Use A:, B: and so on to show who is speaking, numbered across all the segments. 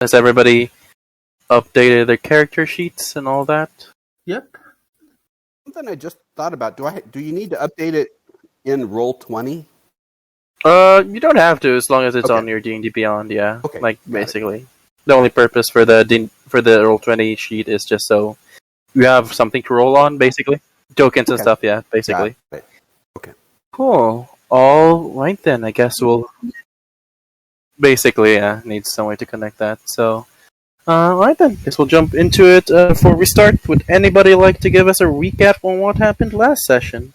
A: Has everybody updated their character sheets and all that?
B: Yep.
C: Something I just thought about. Do you need to update it in Roll20?
A: You don't have to as long as it's
C: Okay.
A: on your D&D Beyond. Yeah,
C: Okay,
A: like
C: got
A: basically, the only purpose for the Roll20 sheet is just so you have something to roll on, basically tokens and
C: Okay.
A: stuff. Yeah, basically.
C: Got it. Okay.
A: Cool. All right then. I guess we'll basically need some way to connect that. So, all right then. Guess we'll jump into it. Before we start, would anybody like to give us a recap on what happened last session?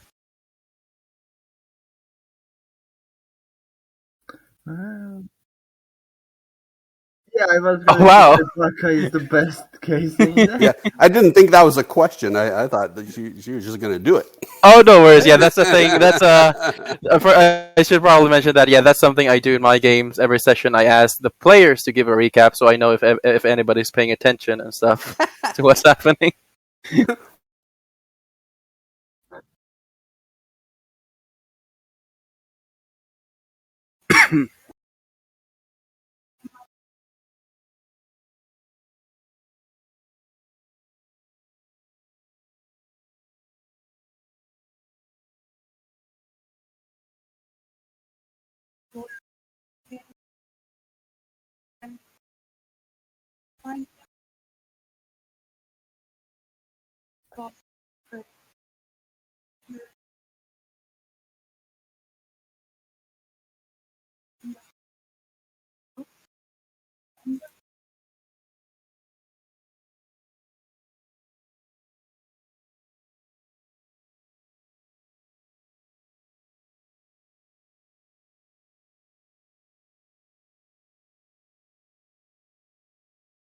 B: Yeah, I was
A: Oh,
B: going
A: wow.
B: to say Baka is the best case in there.
C: Yeah, I didn't think that was a question. I thought that she was just going to do it.
A: Oh, no worries. Yeah, that's the thing. That's I should probably mention that. Yeah, that's something I do in my games. Every session, I ask the players to give a recap, so I know if anybody's paying attention and stuff to what's happening.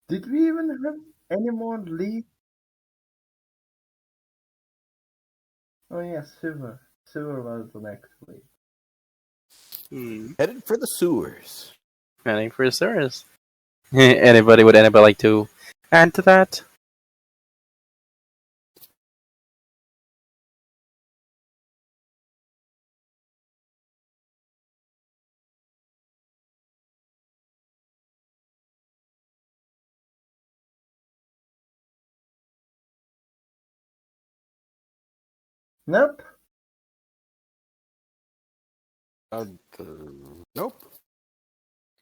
B: Did we even have any more leads? Oh yeah, sewer. Sewer was the next lead.
C: Headed for the sewers.
A: Running for service. Anybody like to add to that?
B: Nope.
C: Nope.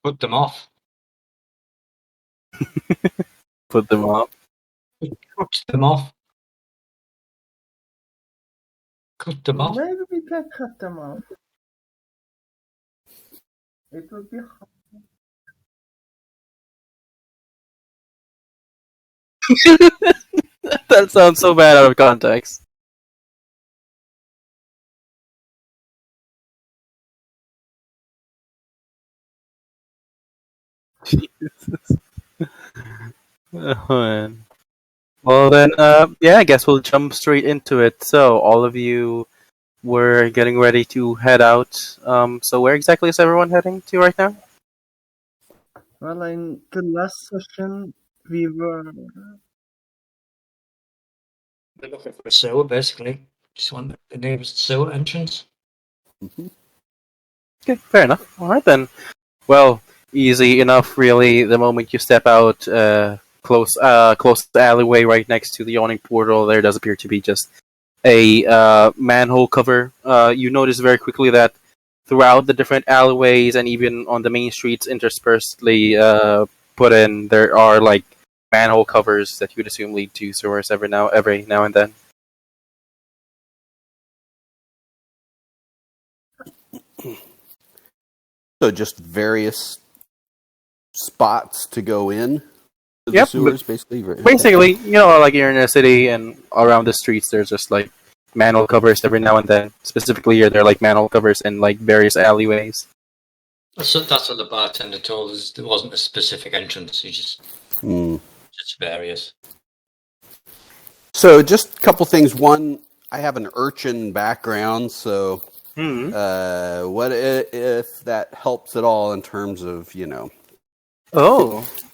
D: Put them off.
A: Put them up.
D: Cut them off. Cut them off.
B: Maybe we can cut them off. It would be hard.
A: That sounds so bad out of context. Oh, man. Well then, yeah, I guess we'll jump straight into it. So, all of you were getting ready to head out. So where exactly is everyone heading to right now?
B: Well, in the last session, we were.
D: We're looking for a sewer, basically. Just want the nearest sewer entrance.
A: Okay, fair enough. All right then. Well, easy enough, really. The moment you step out, close to the alleyway right next to the yawning portal, there does appear to be just a manhole cover. You notice very quickly that throughout the different alleyways and even on the main streets, interspersedly put in, there are like manhole covers that you would assume lead to sewers every now and then.
C: So just various spots to go in to
A: Yep,
C: the sewers, basically.
A: Basically, like you're in a city and around the streets, there's just like manhole covers every now and then. Specifically, here, there are like manhole covers in like various alleyways.
D: That's what the bartender told us. There wasn't a specific entrance. You just various.
C: So just a couple things. One, I have an urchin background, so what if that helps at all in terms of,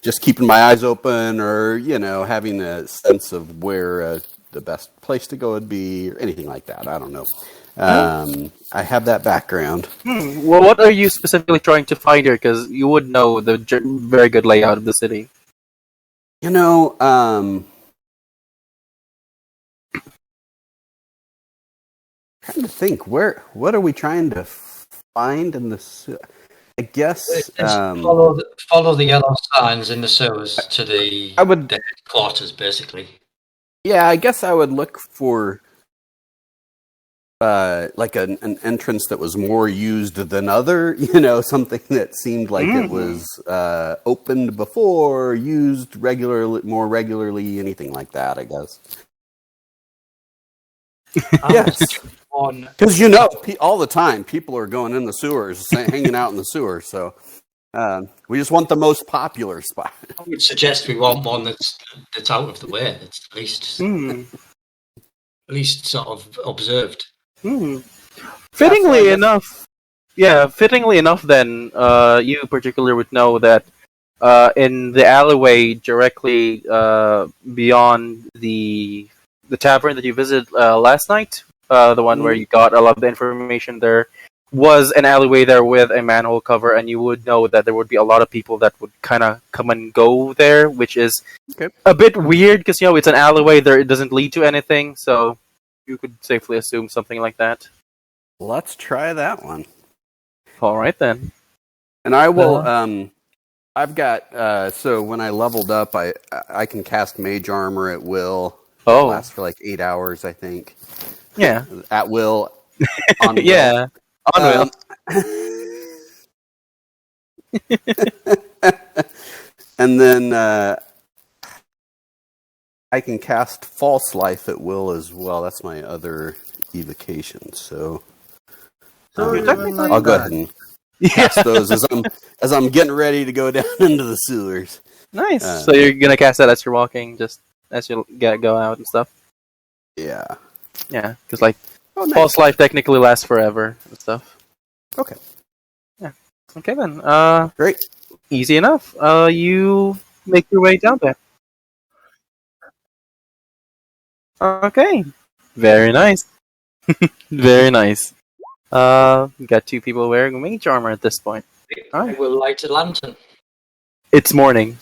C: just keeping my eyes open or, having a sense of where the best place to go would be or anything like that. I don't know. I have that background.
A: Well, what are you specifically trying to find here? Because you would know the very good layout of the city.
C: You know, trying to think. What are we trying to find in the? I guess
D: follow the yellow signs in the sewers to the headquarters, basically.
C: Yeah, I guess I would look for like an entrance that was more used than other. You know, something that seemed like it was opened before, used more regularly, anything like that. I guess. Yes. Because all the time people are going in the sewers, hanging out in the sewers. So we just want the most popular spot.
D: I would suggest we want one that's out of the way. That's at least sort of observed.
A: Fittingly enough, then you particularly would know that in the alleyway directly beyond the tavern that you visited last night. The one where you got a lot of the information, there was an alleyway there with a manhole cover, and you would know that there would be a lot of people that would kind of come and go there, which is a bit weird because it's an alleyway there; it doesn't lead to anything, so you could safely assume something like that.
C: Let's try that one.
A: All right then,
C: and I will. I've got so when I leveled up, I can cast Mage Armor at will. It lasts for like 8 hours, I think.
A: Yeah.
C: At will. On will.
A: Yeah. On will.
C: And then I can cast False Life at will as well. That's my other evocation. So I'll go ahead and cast those as I'm getting ready to go down into the sewers.
A: Nice. So you're gonna cast that as you're walking, just as you go out and stuff.
C: Yeah.
A: Yeah, because False Life technically lasts forever and stuff.
C: Okay.
A: Yeah. Okay then.
C: Great.
A: Easy enough. You make your way down there. Okay. Very nice. Very nice. Got 2 people wearing mage armor at this point.
D: I will light a lantern.
A: It's morning.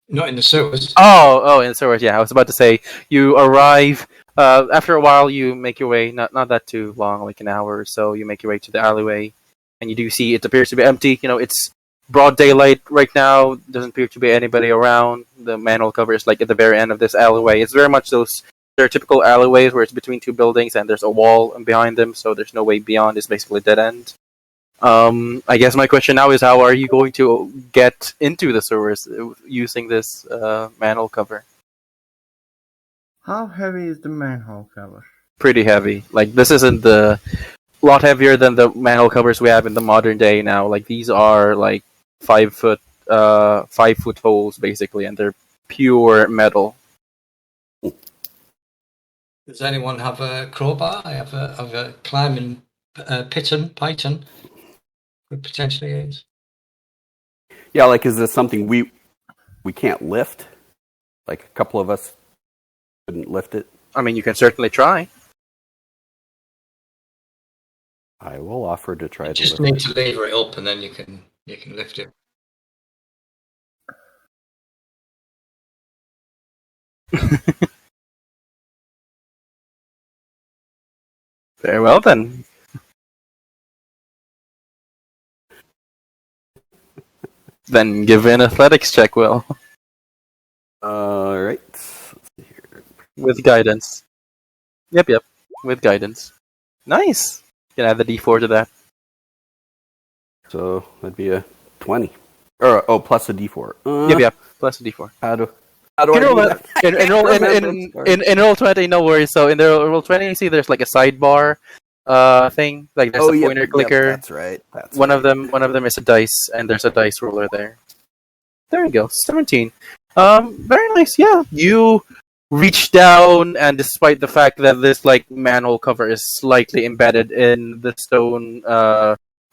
D: Not in the sewers.
A: Oh, in the sewers. Yeah, I was about to say you arrive. After a while, you make your way. Not that too long, like an hour or so. You make your way to the alleyway, and you do see it appears to be empty. It's broad daylight right now. Doesn't appear to be anybody around. The manhole cover is at the very end of this alleyway. It's very much those typical alleyways where it's between 2 buildings and there's a wall behind them, so there's no way beyond. It's basically a dead end. I guess my question now is, how are you going to get into the sewers using this manhole cover?
B: How heavy is the manhole cover?
A: Pretty heavy. This isn't a lot heavier than the manhole covers we have in the modern day now. These are 5 foot holes basically, and they're pure metal.
D: Does anyone have a crowbar? I have a climbing python. Could potentially use.
C: Yeah, is this something we can't lift? A couple of us couldn't lift it?
A: I mean, you can certainly try.
C: I will offer to try.
D: You just need to lever it up, and then you can lift it.
A: Very well then. Then give an athletics check, Will.
C: All right. Let's see here.
A: With guidance. Yep. With guidance. Nice. You can add the D4 to that.
C: So that'd be a 20. Or plus a D4.
A: Yep. Plus a D4.
C: How do I do that?
A: In roll 20, no worries. So in the roll 20, you see there's a sidebar thing. There's a pointer clicker.
C: That's right.
A: One of them is a dice, and there's a dice roller there. There you go. 17. Very nice. Yeah, you reach down, and despite the fact that this manhole cover is slightly embedded in the stone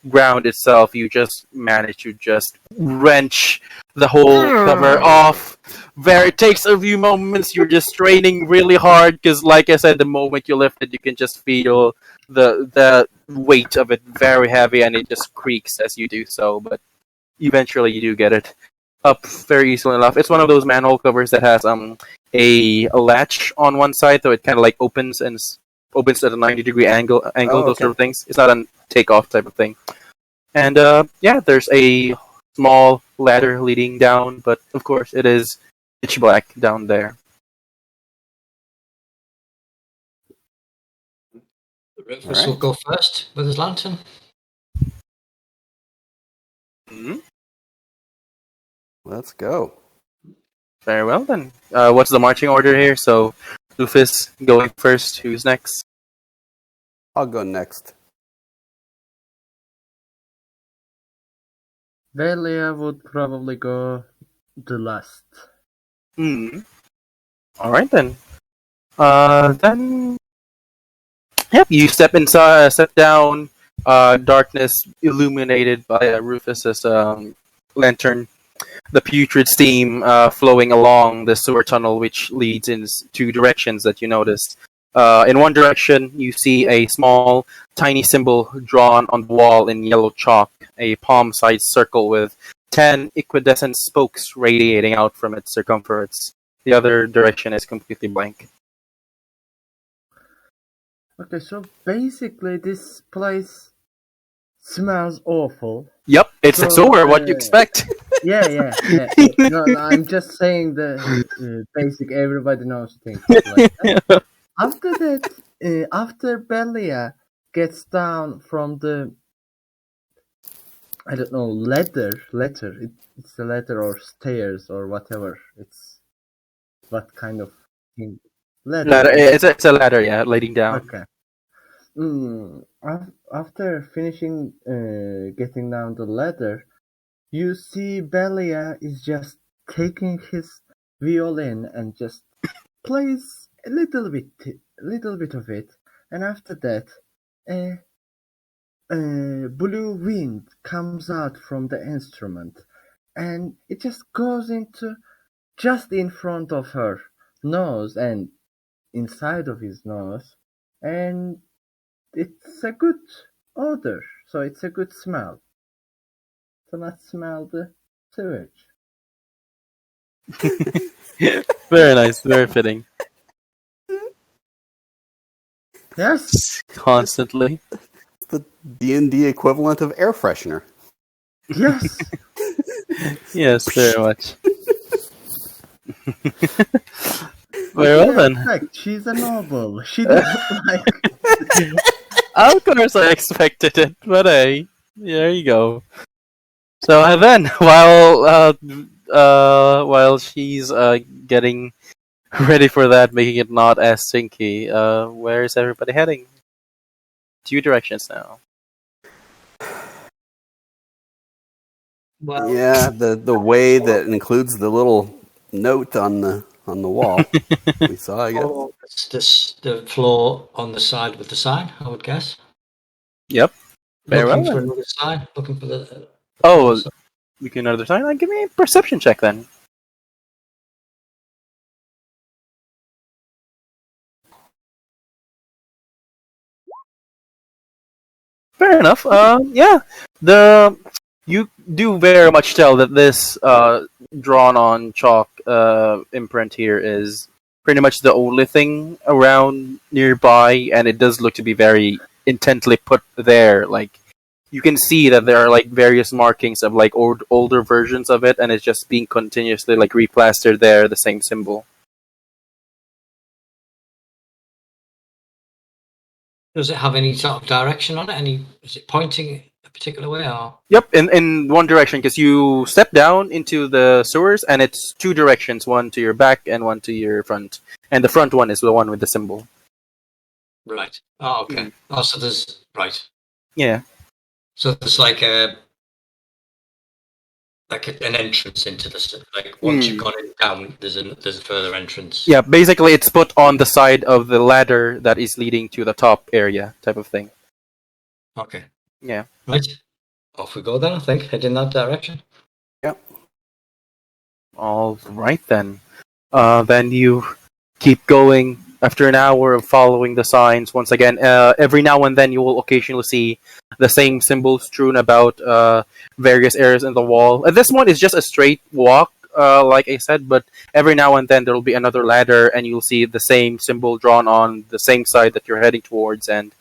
A: ground itself, you just manage to wrench the whole cover off It takes a few moments. You're just straining really hard because, like I said, the moment you lift it, you can just feel the weight of it very heavy, and it just creaks as you do so. But eventually, you do get it up very easily enough. It's one of those manhole covers that has a latch on one side, so it kind of like opens and opens at a 90-degree angle. Those sort of things. It's not a takeoff type of thing. And yeah, there's a small ladder leading down, but of course, it is pitch black down there.
D: Rufus will go first with his lantern.
A: Mm-hmm.
C: Let's go.
A: Very well then. What's the marching order here? So, Rufus going first. Who's next?
C: I'll go next.
B: Velia would probably go the last.
A: All right then. Then. Yep, you step inside, step down. Darkness illuminated by Rufus's lantern. The putrid steam flowing along the sewer tunnel, which leads in two directions that you noticed. In one direction, you see a small, tiny symbol drawn on the wall in yellow chalk, a palm-sized circle with 10 iridescent spokes radiating out from its circumference. The other direction is completely blank.
B: Okay, so basically this place smells awful.
A: Yep, it's a sewer. What do you expect?
B: Yeah. No, I'm just saying the basic everybody knows things. Like that. After that, after Belia gets down from the, I don't know, ladder. It's a ladder or stairs or whatever. It's what kind of thing?
A: Ladder. It's a ladder, yeah, leading down.
B: Okay. After finishing getting down the ladder, you see Belia is just taking his violin and just plays a little bit of it, and after that, blue wind comes out from the instrument, and it just goes into just in front of her nose and inside of his nose, and it's a good odor, so it's a good smell. So let's smell the sewage.
A: Very nice, very fitting.
B: Yes.
A: Constantly.
C: The D&D equivalent of air freshener.
B: Yes.
A: Yes, very much. Very well then.
B: Fact, she's a noble. She doesn't like.
A: Of course, I expected it, but hey, there you go. So then, while she's getting ready for that, making it not as stinky, where is everybody heading? Two directions now.
D: Well,
C: Yeah, the way that includes the little note on the wall. We saw, I guess.
D: The floor on the side with the sign, I would guess.
A: Yep. Very
D: Looking
A: well.
D: for another sign. Looking for the.
A: Oh, we can another sign. Give me a perception check then. Fair enough. Yeah. You do very much tell that this drawn on chalk imprint here is pretty much the only thing around nearby, and it does look to be very intently put there. Like you can see that there are like various markings of like older versions of it, and it's just being continuously like replastered there, the same symbol.
D: Does it have any sort of direction on it? Is it pointing a particular way or?
A: Yep, in one direction, because you step down into the sewers, and it's two directions, one to your back and one to your front. And the front one is the one with the symbol.
D: Right. Oh, okay. Oh, so there's... Right.
A: Yeah.
D: So there's like an entrance into the... Like, once you've gone down, there's a further entrance.
A: Yeah, basically it's put on the side of the ladder that is leading to the top area, type of thing.
D: Okay.
A: Yeah.
D: Right. Off we go then, I think. Head in that direction.
C: Yep.
A: All right then. Then you keep going. After an hour of following the signs, once again, every now and then you will occasionally see the same symbols strewn about various areas in the wall. This one is just a straight walk, like I said, but every now and then there will be another ladder, and you'll see the same symbol drawn on the same side that you're heading towards. And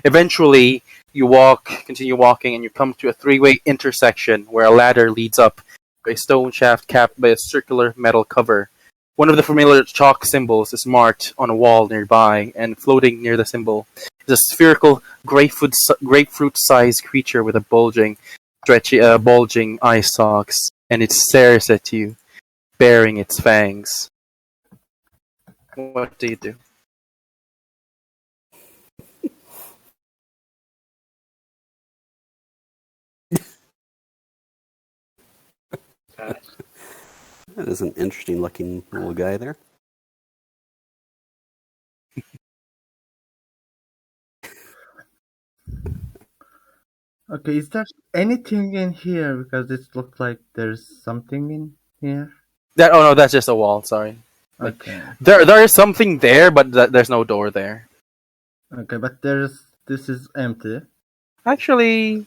A: eventually, you continue walking, and you come to a three-way intersection where a ladder leads up a stone shaft capped by a circular metal cover. One of the familiar chalk symbols is marked on a wall nearby, and floating near the symbol is a spherical grapefruit-sized creature with a bulging eye stalks, and it stares at you, baring its fangs. What do you do?
C: That is an interesting looking little guy there.
B: Okay, is there anything in here? Because it looks like there's something in here.
A: No, that's just a wall. Sorry.
B: Okay.
A: There is something there, but there's no door there.
B: Okay, but this is empty.
A: Actually,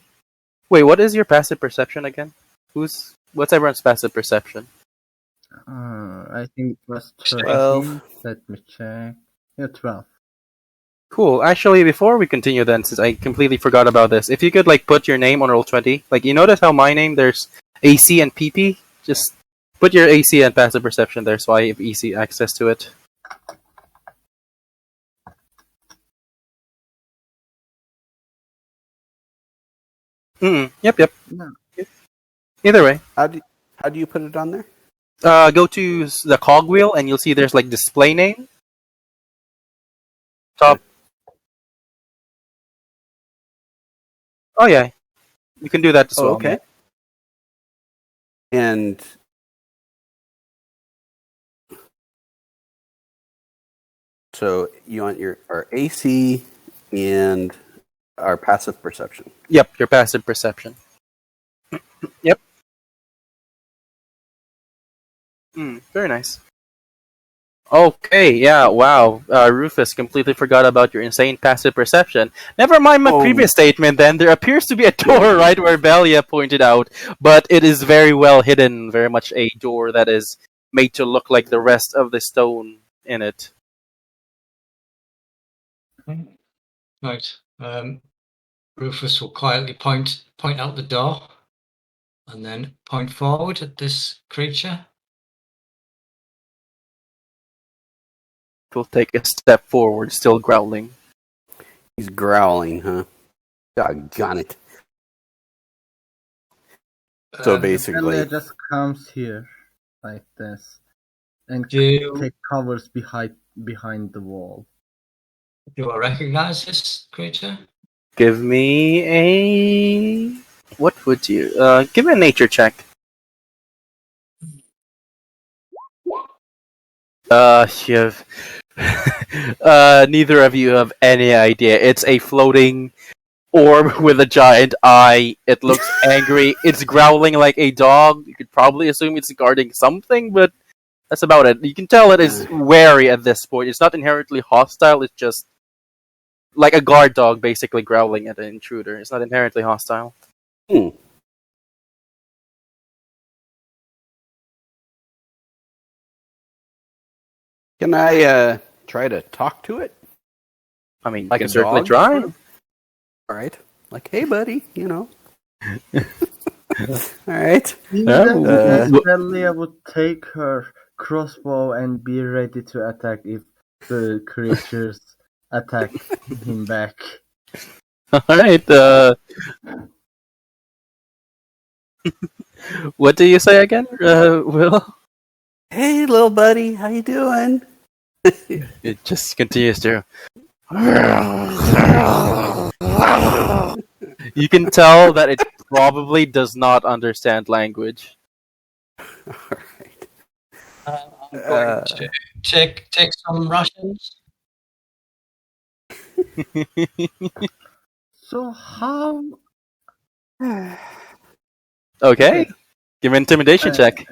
A: wait. What is your passive perception again? What's everyone's passive perception?
B: I think it was
C: 12.
B: 13. Let me check. Yeah, 12.
A: Cool. Actually, before we continue, then, since I completely forgot about this, if you could put your name on Roll20, you notice how my name there's AC and PP. Just put your AC and passive perception there, so I have easy access to it. Yep.
B: No.
A: Either way,
C: How do you put it on there?
A: go to the cogwheel, and you'll see there's display name. Top. Oh yeah, you can do that as well.
C: Okay. And so you want our AC and our passive perception.
A: Yep, your passive perception. Yep. Very nice. Okay, yeah, wow. Rufus completely forgot about your insane passive perception. Never mind my previous statement then. There appears to be a door right where Belia pointed out, but it is very well hidden. Very much a door that is made to look like the rest of the stone in it.
D: Right. Rufus will quietly point out the door, and then point forward at this creature.
A: Will take a step forward, still growling.
C: He's growling, huh? Doggone it. So basically,
B: It just comes here like this and
D: Do
B: take covers behind the wall.
D: I recognize this creature?
A: Give me a... What would you... give me a nature check. You have... neither of you have any idea. It's a floating orb with a giant eye. It looks angry. It's growling like a dog. You could probably assume it's guarding something, but that's about it. You can tell it is wary at this point. It's not inherently hostile. It's just like a guard dog basically growling at an intruder. It's not inherently hostile.
C: Can I try to talk to it?
A: I mean,
C: Like
A: you
C: a
A: can certainly
C: dog?
A: try.
C: All right. Like, hey, buddy, All right.
B: Belia would take her crossbow and be ready to attack if the creatures attack him back.
A: Alright, what do you say again, Will?
C: Hey, little buddy, how you doing?
A: It just continues to... You can tell that it probably does not understand language.
C: All right.
D: I'm going to take some rations.
B: So how...
A: Okay. Give me an intimidation check.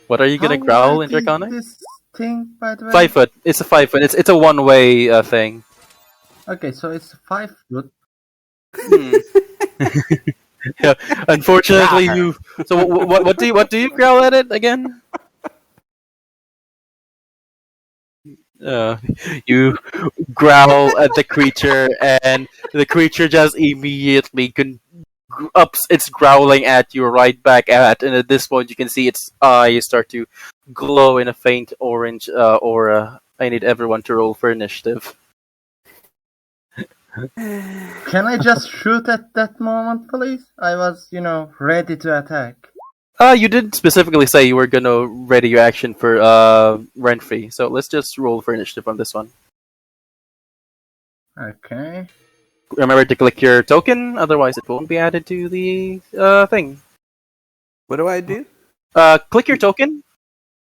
A: What are you
B: How
A: gonna growl,
B: wide is
A: Interconnect?
B: this thing, by the way?
A: 5 foot. It's a 5 foot. It's a one-way thing.
B: Okay, so it's 5 foot.
A: Hmm. Yeah. Unfortunately, you. So what do you growl at it again? You growl at the creature, and the creature just immediately ups its growling at you right back at. And at this point, you can see its eyes start to glow in a faint orange aura. I need everyone to roll for initiative.
B: Can I just shoot at that moment, please? I was, ready to attack.
A: You did specifically say you were gonna ready your action for Renfrey, so let's just roll for initiative on this one.
B: Okay.
A: Remember to click your token, otherwise it won't be added to the thing.
C: What do I do?
A: Click your token.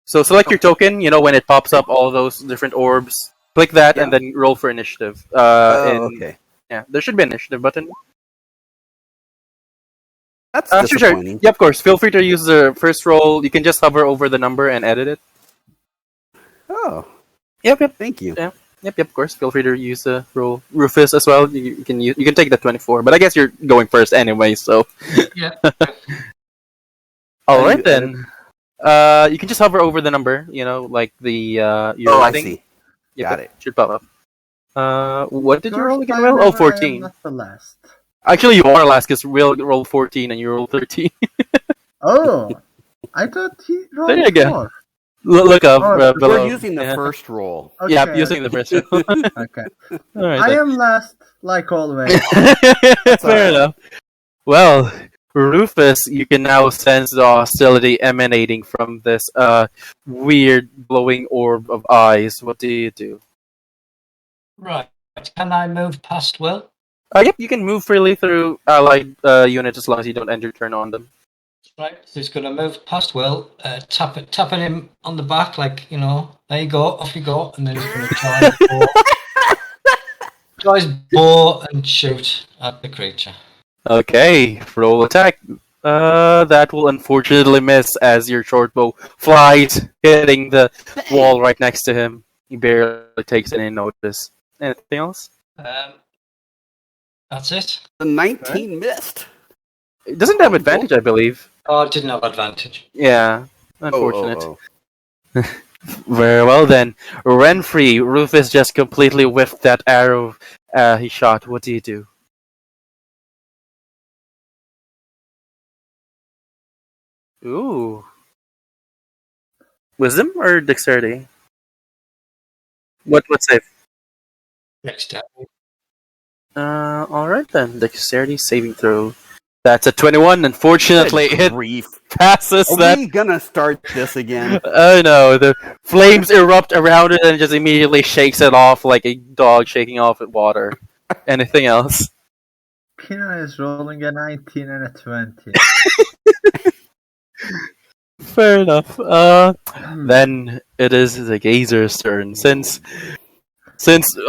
A: So select your token, when it pops up all those different orbs. Click that and then roll for initiative.
C: Okay.
A: Yeah, there should be an initiative button.
C: That's
A: Sure.
C: disappointing.
A: Yeah, of course. Feel free to use the first roll. You can just hover over the number and edit it.
C: Oh,
A: Yep.
C: thank you.
A: Yeah. Yep, of course. Feel free to use the roll. Rufus as well. You can take the 24, but I guess you're going first anyway, so.
D: Yeah.
A: All right then. You can just hover over the number, like the your
C: I
A: thing.
C: see.
A: Yep,
C: Got it.
A: should pop up. What did you roll again,
B: First
A: Will?
B: time
A: Oh,
B: ever, I am
A: 14.
B: not the last.
A: Actually, you are last because Will rolled 14 and you rolled 13.
B: Oh, I thought he rolled
A: There you go.
B: 4.
A: Look up
B: Oh,
A: below.
C: We're using the
A: Yeah.
C: first roll.
B: Okay.
A: Yeah, using the first roll.
B: Okay.
A: All right.
B: I
A: then.
B: am last, like always.
A: Fair enough. Well, Rufus, you can now sense the hostility emanating from this weird glowing orb of eyes. What do you do?
D: Right. Can I move past Will?
A: Yep, you can move freely through allied units as long as you don't end your turn on them.
D: Right. So he's going to move past Will, tapping him on the back, like, there you go, off you go, and then he's going to try his bow and shoot at the creature.
A: Okay, roll attack. That will unfortunately miss as your short bow flies, hitting the wall right next to him. He barely takes any notice. Anything else?
D: That's it.
C: The 19 missed.
A: It doesn't have advantage, I believe.
D: Oh, I didn't have advantage.
A: Yeah, unfortunate.
C: Oh.
A: Very well then. Renfrey, Rufus just completely whiffed that arrow he shot. What do you do? Ooh. Wisdom or dexterity? What save?
D: Next time.
A: Alright then. Dexterity saving throw. That's a 21. Unfortunately,
C: Good
A: it
C: grief.
A: passes
C: Are
A: that.
C: we gonna start this again?
A: Oh no, the flames erupt around it and it just immediately shakes it off like a dog shaking off at water. Anything else?
B: Pina is rolling a 19 and a 20.
A: Fair enough. Then it is the Gazer's turn. Since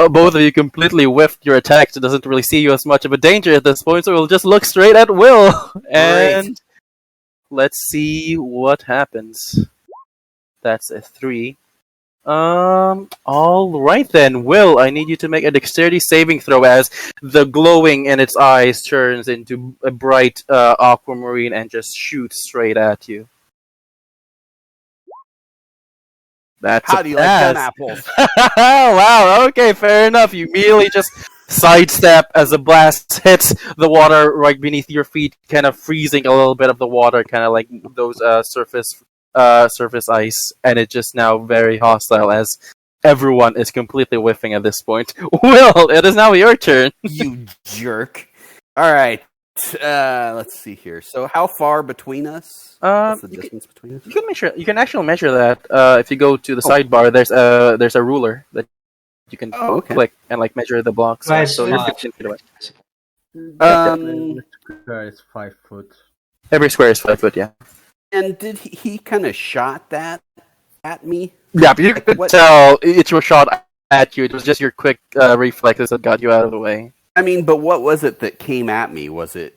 A: both of you completely whiffed your attacks, it doesn't really see you as much of a danger at this point, so we'll just look straight at Will. And let's see what happens. That's a 3. Alright then, Will, I need you to make a dexterity saving throw as the glowing in its eyes turns into a bright aquamarine and just shoots straight at you. That's
C: How do you like them apples?
A: Wow, okay, fair enough. You immediately just sidestep as the blast hits the water right beneath your feet, kind of freezing a little bit of the water, kind of like those surface ice, and it's just now very hostile as everyone is completely whiffing at this point. Will, it is now your turn.
C: You jerk. Alright. Let's see here. So how far between us? What's the distance between us?
A: You can actually measure that. If you go to the sidebar, there's a ruler that you can click and like measure the blocks.
D: Right,
A: So you're 15 feet away.
B: The square is 5 foot.
A: Every square is 5 foot, yeah.
C: And did he kind of shot that at me?
A: Yeah, but you could tell it was shot at you. It was just your quick reflexes that got you out of the way.
C: I mean, but what was it that came at me? Was it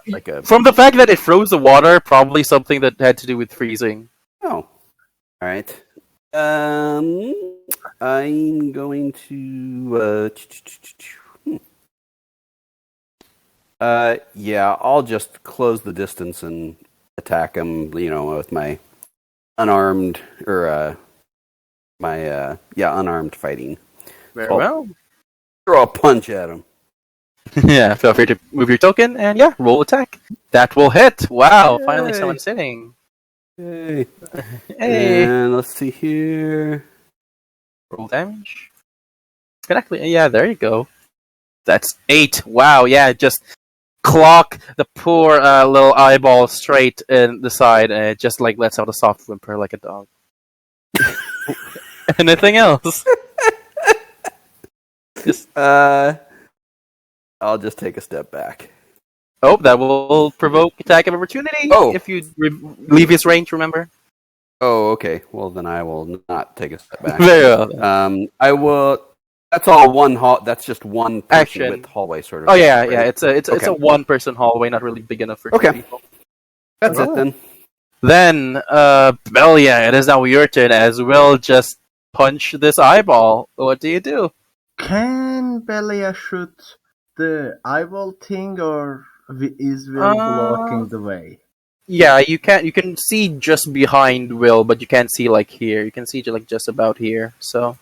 C: like a...
A: From the fact that it froze the water, probably something that had to do with freezing.
C: Oh, All right. I'm going to. Yeah, I'll just close the distance and attack him. With my unarmed unarmed fighting.
A: Very
C: So
A: well.
C: throw a punch at him.
A: Yeah, feel free to move your token and roll attack. That will hit. Wow,
C: Yay.
A: finally someone's hitting.
C: Hey.
A: Hey.
C: And let's see here.
A: Roll damage. Exactly. Yeah, there you go. That's 8. Wow, yeah, just clock the poor little eyeball straight in the side, and it just lets out a soft whimper like a dog. Anything else?
C: I'll just take a step back.
A: Oh, that will provoke attack of opportunity.
C: Oh.
A: If you leave his range, remember?
C: Oh, okay. Well, then I will not take a step back.
A: Very well.
C: I will. That's all one That's just one person
A: Action.
C: With hallway sort of.
A: Oh yeah,
C: right?
A: yeah. It's a one-person hallway, not really big enough for two people.
C: That's it then.
A: Then, Belia, it is now your turn as Will just punch this eyeball. What do you do?
B: Can Belia shoot the eyeball thing, or is Will blocking the way?
A: Yeah, you can see just behind Will, but you can't see here. You can see just about here. So.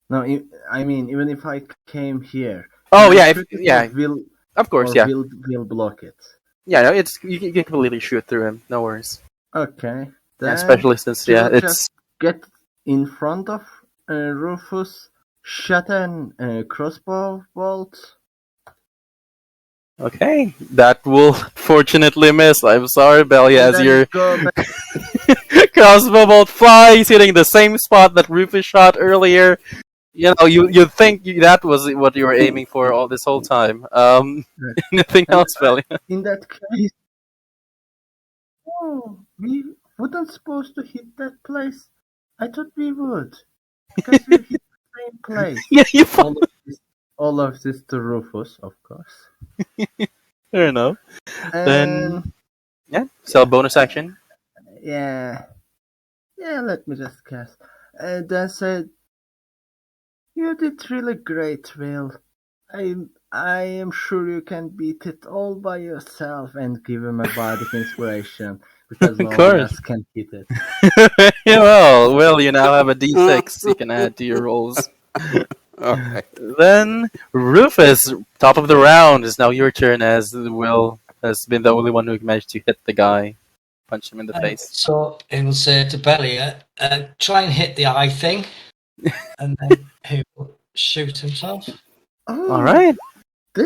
B: No, I mean even if I came here.
A: Oh yeah,
B: Will,
A: of course,
B: Will block it.
A: Yeah, no, you can completely shoot through him. No worries.
B: Okay. Then
A: yeah, especially since it's
B: just get in front of Rufus, shot a crossbow bolt.
A: Okay, that will fortunately miss. I'm sorry, Belia, as your crossbow bolt flies, hitting the same spot that Rufus shot earlier. You'd think that was what you were aiming for all this whole time. Anything else, Belia?
B: In that case, we wouldn't supposed to hit that place. I thought we would, because we hit the same place.
A: Yeah, you.
B: All of this to Rufus, of course.
A: Fair enough.
B: And
A: so bonus action.
B: Yeah, let me just cast. Then said, "You did really great, Will. I am sure you can beat it all by yourself," and give him a bardic inspiration, because no one else can hit it.
A: Well, Will, you now have a d6 you can add to your rolls.
C: Alright.
A: Then Rufus, top of the round, is now your turn, as Will has been the only one who managed to hit the guy, punch him in the face.
D: So it will say to Belia, try and hit the eye thing, and then he will shoot himself.
B: Oh,
A: all right.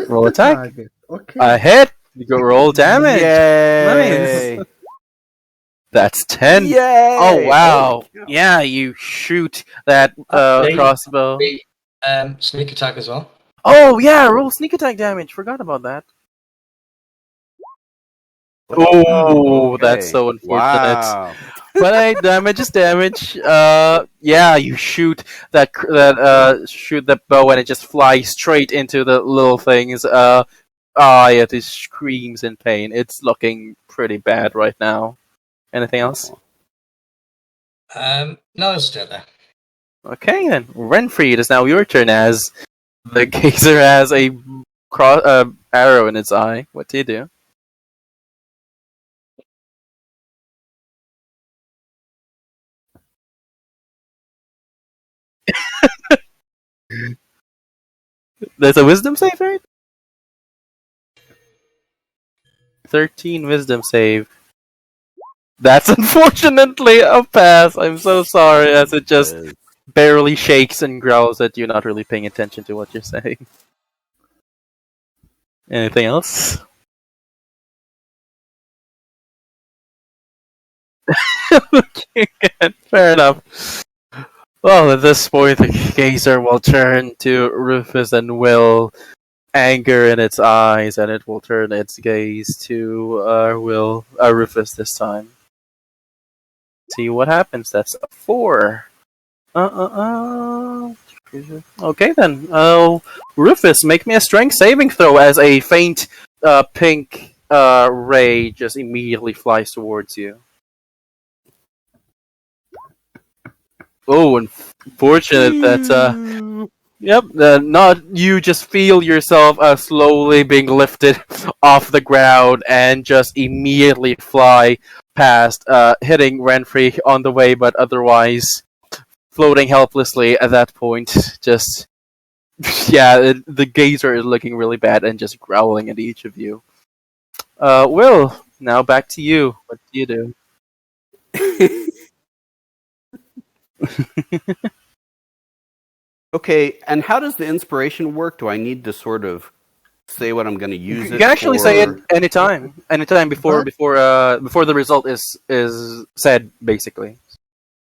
A: Roll attack.
B: Target. Okay.
A: A hit. You go roll damage.
C: Yay!
A: Nice. That's 10.
C: Yay!
A: Oh wow! Yeah, you shoot that crossbow.
D: Sneak attack as well.
A: Oh yeah, roll sneak attack damage. Forgot about that. Oh, that's so unfortunate.
C: Wow.
A: But hey, damage is damage. Yeah, you shoot that bow and it just flies straight into the little things. It screams in pain. It's looking pretty bad right now. Anything else?
D: No, it's still there.
A: Okay then, Renfrey, it is now your turn as the gazer has a arrow in its eye. What do you do? There's a wisdom save, right? 13 wisdom save. That's unfortunately a pass. I'm so sorry, as it just barely shakes and growls at you, not really paying attention to what you're saying. Anything else? Okay, fair enough. Well, at this point, the gazer will turn to Rufus and will anger in its eyes, and it will turn its gaze to Rufus this time. See what happens. That's a 4. Okay then. Rufus, make me a strength saving throw as a faint pink ray just immediately flies towards you. Oh, unfortunate that. Yep. Not you. Just feel yourself slowly being lifted off the ground and just immediately fly past, hitting Renfrey on the way, but otherwise floating helplessly at that point. Just yeah, the gazer is looking really bad and just growling at each of you. Will, now back to you. What do you do?
C: Okay, and how does the inspiration work? Do I need to sort of say what I'm going to use
A: You
C: it
A: can actually
C: for?
A: say it anytime before the result is said, basically.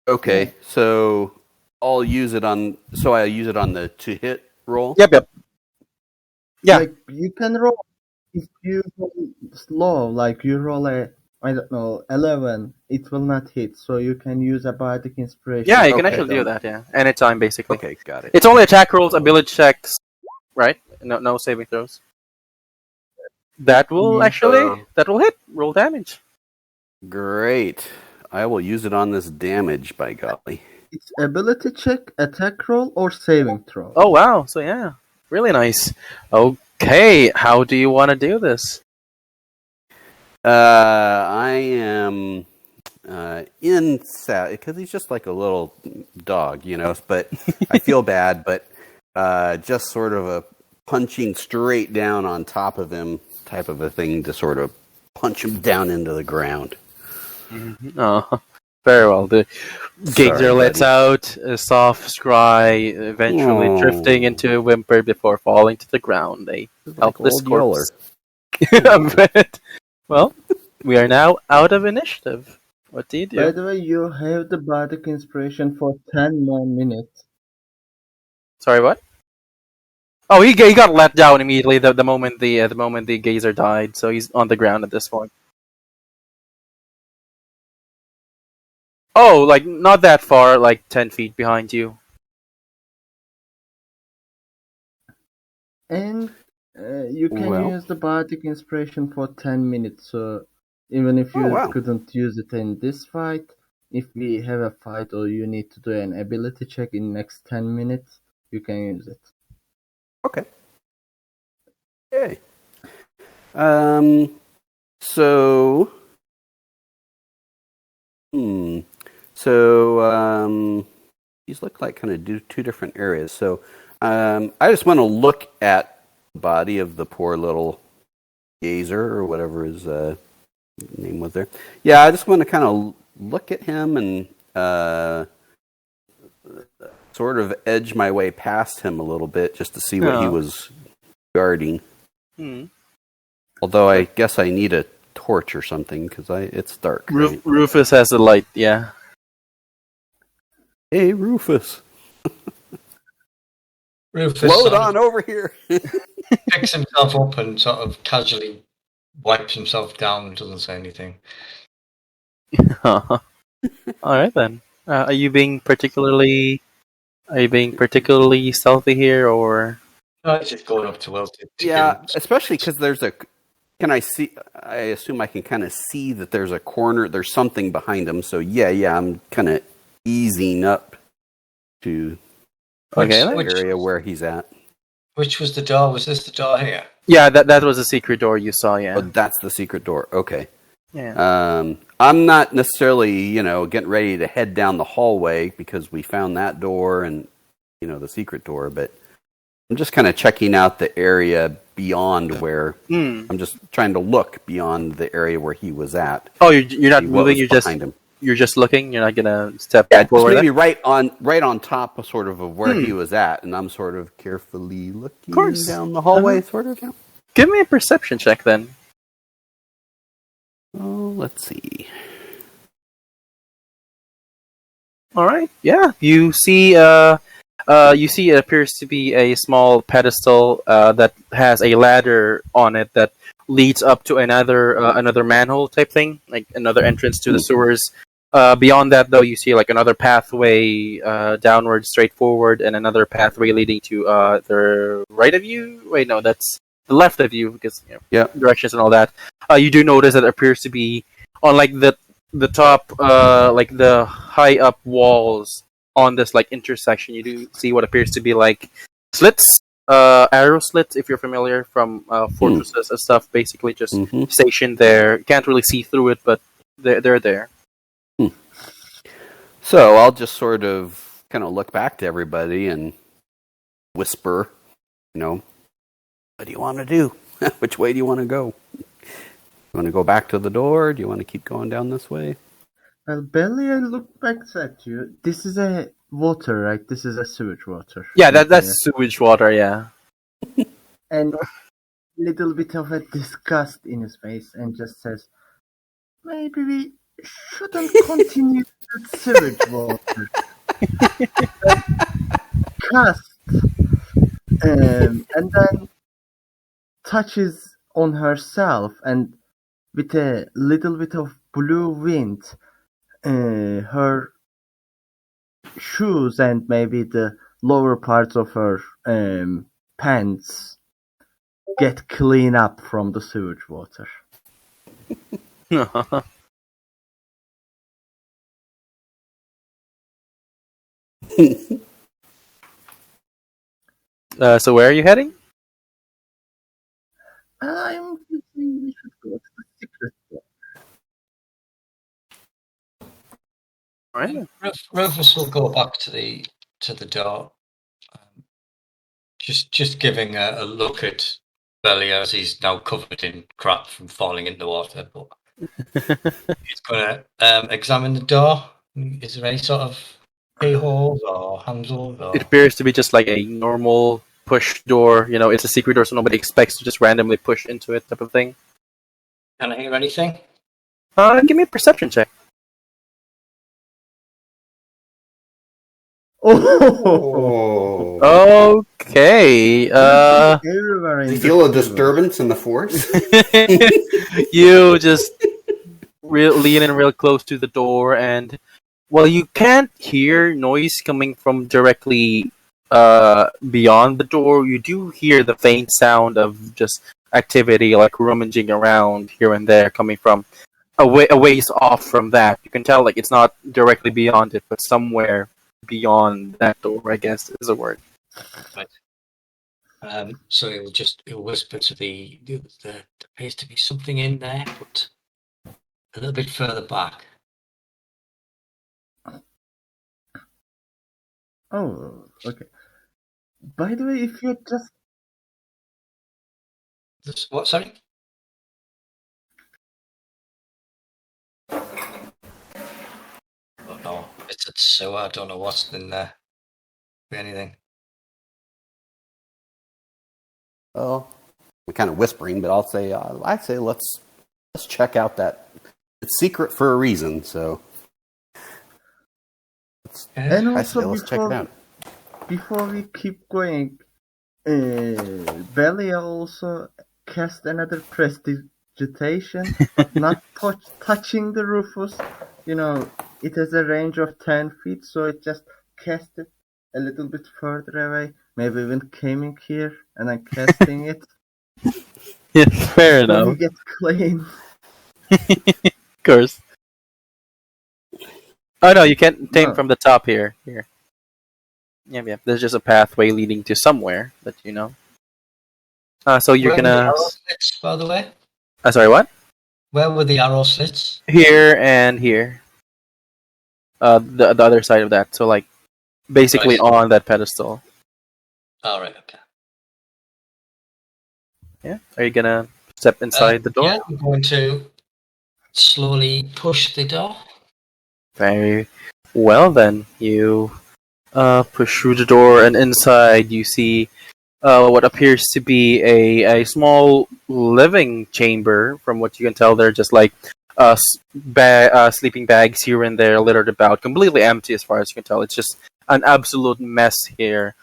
C: Okay, so I'll use it on. So I use it on the to hit roll.
A: Yep. Yeah.
B: Like you can roll if you roll slow, like you roll a I don't know 11, it will not hit. So you can use a bardic inspiration.
A: Yeah, you can
C: Okay,
A: actually do that. Yeah, anytime basically.
C: Okay, got it.
A: It's only attack rolls, ability checks, right? No saving throws. That will that will hit. Roll damage.
C: Great. I will use it on this damage. By golly.
B: It's ability check, attack roll, or saving throw.
A: Oh wow! So yeah, really nice. Okay, how do you want to do this?
C: I am in sad because he's just like a little dog, you know. But I feel bad, but just sort of a punching straight down on top of him type of a thing to sort of punch him down into the ground.
A: Mm-hmm. Oh, very well. The gazer lets out a soft cry, eventually drifting into a whimper before falling to the ground. A helpless corpse. Well, we are now out of initiative. What do you do?
B: By the way, you have the bardic inspiration for 10 more minutes.
A: Sorry, what? Oh, he got let down immediately the moment the gazer died, so he's on the ground at this point. Oh, like not that far, like 10 feet behind you.
B: And you can use the bardic inspiration for 10 minutes, so even if you couldn't use it in this fight, if we have a fight or you need to do an ability check in next 10 minutes, you can use it.
C: Okay. Okay. So... So, these look like kind of two different areas. So, I just want to look at the body of the poor little gazer, or whatever his name was there. Yeah, I just want to kind of look at him and sort of edge my way past him a little bit just to see what he was guarding. Although I guess I need a torch or something because it's dark. Right?
A: Rufus has a light, yeah.
C: Hey, Rufus.
D: Rufus
C: load on over here.
D: Picks himself up and sort of casually wipes himself down and doesn't say anything.
A: All right then. Are you being particularly stealthy here, or?
D: No, it's just going up to Will.
C: Yeah, especially because there's a. Can I see? I assume I can kind of see that there's a corner. There's something behind him. So yeah, I'm kind of easing up to
A: which
C: area where he's at.
D: Which was the door? Was this the door here?
A: Yeah, that was a secret door you saw. Yeah,
C: oh, that's the secret door. Okay.
A: Yeah.
C: I'm not necessarily, getting ready to head down the hallway because we found that door and the secret door, but I'm just kind of checking out the area beyond where I'm just trying to look beyond the area where he was at.
A: Oh, you're not moving. You're just looking. You're not gonna step
C: forward. Maybe right on top of sort of where he was at, and I'm sort of carefully looking down the hallway, sort of. Yeah.
A: Give me a perception check then.
C: Oh, let's see.
A: All right. Yeah, you see. It appears to be a small pedestal that has a ladder on it that leads up to another manhole type thing, like another entrance to the sewers. Beyond that, though, you see like another pathway downward, straight forward, and another pathway leading to the right of you. Wait, no, that's the left of you because directions and all that. You do notice that it appears to be on like the top, like the high up walls. on this like intersection, you do see what appears to be like slits, arrow slits, if you're familiar from fortresses and stuff. Basically, just stationed there. You can't really see through it, but they're there.
C: So I'll just sort of kind of look back to everybody and whisper, what do you want to do? Which way do you want to go? You want to go back to the door? Do you want to keep going down this way?
B: Well, Belly, I look back at you. This is a water, right? This is a sewage water.
A: Yeah, that's sewage water, yeah.
B: And a little bit of a disgust in his face and just says, maybe we shouldn't continue with sewage water. Cast. And then touches on herself, and with a little bit of blue wind, her shoes and maybe the lower parts of her pants get clean up from the sewage water.
A: So where are you heading?
B: I'm thinking we should go to the secret door.
A: Right.
D: Rufus will go back to the door, just giving a look at Belly as he's now covered in crap from falling into the water. But he's going to examine the door. Is there any sort of keyholes or handles? Or...
A: It appears to be just like a normal push door. It's a secret door, so nobody expects to just randomly push into it, type of thing.
D: Can I hear anything?
A: Give me a perception check.
B: Oh.
A: Okay.
C: You feel a disturbance in the force?
A: You just lean in real close to the door, and you can't hear noise coming from directly beyond the door. You do hear the faint sound of just activity, like rummaging around here and there, coming from a ways off from that. You can tell like it's not directly beyond it, but somewhere beyond that door, I guess is a word.
D: Right. So he'll whisper to there appears to be something in there, but a little bit further back.
B: Oh, okay. By the way, if you just...
D: What, sorry? Oh no, it's a sewer. I don't know what's in there. Anything.
C: Well, I'm kind of whispering, but I'd say let's check out that. It's secret for a reason, so.
B: And also,
C: let's check it out.
B: Before we keep going, Belia also cast another prestidigitation, but not touching the Rufus. It has a range of 10 feet, so it just cast it a little bit further away. Maybe even coming here, and I'm casting it.
A: Yeah, fair enough.
B: We get clean.
A: Of course. Oh no, you can't tame from the top here. Here. Yeah. There's just a pathway leading to somewhere that you know. So you're
D: Where
A: gonna.
D: Were the arrow slits, by the way?
A: Sorry, what?
D: Where were the arrow slits?
A: Here and here. The other side of that. So like, basically on that pedestal.
D: All right. Okay.
A: Yeah. Are you gonna step inside the door?
D: Yeah, I'm going to slowly push the door.
A: Very well then. You push through the door, and inside you see what appears to be a small living chamber. From what you can tell, they're just like sleeping bags here and there littered about, completely empty as far as you can tell. It's just an absolute mess here.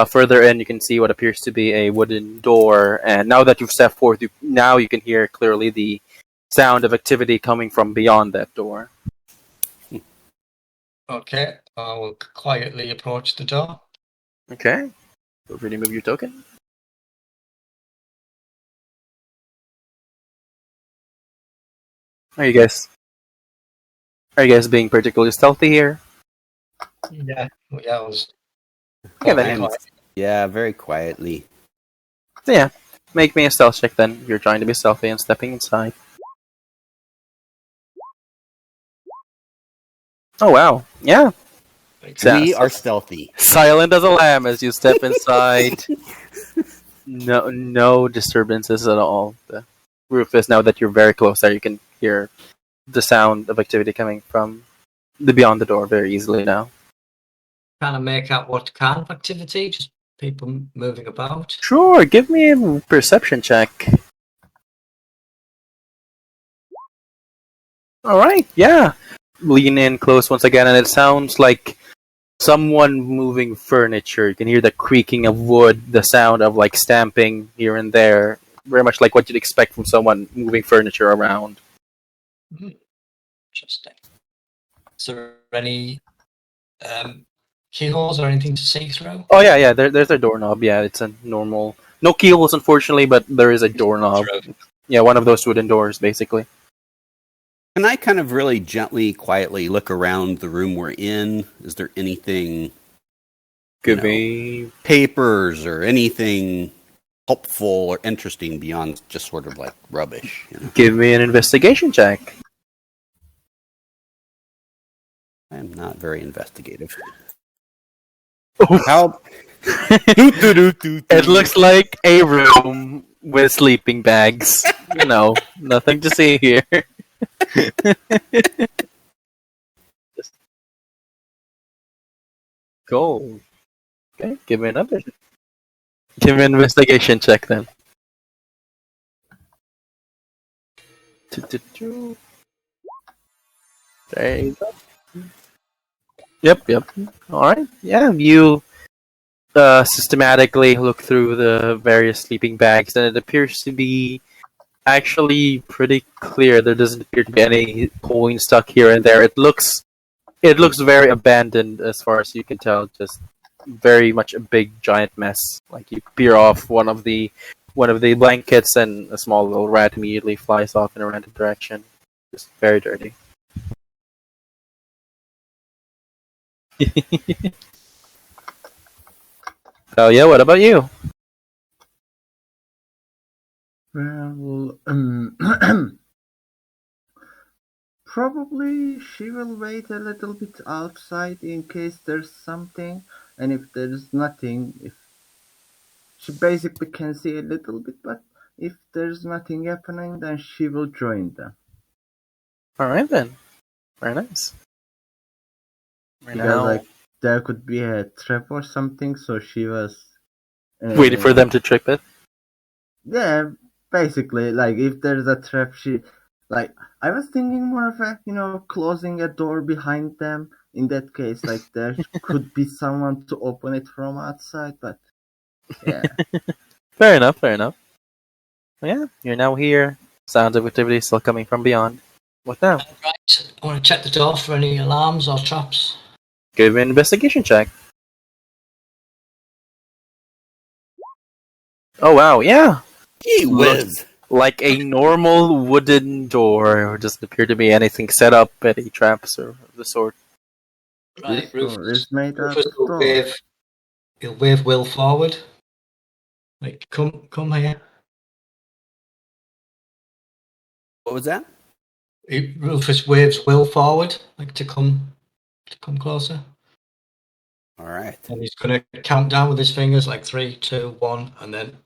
A: Further in, you can see what appears to be a wooden door, and now that you've stepped forth, you can hear clearly the sound of activity coming from beyond that door.
D: Okay, I will quietly approach the door.
A: Okay. Feel free to move your token. Are you guys being particularly stealthy here?
D: Yeah, I was.
A: Okay, then.
C: I am, very quietly.
A: So yeah, make me a stealth check then. You're trying to be stealthy and stepping inside. Oh wow, yeah.
C: We are stealthy.
A: Silent as a lamb as you step inside. No disturbances at all. The roof is now that you're very close there. You can hear the sound of activity coming from the beyond the door very easily now.
D: Trying to make out what kind of activity, just people moving about.
A: Sure, give me a perception check. All right, yeah. Lean in close once again, and it sounds like someone moving furniture. You can hear the creaking of wood, the sound of like stamping here and there. Very much like what you'd expect from someone moving furniture around.
D: Interesting. Is there any keyholes or anything to see through?
A: Oh yeah. There's a doorknob. Yeah, it's a normal. No keyholes, unfortunately, but there is a doorknob. Yeah, one of those wooden doors, basically.
C: Can I kind of really gently, quietly look around the room we're in? Is there anything,
A: Could be
C: papers or anything helpful or interesting beyond just sort of like rubbish?
A: Give me an investigation check.
C: I am not very investigative.
A: Oof.
C: How?
A: It looks like a room with sleeping bags. Nothing to see here. Cool. Okay, give me an investigation check then. There you go. Yep. Alright, yeah, you systematically look through the various sleeping bags, and it appears to be actually pretty clear. There doesn't appear to be any coin stuck here and there. It looks very abandoned as far as you can tell. Just very much a big giant mess. Like you peer off one of the blankets, and a small little rat immediately flies off in a random direction. Just very dirty. Oh yeah, what about you?
B: Well, probably she will wait a little bit outside in case there's something, and if there's nothing, if she basically can see a little bit, but if there's nothing happening, then she will join them.
A: Alright then. Very nice.
B: Because like there could be a trap or something, so she was
A: waiting for them to trip it.
B: Yeah, basically, like if there's a trap, I was thinking more of a closing a door behind them. In that case, like there could be someone to open it from outside, but yeah.
A: Fair enough. Well, yeah, you're now here. Sounds of activity still coming from beyond. What now?
D: Right, I want to check the door for any alarms or traps.
A: Give me an investigation check. Oh wow, yeah.
C: Gee whiz!
A: Like a normal wooden door. It doesn't appear to be anything set up, any traps or of the sort.
D: Right,
B: This door is made out
D: Rufus
B: of
D: will
B: door.
D: he'll wave Will forward. Like, come here.
C: What was that?
D: Rufus waves Will forward, like to come closer.
C: All right.
D: And he's going to count down with his fingers, like 3, 2, 1, and then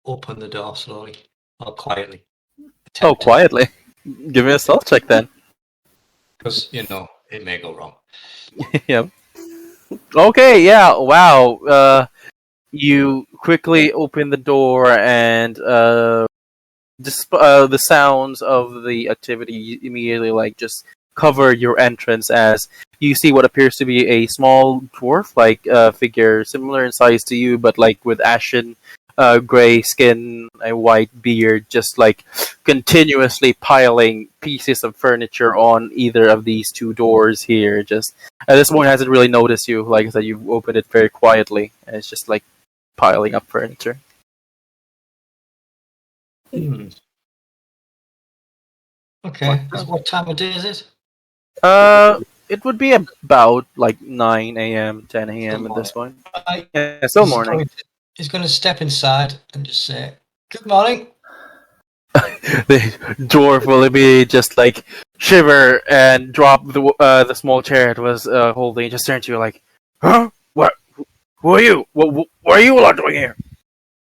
D: open the door slowly or quietly.
A: Oh, quietly. Give me a stealth check then.
D: Because, it may go wrong.
A: Yep. Okay, yeah, wow. You quickly open the door, and the sounds of the activity immediately just cover your entrance as you see what appears to be a small dwarf-like figure, similar in size to you, but like with ashen gray skin, a white beard, just like continuously piling pieces of furniture on either of these two doors here. Just at this point, hasn't really noticed you. Like I said, you've opened it very quietly, and it's just like piling up furniture.
D: Okay. What time of day is it?
A: it would be about like 9 a.m., 10 a.m. at this point.
D: Right.
A: Yeah, still morning.
D: He's going to step inside and just say, "Good morning."
A: The dwarf will be just like shiver and drop the small chair it was holding. Just turn to you like, huh? What? Who are you? What are you all doing here?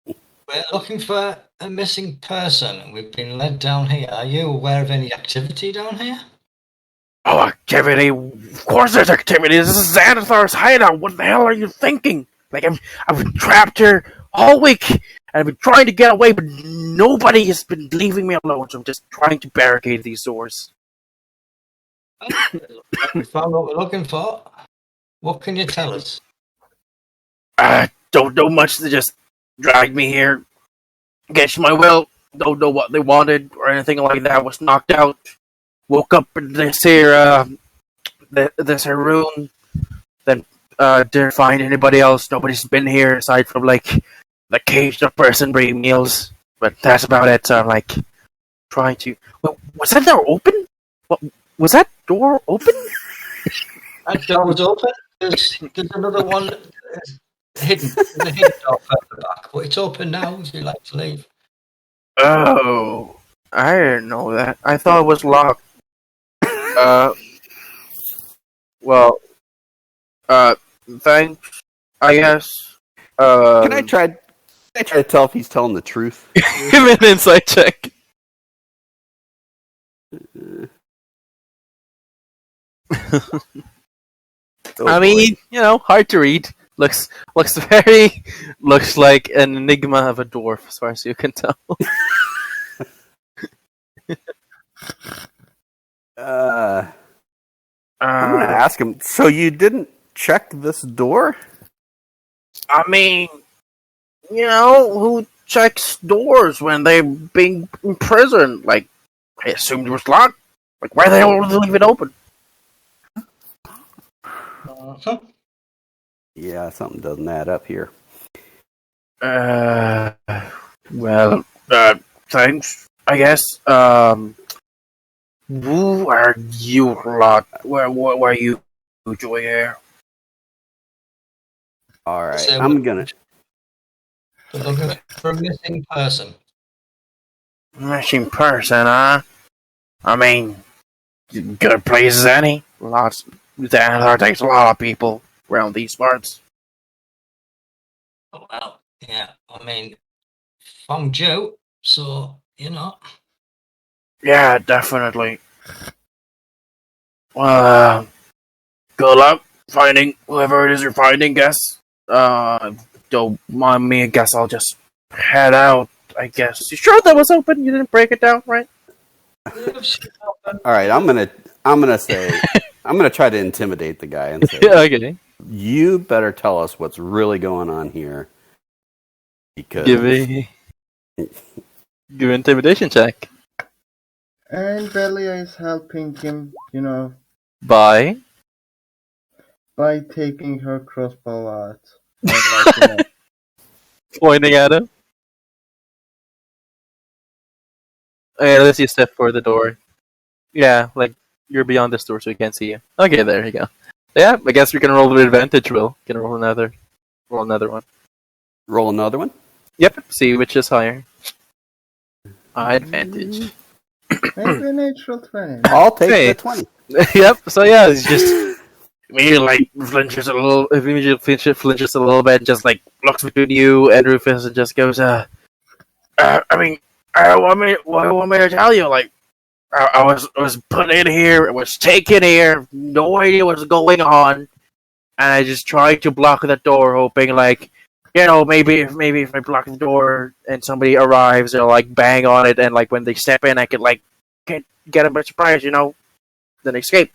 D: We're looking for a missing person. We've been led down here. Are you aware of any activity down here?
A: Oh, activity! Of course there's activity. This is Xanathar's hideout. What the hell are you thinking? Like I've been trapped here all week, and I've been trying to get away, but nobody has been leaving me alone. So I'm just trying to barricade these doors.
D: We found what we're looking for. What can you tell us?
A: I don't know much. They just dragged me here against my will. Don't know what they wanted or anything like that. Was knocked out. Woke up in this here, this here room. Then didn't find anybody else. Nobody's been here aside from like the occasional person bringing meals. But that's about it. So I'm like trying to. Well, was that door open? What was that door open?
D: That door was open. There's another one hidden. There's a hidden door further back, but it's open now. If you'd like to leave.
A: Oh, I didn't know that. I thought it was locked. Well, thanks, I guess.
C: Can I try to tell if he's telling the truth?
A: Give me an insight check. I mean, hard to read. Looks looks like an enigma of a dwarf, as far as you can tell.
C: I'm gonna ask him. So you didn't check this door?
A: I mean, who checks doors when they're being imprisoned? Like, I assumed it was locked. Like, why the hell would they leave it open?
C: Yeah, something doesn't add up here.
A: Well, thanks, I guess. Who are you lot? What are you doing here?
C: Alright,
D: So
C: I'm gonna...
D: we're looking for a missing person.
A: Missing person, huh? I mean, good places, any? Lots. There takes a lot of people around these parts.
D: Oh, well, yeah. I mean, found Joe, so
A: Yeah, definitely. Well, good luck finding whoever it is you're finding, guess. Don't mind me, I guess I'll just head out, I guess. You sure that was open? You didn't break it down, right?
C: Alright, I'm gonna say... I'm gonna try to intimidate the guy and say...
A: Okay.
C: You better tell us what's really going on here. Because...
A: Give an intimidation check.
B: And Belia is helping him,
A: By
B: taking her crossbow out. And,
A: pointing at him. Okay, let's see a step for the door. Yeah, like you're beyond this door so we can't see you. Okay, there you go. Yeah, I guess we can roll with advantage, Will. Can roll another one.
C: Roll another one?
A: Yep, see which is higher. Advantage.
B: Maybe a natural 20.
C: I'll take
A: Hey.
C: the 20.
A: Yep, so yeah, it's just immediately like flinches a little bit, just like looks between you and Rufus and just goes, I mean, what do you want me to tell you? Like, I was put in here, I was taken here, no idea what's going on, and I just tried to block the door, hoping like, maybe if I block the door and somebody arrives, they'll like bang on it, and like when they step in, I could like get a bit surprised, then escape.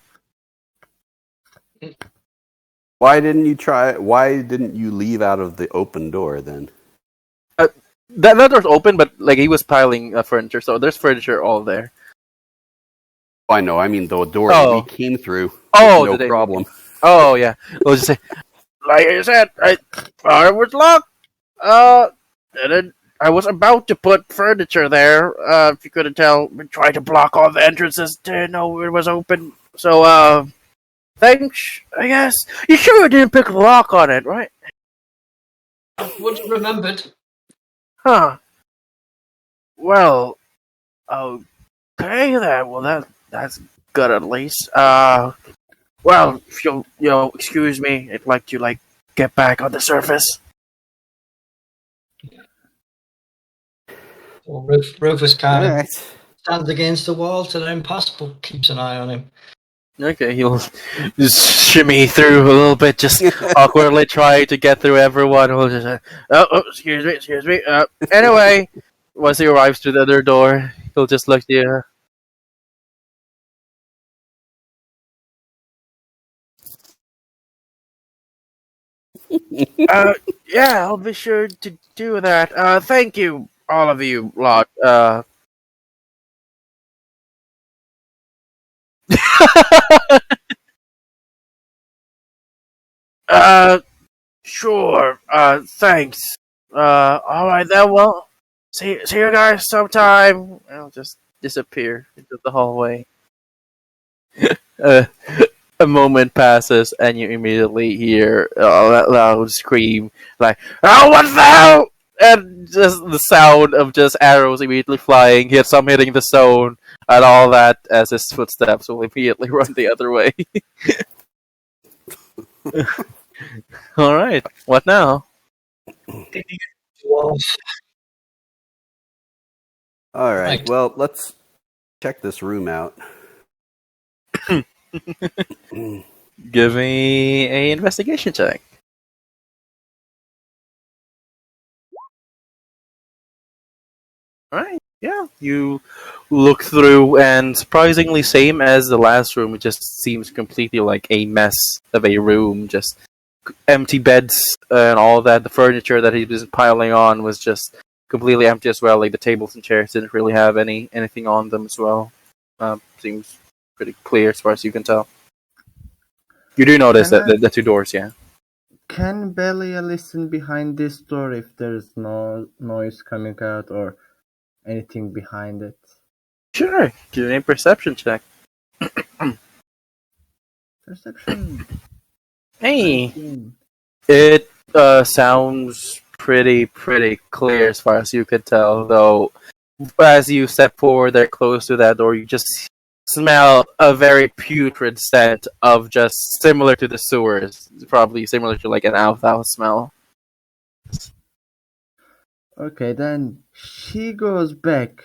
C: Why didn't you leave out of the open door then?
A: That door's open, but like he was piling furniture, so there's furniture all there.
C: I know, I mean the door that we came through.
A: Oh,
C: no problem.
A: Oh yeah, we'll just say, like I said, I was locked. And then I was about to put furniture there. If you couldn't tell, we tried to block all the entrances. Didn't know it was open. So Thanks, I guess. You sure you didn't pick the lock on it, right?
D: I would have remembered.
A: Huh. Well, okay then. Well, that's good at least. Well, if you'll, excuse me, I'd like to, get back on the surface.
D: Well, Rufus kind
C: All
D: of
C: right.
D: stands against the wall till they're impossible. Keeps an eye on him.
A: Okay, he'll just shimmy through a little bit, just awkwardly try to get through everyone. He'll just, excuse me. Anyway, once he arrives to the other door, he'll just look to you. Yeah, I'll be sure to do that. Thank you, all of you lot. uh, sure. Thanks. Alright then, well, see you guys sometime. I'll just disappear into the hallway. Uh, a moment passes, and you immediately hear a loud scream, like, "Oh, what the hell!" And just the sound of just arrows immediately flying, hit some hitting the stone, and all that as his footsteps will immediately run the other way. Alright, what now?
D: Dwarf.
C: All right.
D: Right.
C: Well, let's check this room out.
A: Give me a investigation check. Alright, yeah. You look through, and surprisingly, same as the last room, it just seems completely like a mess of a room. Just empty beds and all that. The furniture that he was piling on was just completely empty as well. Like the tables and chairs didn't really have anything on them as well. Seems pretty clear as far as you can tell. You do notice
B: Can
A: that the two doors, yeah.
B: Can Belia listen behind this door if there's no noise coming out or anything behind it?
A: Sure. Give me a perception check.
B: Perception.
A: Hey.
B: 19.
A: It sounds pretty clear as far as you could tell, though. As you step forward there close to that door, you just smell a very putrid scent of just similar to the sewers. Probably similar to like an outhouse smell.
B: Okay, then she goes back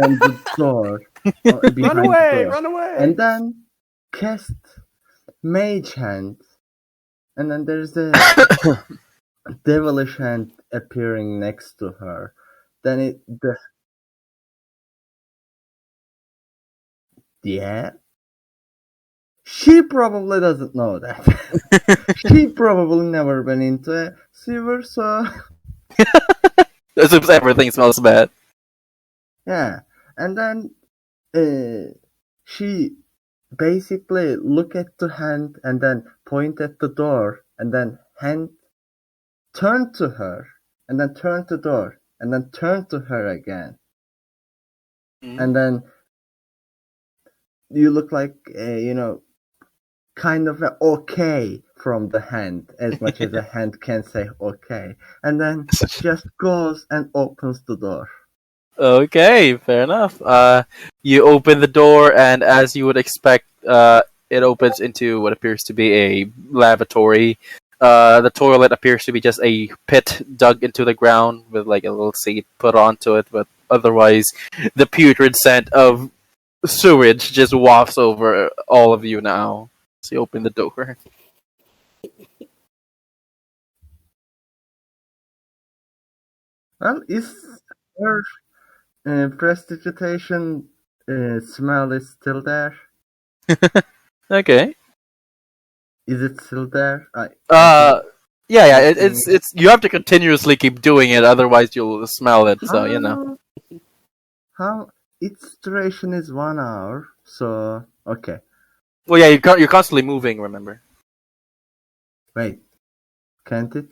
B: on the door. Behind
C: Run
B: the
C: away!
B: door.
C: Run away!
B: And then cast mage hand. And then there's a devilish hand appearing next to her. Then yeah. She probably doesn't know that. She probably never been into a sewer, so
A: Assumes everything smells bad.
B: yeah. And then she basically look at the hand and then point at the door and then hand turn to her and then turn to the door and then turn to her again. And then you look like kind of okay from the hand, as much as a hand can say okay, and then just goes and opens the door.
A: Okay, fair enough. You open the door, and as you would expect, it opens into what appears to be a lavatory. The toilet appears to be just a pit dug into the ground with like a little seat put onto it, but otherwise, the putrid scent of sewage just wafts over all of you now. So you open the door.
B: Well, is her prestidigitation smell is still there?
A: Okay.
B: Is it still there?
A: Yeah. It's you have to continuously keep doing it, otherwise you'll smell it. So you know.
B: How its duration is 1 hour, so okay.
A: Well, yeah, you're constantly moving. Remember,
B: Wait, can't it?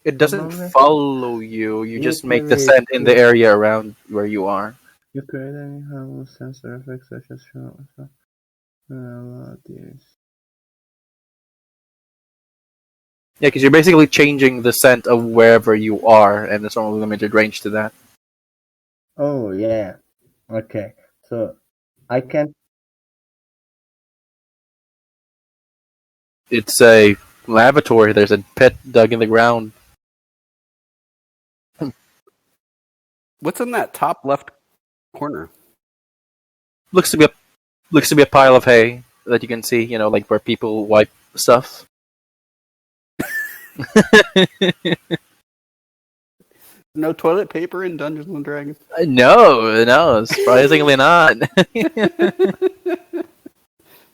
A: it doesn't
B: Follow me?
A: follow you. You just make
B: can
A: the scent in the area around where you are.
B: You create any harmful sensor effects such as Dear.
A: Yeah, because you're basically changing the scent of wherever you are, and there's only limited range to that.
B: Oh yeah. Okay. So I can.
A: It's a lavatory. There's a pit dug in the ground.
C: What's in that top left corner?
A: Looks to be a pile of hay that you can see. You know, like where people wipe stuff.
C: No toilet paper in Dungeons and Dragons.
A: No, surprisingly not.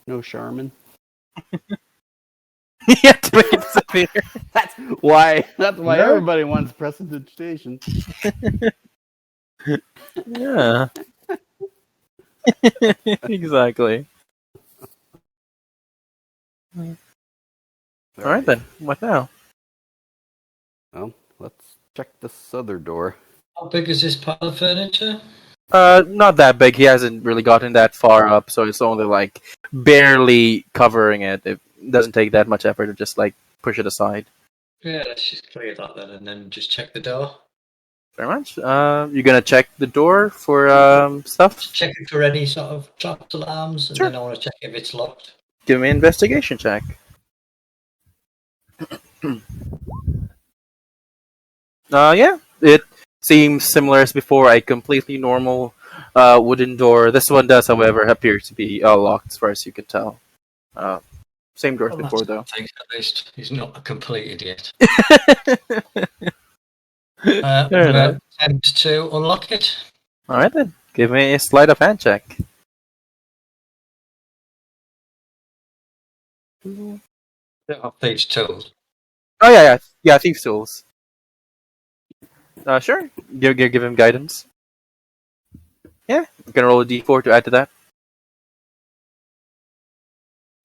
C: No Charmin.
A: Yeah, to make it disappear.
C: That's why. That's why
B: No.
C: everybody wants prestidigitation.
A: Yeah. Exactly. All right then. What now?
C: Well, let's check this other door.
D: How big is this pile of furniture?
A: Not that big. He hasn't really gotten that far up, so it's only like barely covering it. It doesn't take that much effort to just like push it aside.
D: Yeah, let's just clear that then, and then just check the door.
A: Very much. You're gonna check the door for stuff.
D: Just check it for any sort of traps, alarms, and
A: Sure.
D: then I want to check if it's locked.
A: Give me an investigation check. Yeah, it seems similar as before. A completely normal wooden door. This one does, however, appear to be locked, as far as you can tell. Same door as
D: Well,
A: before,
D: that's
A: though.
D: good, at least he's not a complete idiot.
A: Fair
D: I'm going
A: enough.
D: to attempt to unlock it.
A: All right then. Give me a sleight of hand check.
D: Page 2.
A: Oh yeah. Thieves' tools. Sure. Give him guidance. Yeah, you can roll a d4 to add to that.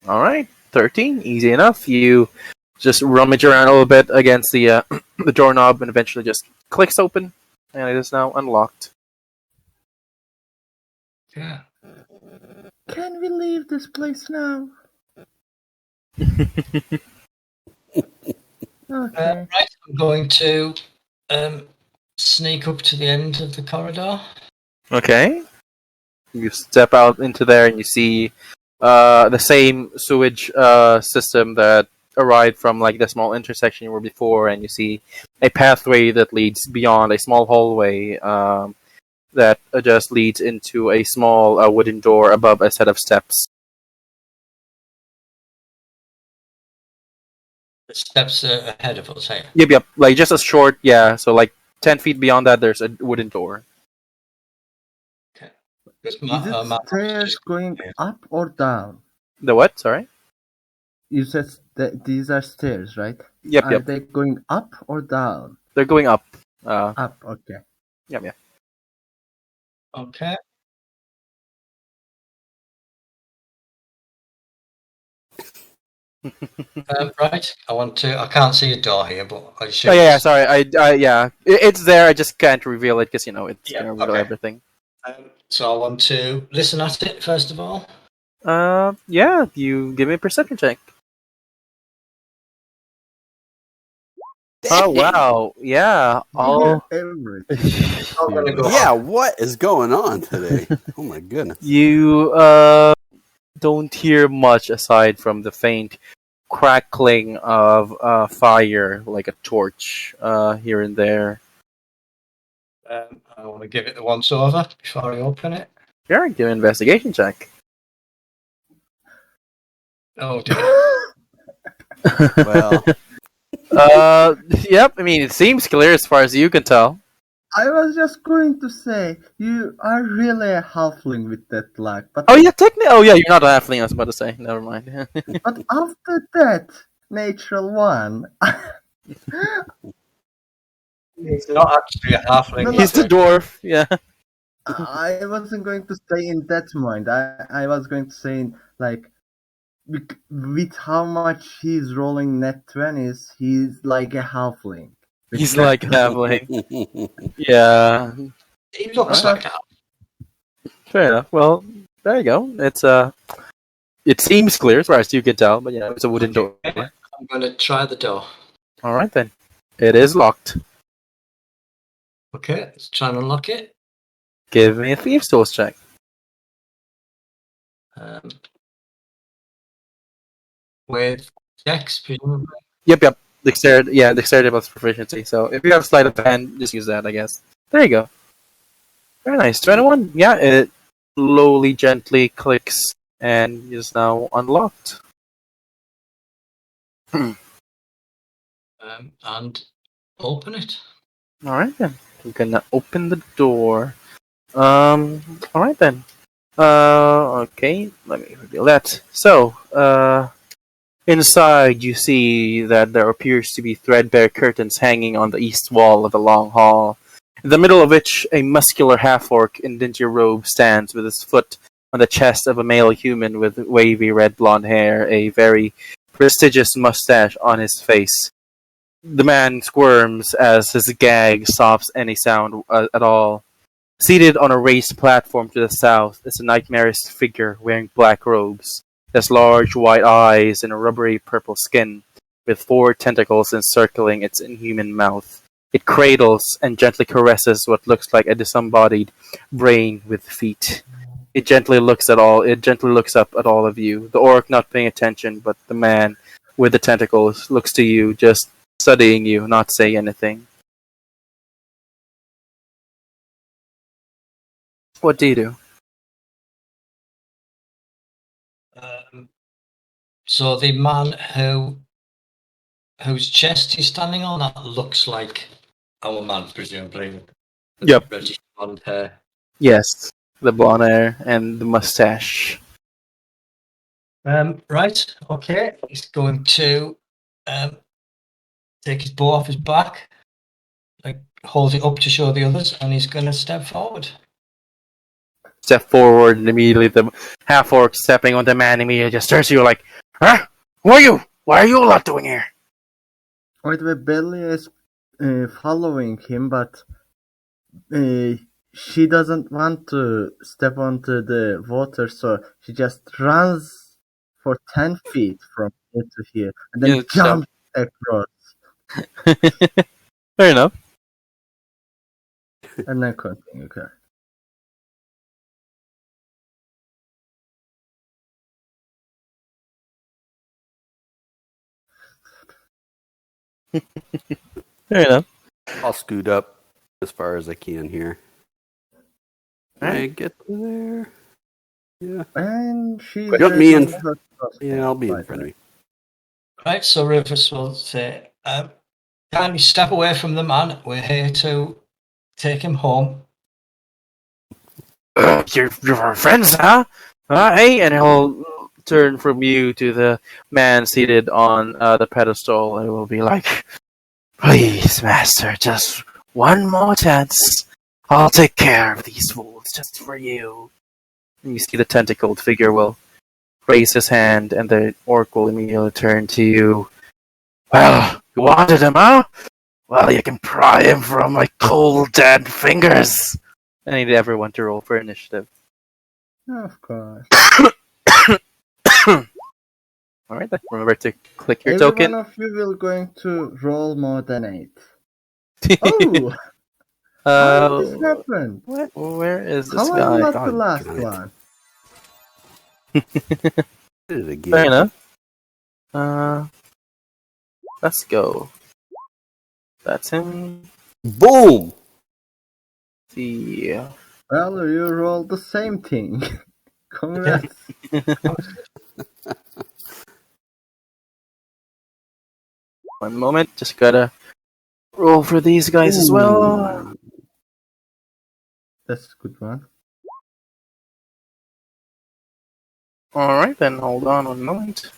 A: All right, 13, easy enough. You just rummage around a little bit against the the doorknob, and eventually just clicks open, and it is now unlocked.
D: Yeah.
B: Can we leave this place now? Okay.
D: Right, I'm going to sneak up to the end of the corridor.
A: Okay. You step out into there, and you see the same sewage system that arrived from like the small intersection you were before, and you see a pathway that leads beyond a small hallway that just leads into a small wooden door above a set of steps.
D: The steps are ahead of us here.
A: Yep. Like just a short, yeah. So like 10 feet beyond that, there's a wooden door.
B: Is it stairs going up or down?
A: The what? Sorry.
B: You said these are stairs, right?
A: Yep.
B: Are they going up or down?
A: They're going up.
B: Up. Okay.
A: Yep.
D: Okay. Right. I can't see a door here, but I should.
A: Oh yeah. Sorry. It's there. I just can't reveal it because it's gonna reveal everything.
D: So I want to listen at it first of all.
A: Yeah. You give me a perception check. Oh wow. Yeah. All.
C: Yeah, what is going on today? Oh my goodness.
A: You don't hear much aside from the faint crackling of fire, like a torch, here and there.
D: I want to give it the once over before I open it.
A: Sure, give an investigation check.
D: Oh dear.
C: Well,
A: yep. I mean, it seems clear as far as you can tell.
B: I was just going to say, you are really a halfling with that luck. But
A: Oh yeah, technically. Oh yeah, you're not a halfling. I was about to say. Never mind.
B: but after that natural one,
D: He's not actually a halfling.
B: No,
A: He's the dwarf. Yeah.
B: I wasn't going to say in that mind. I was going to say like with how much he's rolling net 20s, he's like a halfling.
A: He's like a halfling. Yeah.
D: He looks like a
A: Fair enough. Well, there you go. It's It seems clear as far as you can tell, but it's a wooden door.
D: I'm going to try the door.
A: All right then. It is locked.
D: Okay, let's try and unlock it.
A: Give me a thieves' tools check.
D: With Dex, presumably.
A: Yep. Dexterity plus proficiency. So if you have sleight of hand, just use that, I guess. There you go. Very nice. 21. Yeah, it slowly, gently clicks and is now unlocked.
D: And open it.
A: Alright then. I'm gonna open the door. Alright then. Okay, let me reveal that. So, inside you see that there appears to be threadbare curtains hanging on the east wall of the long hall, in the middle of which a muscular half-orc in dingy robe stands with his foot on the chest of a male human with wavy red blonde hair, a very prestigious mustache on his face. The man squirms as his gag stops any sound at all. Seated on a raised platform to the south is a nightmarish figure wearing black robes. It has large white eyes and a rubbery purple skin, with 4 tentacles encircling its inhuman mouth. It cradles and gently caresses what looks like a disembodied brain with feet. It gently looks up at all of you. The orc not paying attention, but the man with the tentacles looks to you, just studying you, not saying anything. What do you do?
D: So the man whose chest he's standing on, that looks like our man, presumably.
A: Yep.
D: Reddish blonde hair.
A: Yes, the blonde hair and the mustache.
D: Right, okay. He's going to take his bow off his back, like hold it up to show the others, and he's going to step forward.
A: Step forward, and immediately the half-orc stepping on the man immediately just turns to you like, "Huh? Who are you? What are you lot doing here?"
B: Wait, the belly is following him, but she doesn't want to step onto the water, so she just runs for 10 feet from here to here, and then jumps across.
A: Fair enough.
B: And then continue, okay.
A: Fair enough.
C: I'll scoot up as far as I can here. Can I
A: Alright.
C: get to there? Yeah.
B: And she
C: Got me in.
B: her
C: Yeah, I'll be in front of me.
D: Right, so Rufus will say, kindly step away from the man. We're here to take him home.
A: You're friends, huh? Hey, and he'll turn from you to the man seated on the pedestal, and will be like, "Please, master, just one more chance. I'll take care of these fools just for you." And you see the tentacled figure will raise his hand, and the orc will immediately turn to you. "Well, you wanted him, huh? Well, you can pry him from my cold, dead fingers." I need everyone to roll for initiative.
B: Of course.
A: Alright then, remember to click your
B: Every
A: token.
B: one of you will going to roll more than 8. Oh! How did this happen?
A: Where is this
B: How am
A: guy?
B: I not
C: God,
B: the last
C: damn it.
B: one?
C: Did it again.
A: Fair enough. Let's go. That's him.
C: Boom!
A: The
B: Well, you rolled the same thing. Congrats.
A: one moment, just gotta roll for these guys as well.
B: That's a good one.
A: Alright then, hold on one moment.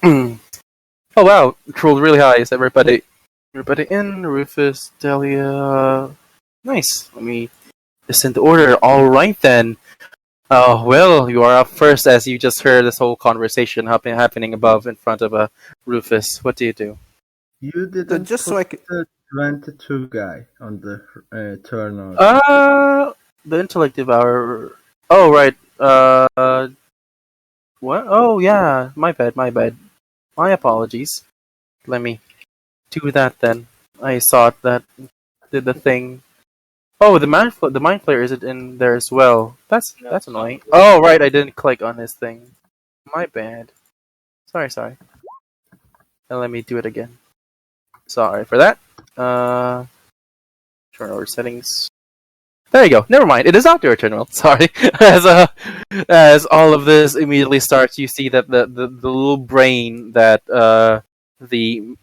A: Oh wow, it rolled really high. Is everybody in? Rufus, Delia. Nice. Let me just in the order. Alright then. Oh well, you are up first as you just heard this whole conversation happening above in front of Rufus. What do you do?
B: You didn't
C: Just
B: put
C: so I can.
B: the 22 guy on the turn order.
A: The intellect devour. Oh right. What? Oh yeah, my bad. My apologies. Let me do that then. I thought that did the thing. Oh, the mind flayer isn't in there as well. That's annoying. Oh right, I didn't click on his thing. My bad. Sorry. And let me do it again. Sorry for that. Turn over settings. There you go. Never mind. It is not your turn. Well, sorry. As all of this immediately starts, you see that the little brain that the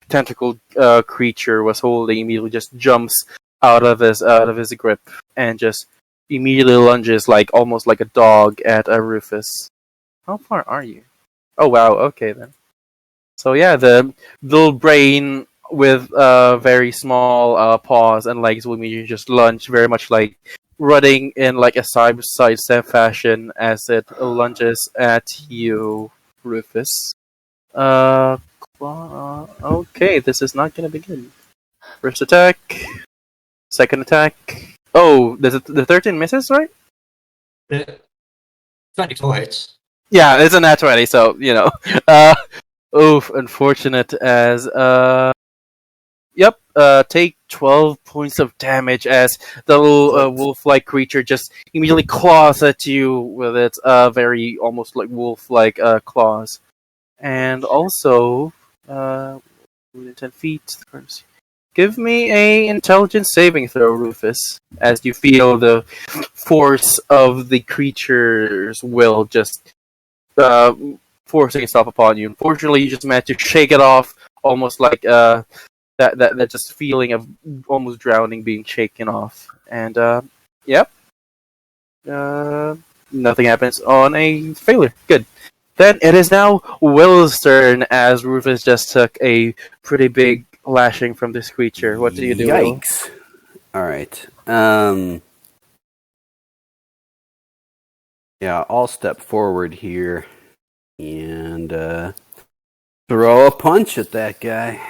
A: tentacle creature was holding immediately just jumps out of his grip and just immediately lunges like almost like a dog at Rufus. How far are you? Oh wow. Okay then. So yeah, the little brain with very small paws and legs will immediately just lunge, very much like running in like a sidestep fashion as it lunges at you, Rufus. Uh, okay, this is not gonna be good. First attack, second attack. Oh, the 13 misses, right?
D: 24 hits.
A: Yeah, it's a nat 20, so you know. Uh, oof, unfortunate as Yep, take 12 points of damage as the little wolf-like creature just immediately claws at you with its very almost like wolf-like claws. And also, within 10 feet. Give me a intelligence saving throw, Rufus, as you feel the force of the creature's will just uh, forcing itself upon you. Unfortunately, you just managed to shake it off, almost like that just feeling of almost drowning being shaken off. And yep, nothing happens on a failure. Good. Then it is now Will's turn as Rufus just took a pretty big lashing from this creature. What do you do, Will?
C: Yikes. All right. Yeah, I'll step forward here and throw a punch at that guy.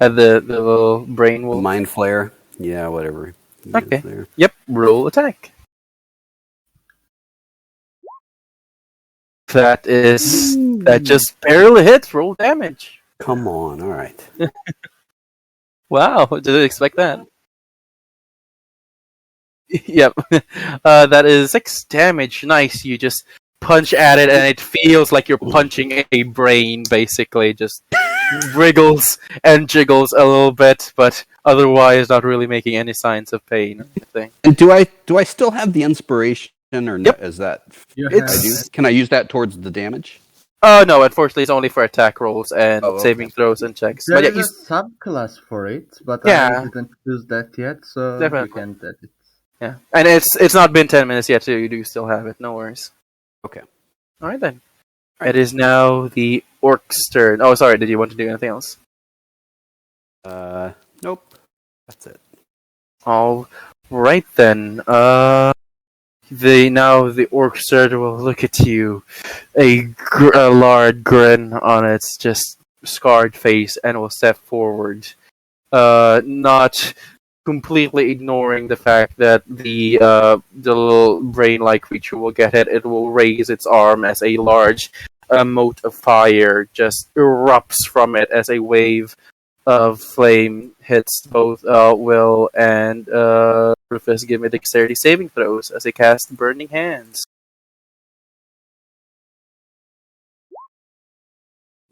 A: At the little brain wolf?
C: Mind flare. Yeah, whatever.
A: Okay. Yep, roll attack. That just barely hits. Roll damage.
C: Come on, all right.
A: Wow, didn't expect that. Yep. That is 6 damage. Nice. You just punch at it and it feels like you're punching a brain, basically. Just wriggles and jiggles a little bit, but otherwise not really making any signs of pain or anything.
C: And do I still have the inspiration or no?
A: Yep.
C: Is that
B: It's
C: can I use that towards the damage?
A: Oh no, unfortunately it's only for attack rolls and saving throws and checks.
B: there
A: But yeah,
B: is a subclass for it, but
A: Yeah.
B: I didn't choose that yet, so
A: Definitely.
B: you can get it.
A: yeah. And it's not been 10 minutes yet, so you do still have it. No worries.
C: Okay.
A: Alright then. It is now the orc's turn. Oh, sorry, did you want to do anything else?
C: Nope. That's it.
A: All right then. The orc surgeon will look at you, a large grin on its just scarred face, and will step forward, not completely ignoring the fact that the little brain-like creature will get hit. It will raise its arm as a large mote of fire just erupts from it as a wave of flame hits both Will and Rufus. Give me dexterity saving throws as they cast Burning Hands.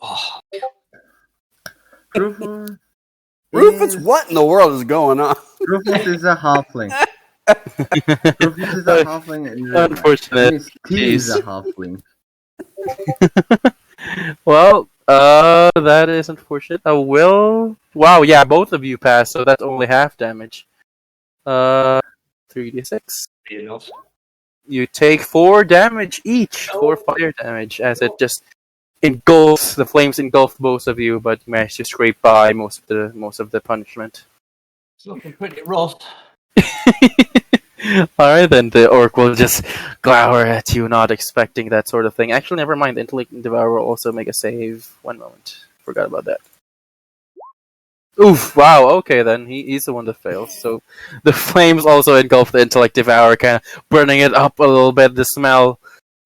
D: Oh,
B: Rufus,
C: Rufus, what in the world is going on?
B: Rufus is a halfling. Rufus is a halfling.
A: Unfortunate.
B: His team is a
A: Jeez.
B: halfling.
A: Well, that is unfortunate. Will. Wow, yeah, both of you passed, so that's only half damage. 3d6.
D: enough.
A: You take 4 damage each. 4 fire damage as it just engulfs the flames engulf both of you, but you manage to scrape by most of the punishment.
D: It's looking pretty rough.
A: Alright then, the orc will just glower at you, not expecting that sort of thing. Actually, never mind, the Intellect Devourer will also make a save. One moment. Forgot about that. Oof, wow, okay then, he's the one that fails. So the flames also engulf the Intellect Devourer, kind of burning it up a little bit. The smell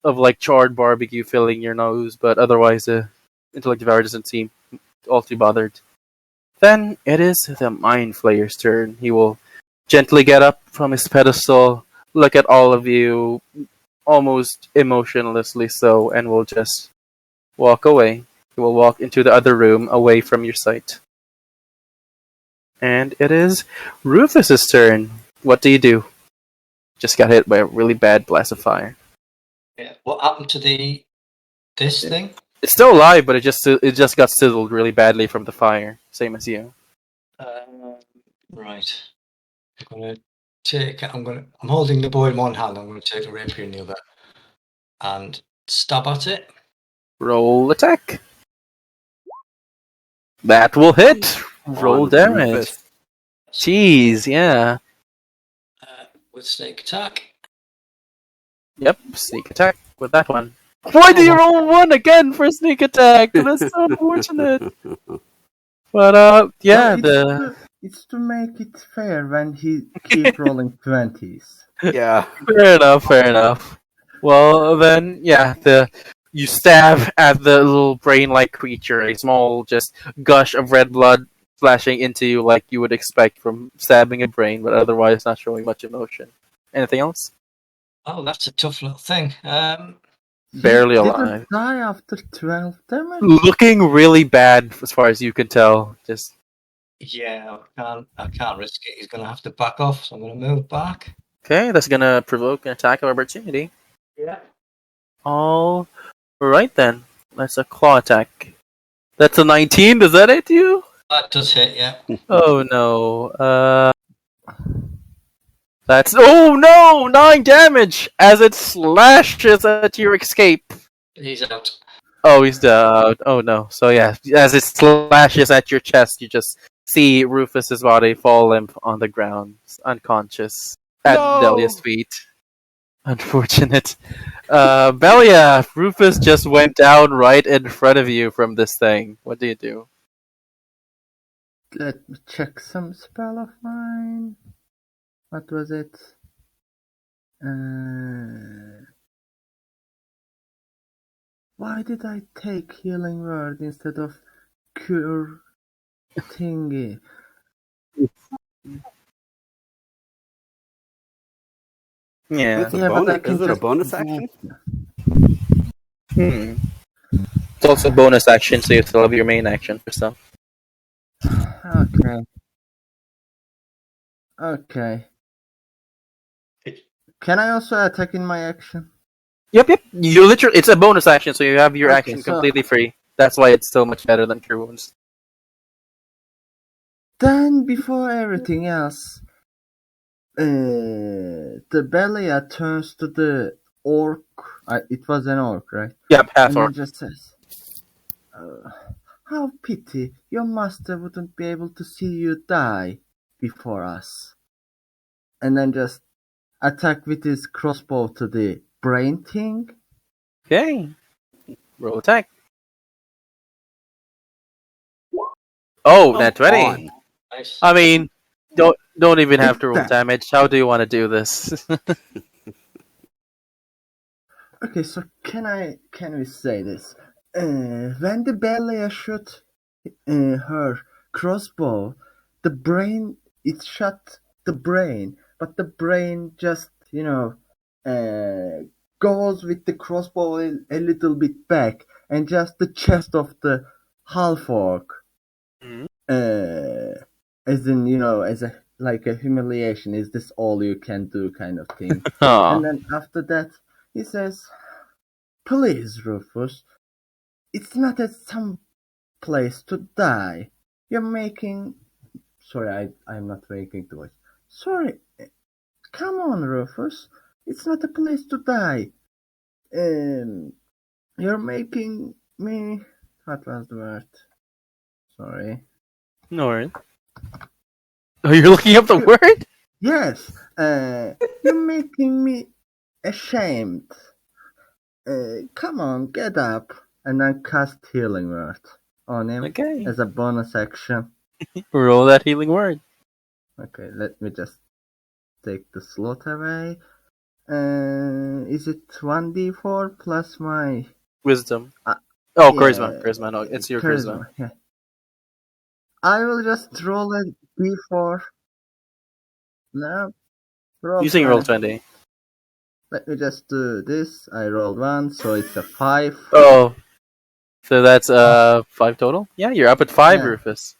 A: of like charred barbecue filling your nose, but otherwise the intellect devourer doesn't seem all too bothered. Then it is the mind flayer's turn. He will gently get up from his pedestal, look at all of you, almost emotionlessly so, and will just walk away. He will walk into the other room, away from your sight. And it is Rufus's turn. What do you do? Just got hit by a really bad blast of fire.
D: Yeah. What happened to this thing?
A: It's still alive, but it just got sizzled really badly from the fire, same as you.
D: Right. I'm holding the bow in one hand. I'm gonna take a rapier in the other, and stab at it.
A: Roll attack. That will hit. Roll
C: On
A: damage.
C: Rufus.
A: Jeez, yeah.
D: With snake attack.
A: Yep, sneak attack with that one. Why do you roll 1 again for sneak attack? That's so unfortunate. But yeah,
B: it's to make it fair when he keep rolling 20s.
C: Yeah.
A: fair enough. Well then, yeah, you stab at the little brain-like creature, a small just gush of red blood splashing into you like you would expect from stabbing a brain, but otherwise not showing much emotion. Anything else?
D: Oh, that's a tough little thing.
A: Barely
B: He
A: alive.
B: didn't die after 12 damage.
A: Looking really bad as far as you can tell. Just
D: Yeah, I can't risk it. He's gonna have to back off, so I'm gonna move back.
A: okay, that's gonna provoke an attack of opportunity.
D: Yeah.
A: All right then. That's a claw attack. That's a 19. Does that hit you?
D: That does hit, yeah.
A: Oh no. That's 9 damage as it slashes at your escape.
D: He's out.
A: Oh, he's dead. Oh no. So yeah, as it slashes at your chest, you just see Rufus's body fall limp on the ground, unconscious at Delia's feet. Unfortunate. Belia, Rufus just went down right in front of you from this thing. What do you do?
B: Let me check some spell of mine. What was it? Why did I take healing word instead of cure thingy?
A: Yeah.
C: It's a
B: Yeah, but
C: bonus.
B: I can
C: Is it a
B: just
C: bonus action?
A: It's also a bonus action, so you still have your main action for stuff.
B: Okay. Can I also attack in my action?
A: Yep. You literally, it's a bonus action, so you have your
B: Okay,
A: action
B: so-
A: completely free. That's why it's so much better than Cure Wounds.
B: Then, before everything else, the Belia turns to the orc. It was an orc, right?
A: Yep, half
B: And
A: orc.
B: it just says, how pity your master wouldn't be able to see you die before us. And then just attack with his crossbow to the brain thing.
A: Okay. Roll attack. Oh, that's ready.
D: Nice.
A: I mean, don't even have to roll damage. How do you want to do this?
B: Okay, so can we say this? When the Belia shot her crossbow, it shot the brain, but the brain just goes with the crossbow a little bit back, and just the chest of the half orc, as in as a humiliation. Is this all you can do, kind of thing? And then after that, he says, "Please, Rufus, it's not some place to die. You're making..." Sorry, I'm not making the voice. Sorry, come on, Rufus. It's not a place to die. You're making me... What was the word? Sorry.
A: No worries. Oh, you're looking up the word?
B: Yes, you're making me ashamed. Come on, get up. And then cast Healing Word on him
A: Okay.
B: as a bonus action.
A: Roll that healing word.
B: Okay, let me just take the slot away. Is it 1d4 plus my
A: Wisdom.
B: Uh,
A: Charisma. Charisma. No, it's your charisma.
B: charisma? Yeah. I will just roll a d4. No, roll
A: Using roll
B: 20.
A: 20.
B: Let me just do this. I rolled 1, so it's a 5.
A: Oh. So that's 5 total? Yeah, you're up at 5,
B: Yeah.
A: Rufus.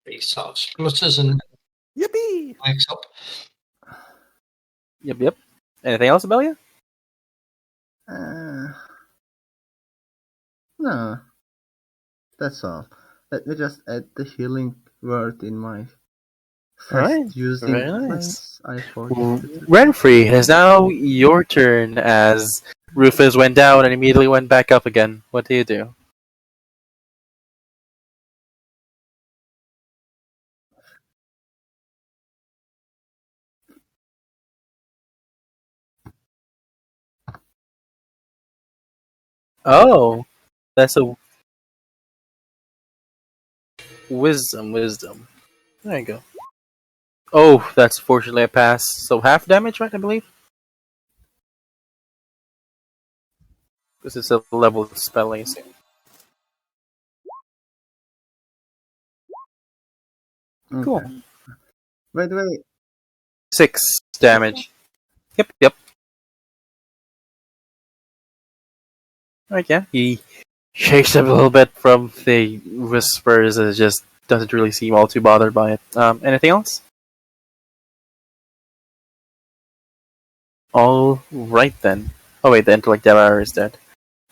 D: He sort of splutters and
C: Yippee!
D: wakes up.
A: Yep. Anything else, Abelia?
B: No, that's all. Let me just add the healing word in my
A: Alright,
B: fast using
A: very nice.
B: place. I forget.
A: Renfrey, it is now your turn as Rufus went down and immediately went back up again. What do you do? Oh, that's a wisdom. There you go. Oh, that's fortunately a pass. So half damage, right, I believe? This is a level of spelling. Cool.
B: Okay. By the way,
A: 6 damage. Yep. Alright, yeah. He shakes up a little bit from the whispers and just doesn't really seem all too bothered by it. Anything else? All right then. Oh wait, the intellect devourer is dead.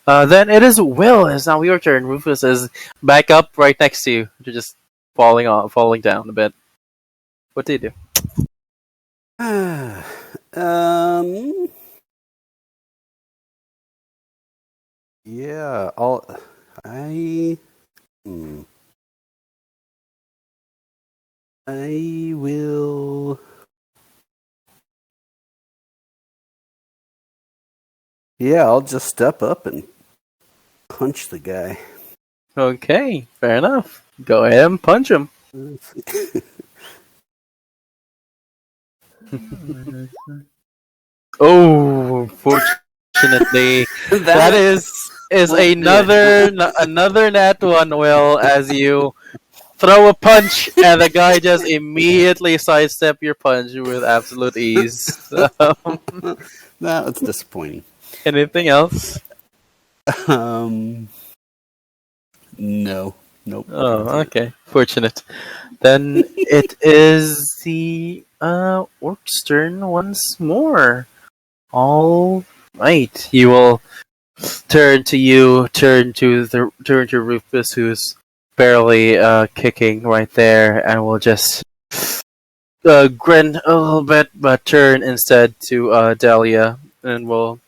A: Then it is Will. It's now your turn. Rufus is back up right next to you. You're just falling down a bit. What do you do?
C: Yeah, I will. Yeah, I'll just step up and punch the guy.
A: Okay, fair enough. Go ahead and punch him. Oh, fortunately, that is another nat one. Will, as you throw a punch and the guy just immediately sidestep your punch with absolute ease.
C: No, it's disappointing.
A: Anything else?
C: No. Nope.
A: Oh, okay. Fortunate. Then it is the orc's turn once more. All right. He will turn to Rufus, who's barely kicking right there, and will just grin a little bit, but turn instead to Dahlia, and will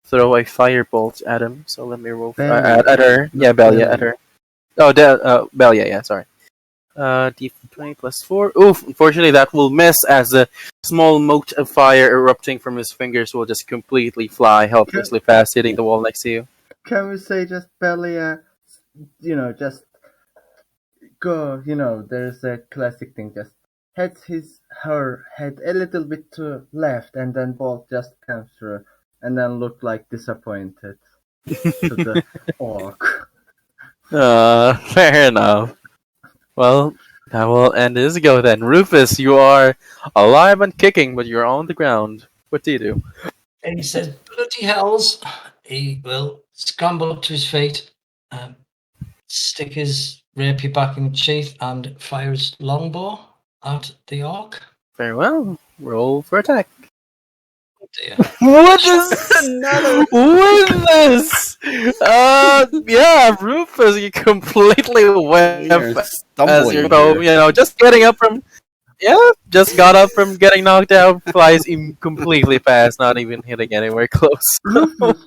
A: throw a firebolt at him. So let me roll at her. Yeah, Dahlia at her. Oh, Dahlia. Yeah, sorry. D20 plus 4. Oof, unfortunately that will miss as a small mote of fire erupting from his fingers will just completely fly helplessly past, hitting the wall next to you.
B: Can we say just Belia, just go, there's a classic thing, just her head a little bit to left and then bolt just comes through and then look like disappointed to the orc.
A: Fair enough. Well, that will end this go then. Rufus, you are alive and kicking, but you're on the ground. What do you do?
D: And he says, bloody hells. He will scramble up to his feet, stick his rapier back in the sheath, and fire his longbow at the orc.
A: Very well. Roll for attack.
D: Oh dear.
A: What is this? Yeah, Rufus, you completely went as you're just getting up from. Yeah, just got up from getting knocked out, flies completely past, not even hitting anywhere close.
B: Rufus,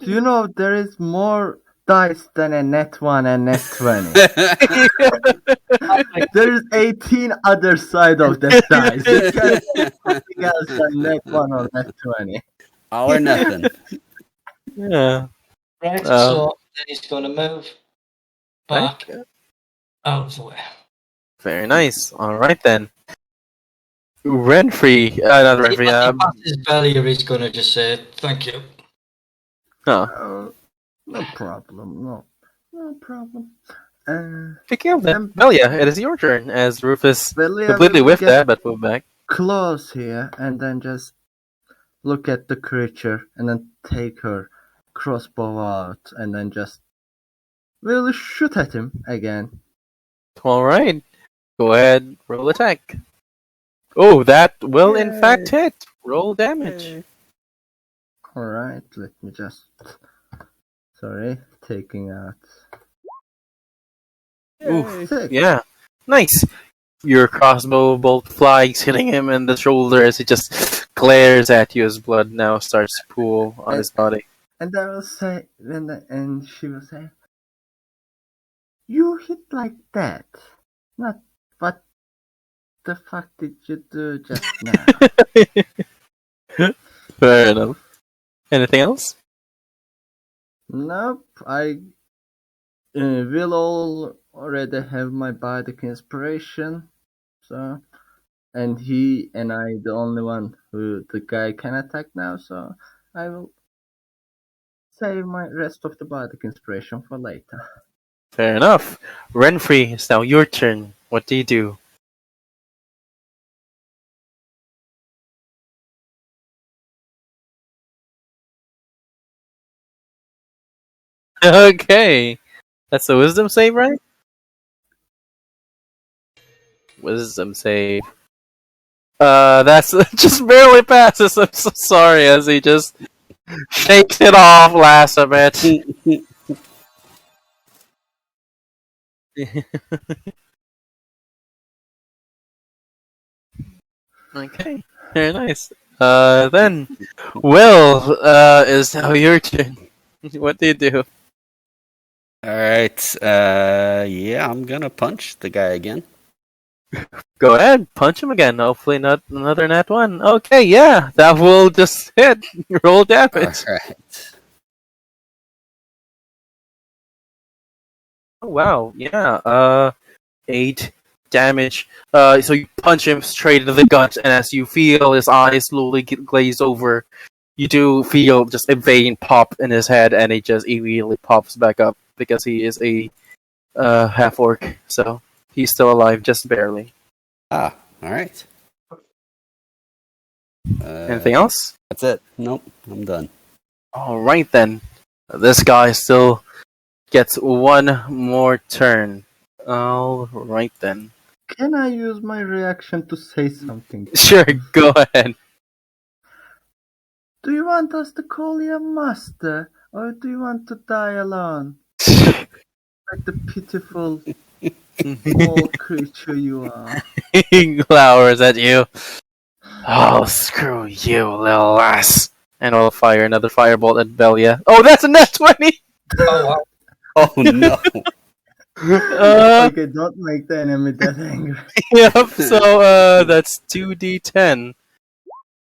B: there is more dice than a net 1 and net 20. There is 18 other side of that dice. You can't do something else than net 1 or net 20.
C: All or nothing.
A: Yeah.
D: Right, so then he's going to move back
A: Right.
D: out of the way.
A: Very nice. All right then. Renfrey, not Renfrey.
D: As he passes Belia, he's going to just say thank you.
B: No problem. No problem.
A: Picking up then, Belia, it is your turn as Rufus
B: Belia
A: completely
B: will
A: whiffed
B: get
A: that, but move back.
B: close here and then just look at the creature and then take her crossbow out and then just will shoot at him again.
A: All right, go ahead, roll attack. Oh, that will in fact hit. Roll damage.
B: Alright, let me just... Sorry, taking out...
A: Oof,
B: 6.
A: yeah, nice. Your crossbow bolt flies, hitting him in the shoulder as he just glares at you as blood now starts to pool on his body.
B: And I will say, and she will say, "You hit like that. Not what the fuck did you do just now?"
A: Fair enough. Anything else?
B: Nope, I will already have my bardic inspiration, so, and he and I the only one who the guy can attack now, so I will save my rest of the bardic inspiration for later.
A: Fair enough. Renfrey, it's now your turn. What do you do? Okay. That's a wisdom save, right? Wisdom save. That's just barely passes. I'm so sorry as he just shakes it off last a bit. Okay, very nice. Then, Will, is now your turn. What do you do?
C: Alright, yeah, I'm gonna punch the guy again.
A: Go ahead, punch him again. Hopefully not another nat 1. Okay, yeah, that will just hit. Roll damage.
C: Alright.
A: Oh, wow, yeah, 8 damage. So you punch him straight into the gut, and as you feel his eyes slowly glaze over, you do feel just a vein pop in his head, and he just immediately pops back up because he is a half orc, so he's still alive, just barely.
C: Ah, alright.
A: Anything else?
C: That's it. Nope, I'm done.
A: Alright then. This guy still gets one more turn. Alright then.
B: Can I use my reaction to say something?
A: Sure, go ahead.
B: Do you want us to call you a master, or do you want to die alone? Like the pitiful small creature you are.
A: He glowers at you. Oh, screw you, little ass. And I'll fire another firebolt at Belia. Oh, that's a net 20!
D: Oh, wow.
C: Oh no.
B: Okay, don't make the enemy that angry.
A: Yep, so that's 2d10.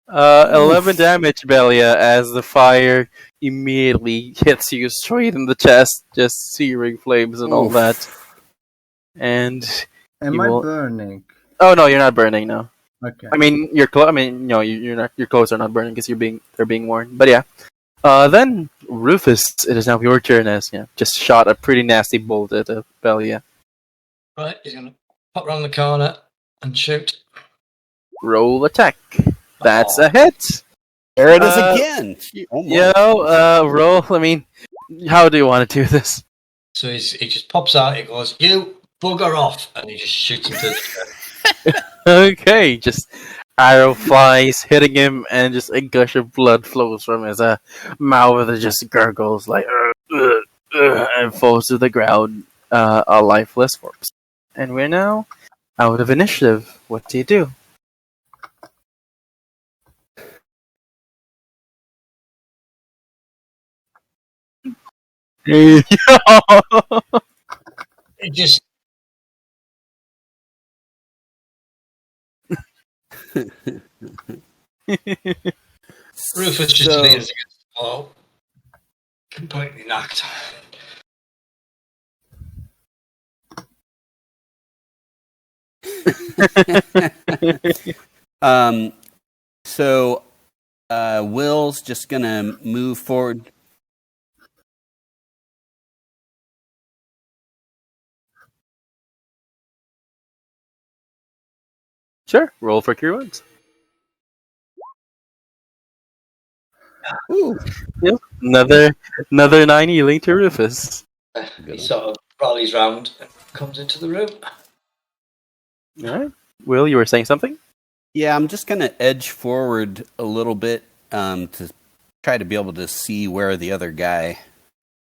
A: 11 damage, Belia, as the fire immediately hits you straight in the chest, just searing flames and all that. And
B: Am
A: you
B: I
A: will...
B: burning?
A: Oh no, you're not burning. No,
B: Okay.
A: I mean your you're not. Your clothes are not burning because they're being worn. But yeah. Then Rufus, it is now your turn. As just shot a pretty nasty bolt at Belia.
D: Right, he's going to pop around the corner and shoot.
A: Roll attack. That's a hit.
C: There it is again. Oh my.
A: Roll. I mean, how do you want to do this?
D: So he just pops out, he goes, "You bugger off," and he just shoots him to the chest.
A: Okay, just arrow flies, hitting him, and just a gush of blood flows from his mouth that just gurgles like and falls to the ground, a lifeless corpse. And we're now out of initiative. What do you do?
D: It just Rufus just leans against the wall, completely knocked.
C: So Will's just gonna move forward.
A: Sure. Roll for cure wounds.
C: Ooh.
A: Yep. Another 9 healing to Rufus.
D: He sort of rallies round and comes into the room.
A: All right. Will, you were saying something?
C: Yeah, I'm just gonna edge forward a little bit to try to be able to see where the other guy.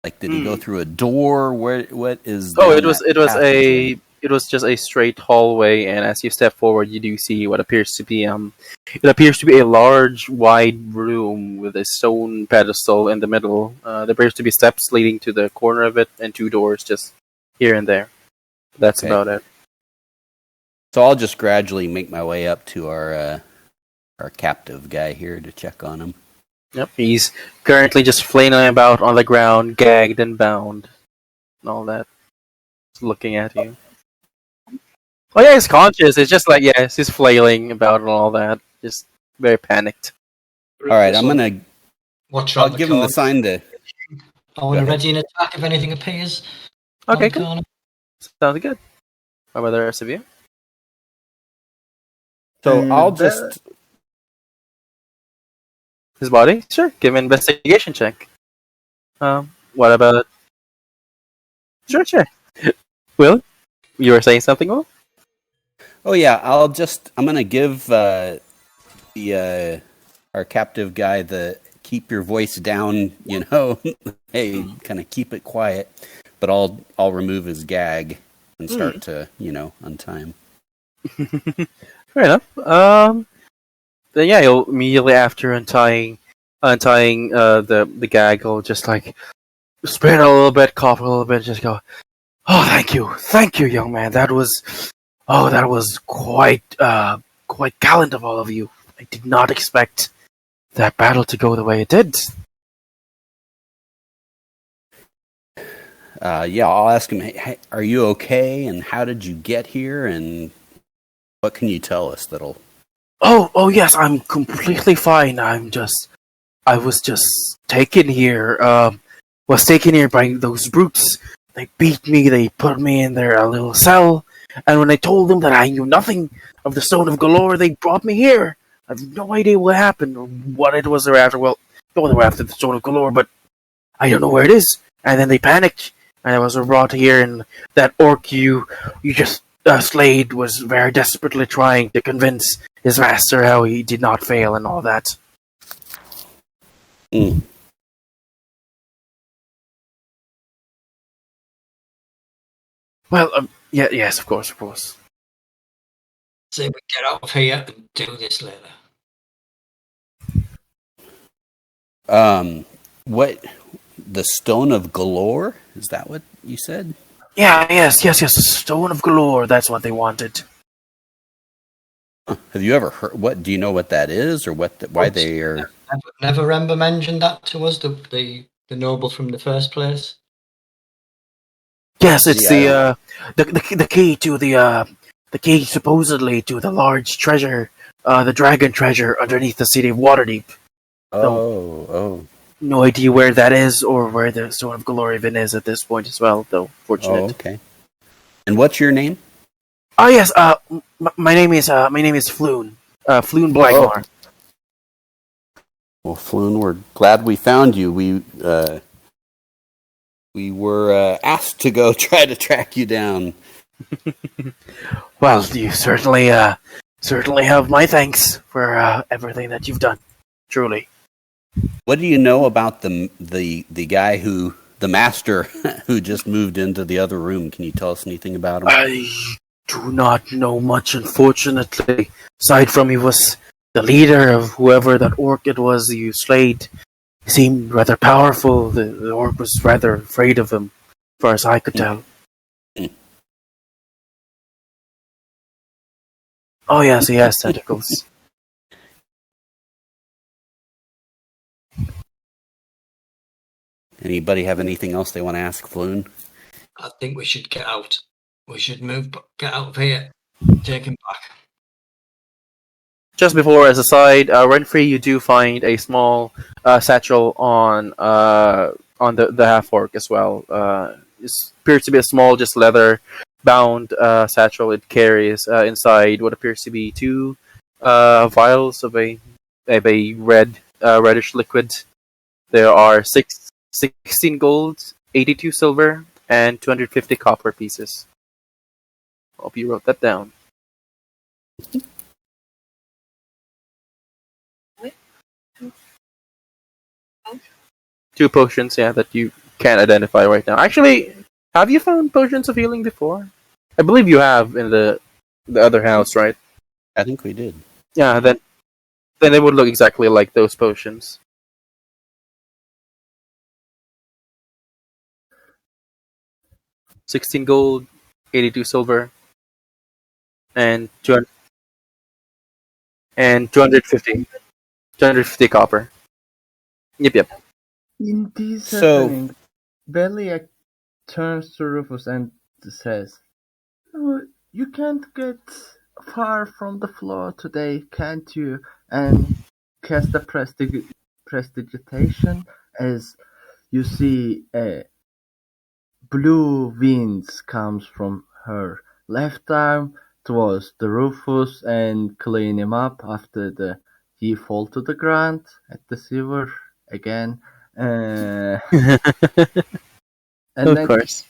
C: Like, did he go through a door? What is?
A: Oh, it was just a straight hallway, and as you step forward, you do see what appears to be a large, wide room with a stone pedestal in the middle. There appears to be steps leading to the corner of it, and 2 doors just here and there. That's about it.
C: So I'll just gradually make my way up to our captive guy here to check on him.
A: Yep, he's currently just flailing about on the ground, gagged and bound, and all that. Just looking at you. Oh yeah, he's conscious. It's just like, yes, he's flailing about and all that. Just very panicked.
C: All right, I'm gonna.
D: I'll
C: give him the sign to.
D: I want to ready an attack if anything appears.
A: Okay, cool. Sounds good. How about the rest of you?
C: So I'll just.
A: His body? Sure. Give him an investigation check. What about... Sure. Will? You were saying something, Will?
C: Oh yeah, I'm gonna give our captive guy the keep your voice down, hey, kind of keep it quiet. But I'll remove his gag and start to, untie him.
A: Fair enough. Then yeah, he'll immediately after untying the gag, he'll just like spin a little bit, cough a little bit, just go, "Oh, thank you, young man. That was quite gallant of all of you. I did not expect that battle to go the way it did."
C: Yeah, I'll ask him, hey, are you okay? And how did you get here? And what can you tell us that'll...
A: Oh yes, I'm completely fine. I was just taken here. Was taken here by those brutes. They beat me. They put me in their little cell. And when I told them that I knew nothing of the Stone of Galore, they brought me here. I have no idea what happened or what it was they're after. Well, they were after the Stone of Galore, but I don't know where it is. And then they panicked, and I was brought here. And that orc you just slayed was very desperately trying to convince his master how he did not fail and all that. Well, yes, of course.
D: Say we get out of here and do this later.
C: What? The Stone of Galore? Is that what you said?
A: Yeah, yes, Stone of Galore, that's what they wanted.
C: Have you ever heard? What do you know what that is, or why they are?
D: Never Ember mentioned that to us. The noble from the first place.
A: Yes, it's the key to the key supposedly to the large treasure, the dragon treasure underneath the city of Waterdeep.
C: Oh.
A: No idea where that is or where the Stone of Galore even is at this point as well, though. Fortunate.
C: Oh, okay. And what's your name?
A: Oh yes, my name is Floon. Floon Blackmore.
C: Well, Floon, we're glad we found you. We were asked to go try to track you down.
A: Well, you certainly have my thanks for everything that you've done. Truly.
C: What do you know about the guy the master who just moved into the other room? Can you tell us anything about him?
A: I do not know much, unfortunately. Aside from he was the leader of whoever that orc it was you slayed. He seemed rather powerful. The orc was rather afraid of him, as far as I could tell. Oh yes, he has tentacles.
C: Anybody have anything else they want to ask Floon?
D: I think we should get out. We should get out of here. Take him back.
A: Just before, as a side, rent-free, you do find a small satchel on the half orc as well. It appears to be a small, just leather-bound satchel. It carries inside what appears to be two vials of a reddish liquid. There are 16 gold, 82 silver, and 250 copper pieces. Hope you wrote that down. Two potions, yeah, that you can't identify right now. Actually, have you found potions of healing before? I believe you have in the other house, right?
C: I think we did.
A: Yeah, then they would look exactly like those potions. 16 gold, 82 silver, and 200, and 250 copper. Yep.
B: In this
C: So-
B: happening, Belia turns to Rufus and says, "Oh, you can't get far from the floor today, can't you?" And cast a prestidigitation as you see a blue winds comes from her left arm towards the Rufus and clean him up after he fall to the ground at the sewer again. And
A: Of
B: then
A: course.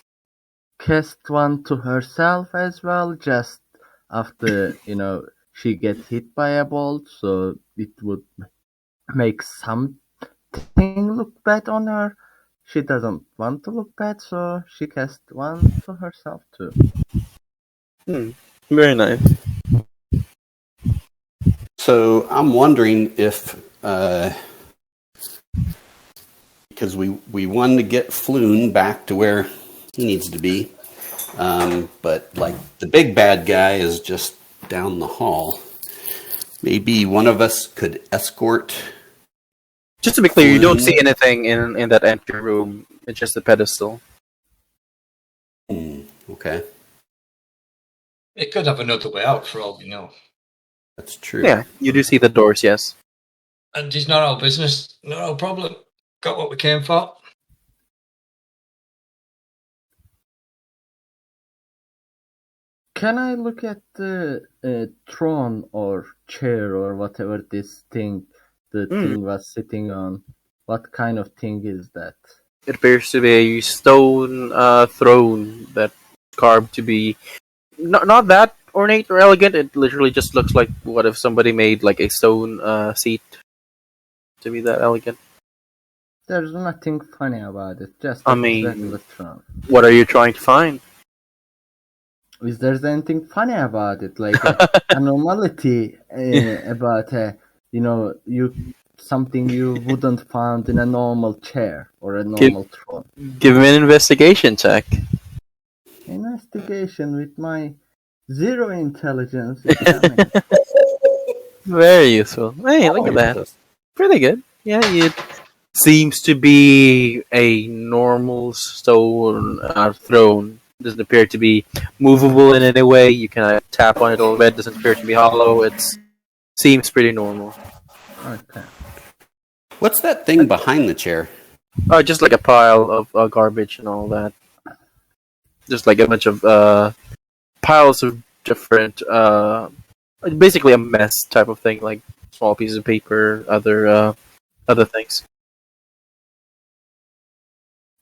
B: cast one to herself as well, just after she get hit by a bolt, so it would make something look bad on her. She doesn't want to look bad, so she cast one to herself too.
A: Very nice.
C: So I'm wondering if, because we wanted to get Floon back to where he needs to be, but like the big bad guy is just down the hall. Maybe one of us could escort.
A: Just to be clear, you don't see anything in that empty room. It's just a pedestal.
C: Okay,
D: It could have another way out for all we know.
C: that's true.
A: Yeah, you do see the doors, yes.
D: And it's not our business, not our problem. Got what we came for.
B: Can I look at the throne or chair or whatever the thing was sitting on? What kind of thing is that?
A: It appears to be a stone throne that carved to be not that ornate or elegant. It literally just looks like what if somebody made like a stone seat to be that elegant.
B: There's nothing funny about it, just
A: I
B: a
A: mean-
B: regular throne.
A: What are you trying to find?
B: Is there anything funny about it, like a normality about something you wouldn't find in a normal chair or a normal throne?
A: Give me an investigation check.
B: Investigation with my 0 intelligence. Is coming.
A: Very useful. Hey, look at that. Pretty good. Yeah, it seems to be a normal stone throne. Doesn't appear to be movable in any way. You can tap on it a little bit. Doesn't appear to be hollow. It seems pretty normal.
B: Okay.
C: What's that thing behind the chair?
A: Just like a pile of garbage and all that. Just like a bunch of piles of different, basically a mess type of thing, like small pieces of paper, other things.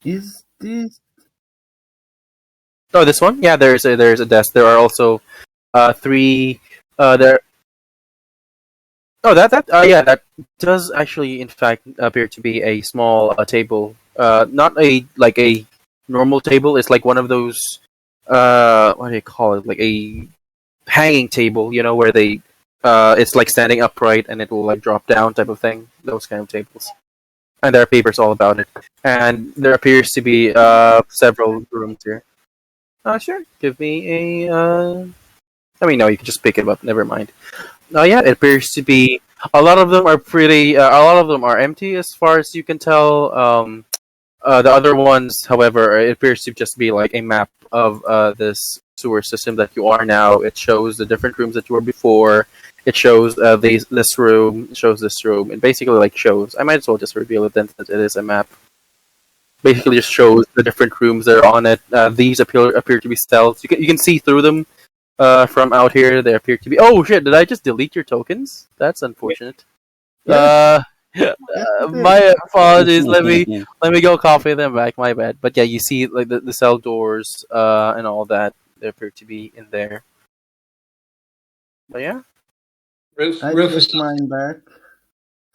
B: Is this
A: Oh, this one? Yeah, there's a desk. There are also three. There. Oh, that does actually, in fact, appear to be a small table. Not a normal table. It's like one of those. What do you call it? Like a hanging table. You know, where it's like standing upright and it will like drop down type of thing. Those kind of tables. And there are papers all about it. And there appears to be several rooms here. Sure. Give me a. I mean, no, you can just pick it up. Never mind. Yeah, it appears to be a lot of them are pretty. A lot of them are empty, as far as you can tell. The other ones, however, it appears to just be like a map of this sewer system that you are now. It shows the different rooms that you were before, it shows this room, shows this room, and basically like shows. I might as well just reveal it then, since it is a map. Basically, just shows the different rooms that are on it. These appear to be stealths. You can see through them from out here. They appear to be. Oh shit! Did I just delete your tokens? That's unfortunate.
B: Yeah.
A: My apologies. Let me go copy them back. My bad. But yeah, you see like the cell doors and all that. They appear to be in there. But yeah.
B: I
D: Rufus,
B: took mine back.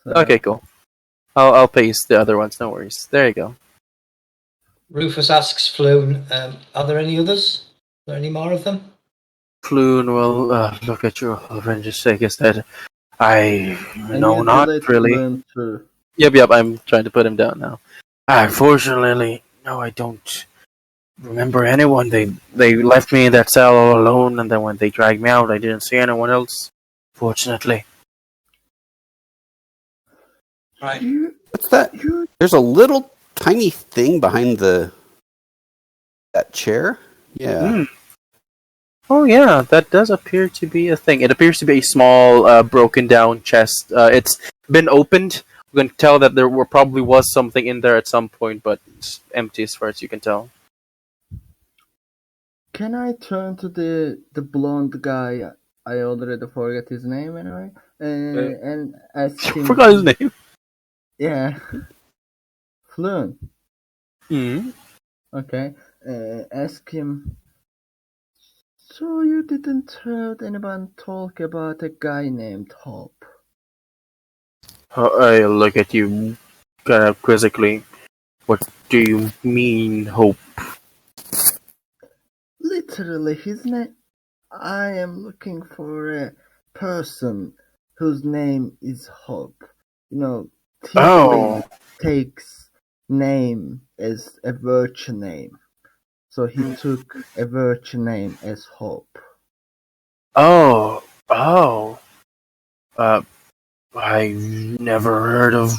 B: So.
A: Okay, cool. I'll paste the other ones. No worries. There you go.
D: Rufus asks Floon, are there any others? Are there any more of them?
A: Floon will look at your and just shake his head. I
B: And
A: no,
B: you
A: not
B: delete
A: really.
B: Bloom too.
A: Yep. I'm trying to put him down now. Unfortunately, no, I don't remember anyone. They left me in that cell all alone, and then when they dragged me out, I didn't see anyone else. Fortunately.
D: Right.
C: What's that? There's a little tiny thing behind that chair. Yeah.
A: Mm. Oh yeah, that does appear to be a thing. It appears to be a small, broken down chest. It's been opened. You can tell that there probably was something in there at some point, but it's empty as far as you can tell.
B: Can I turn to the blonde guy? I already forgot his name anyway. And ask
A: I
B: him.
A: forgot his name.
B: Yeah. Floon.
A: Mm.
B: Okay. Ask him. So you didn't heard anyone talk about a guy named Hope?
A: I look at you kind of quizzically. What do you mean, Hope?
B: Literally, his name. I am looking for a person whose name is Hope. You know,
A: Oh.
B: Tiefling takes name as a virtue name. So he took a virtue name as Hope.
A: Oh. I never heard of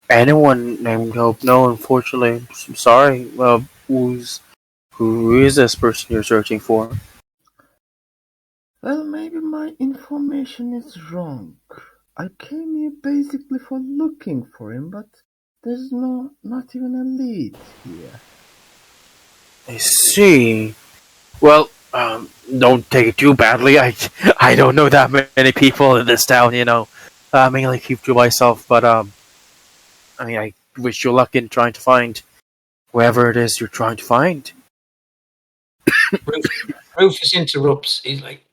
A: anyone named Hope. No, unfortunately. I'm sorry. Who is this person you're searching for?
B: Well, maybe my information is wrong. I came here basically for looking for him, but there's not even a lead here.
A: I see. Well, don't take it too badly. I don't know that many people in this town, you know. I mainly keep to myself, but I wish you luck in trying to find whoever it is you're trying to find.
D: Rufus interrupts. He's like,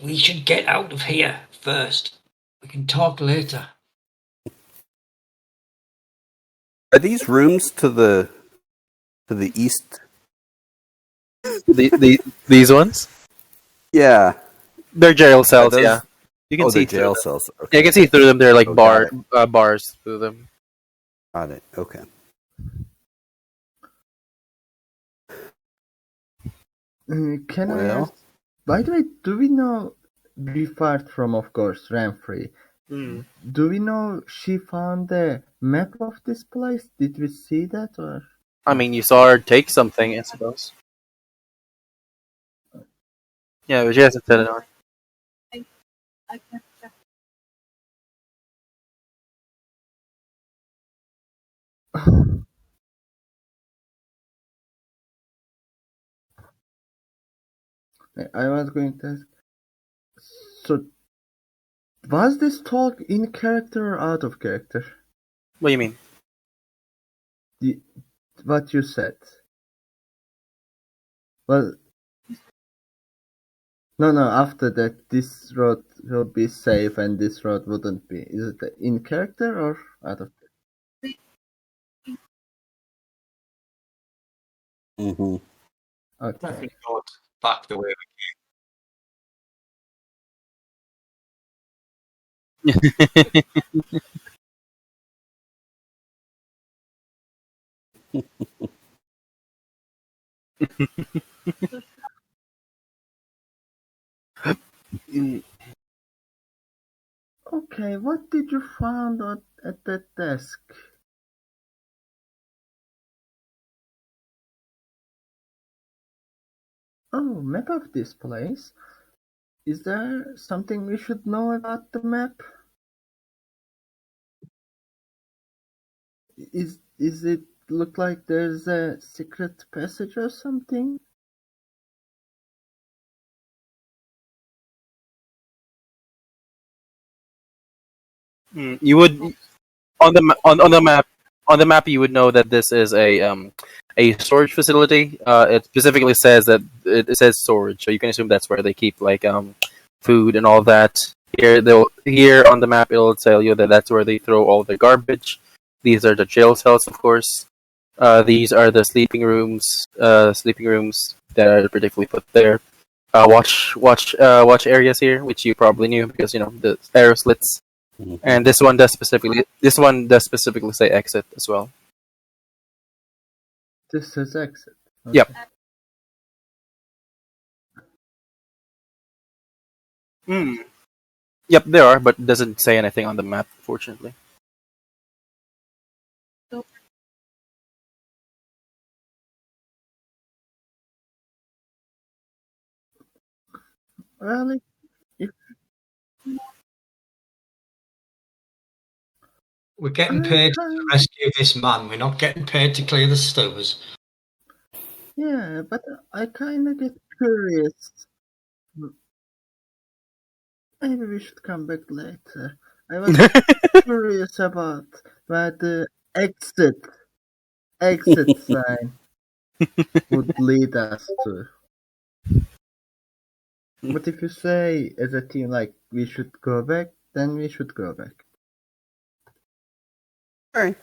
D: we should get out of here first. We can talk later.
C: Are these rooms to the east?
A: These ones?
C: Yeah.
A: They're jail cells,
C: those-
A: yeah. You can see
C: they're jail
A: through them.
C: cells.
A: Yeah,
C: Okay.
A: you can see through them. They're like
C: got
A: bars through them.
C: Got it. Okay.
B: Can I
C: Well.
B: ask? By the way, do we know, apart from, of course, Ramfrey,
A: Mm.
B: do we know she found the map of this place? Did we see that, or?
A: I mean, you saw her take something, I suppose. Yeah, but she hasn't said it on.
B: I was going to ask. So, was this talk in character or out of character?
A: What do you mean?
B: What you said. Well, no. After that, this road will be safe and this road wouldn't be. Is it in character or out of?
C: Mm-hmm.
B: Okay.
D: Definitely not back the way
A: Mm.
B: Okay, what did you find at that desk? Oh, map of this place. Is there something we should know about the map? Is it look like there's a secret passage or something?
A: You would on the map you would know that this is a storage facility. It specifically says that it says storage, so you can assume that's where they keep like food and all that. Here on the map it'll tell you that that's where they throw all the garbage. These are the jail cells, of course. These are the sleeping rooms that are particularly put there. Watch areas here, which you probably knew because you know the arrow slits. And this one does specifically say exit as well.
B: This says exit. Okay.
A: Yep. Mm. Yep, there are, but it doesn't say anything on the map, fortunately.
B: Well,
D: We're getting paid to rescue this man. We're not getting paid to clear the sewers.
B: yeah, but I kind of get curious. Maybe we should come back later. I was curious about where the exit sign would lead us to. But if you say as a team like we should go back, then we should go back.
C: Alright.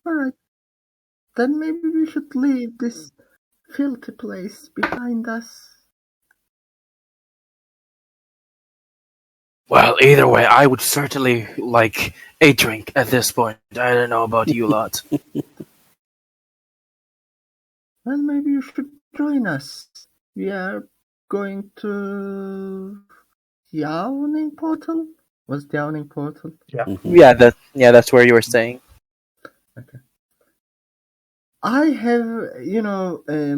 B: Alright. Then maybe we should leave this filthy place behind us.
A: Well, either way, I would certainly like a drink at this point. I don't know about you lot.
B: Well, maybe you should join us. We are going to Yawning Portal? Was the Yawning Portal?
A: Yeah, that's where you were staying.
B: Okay. I have,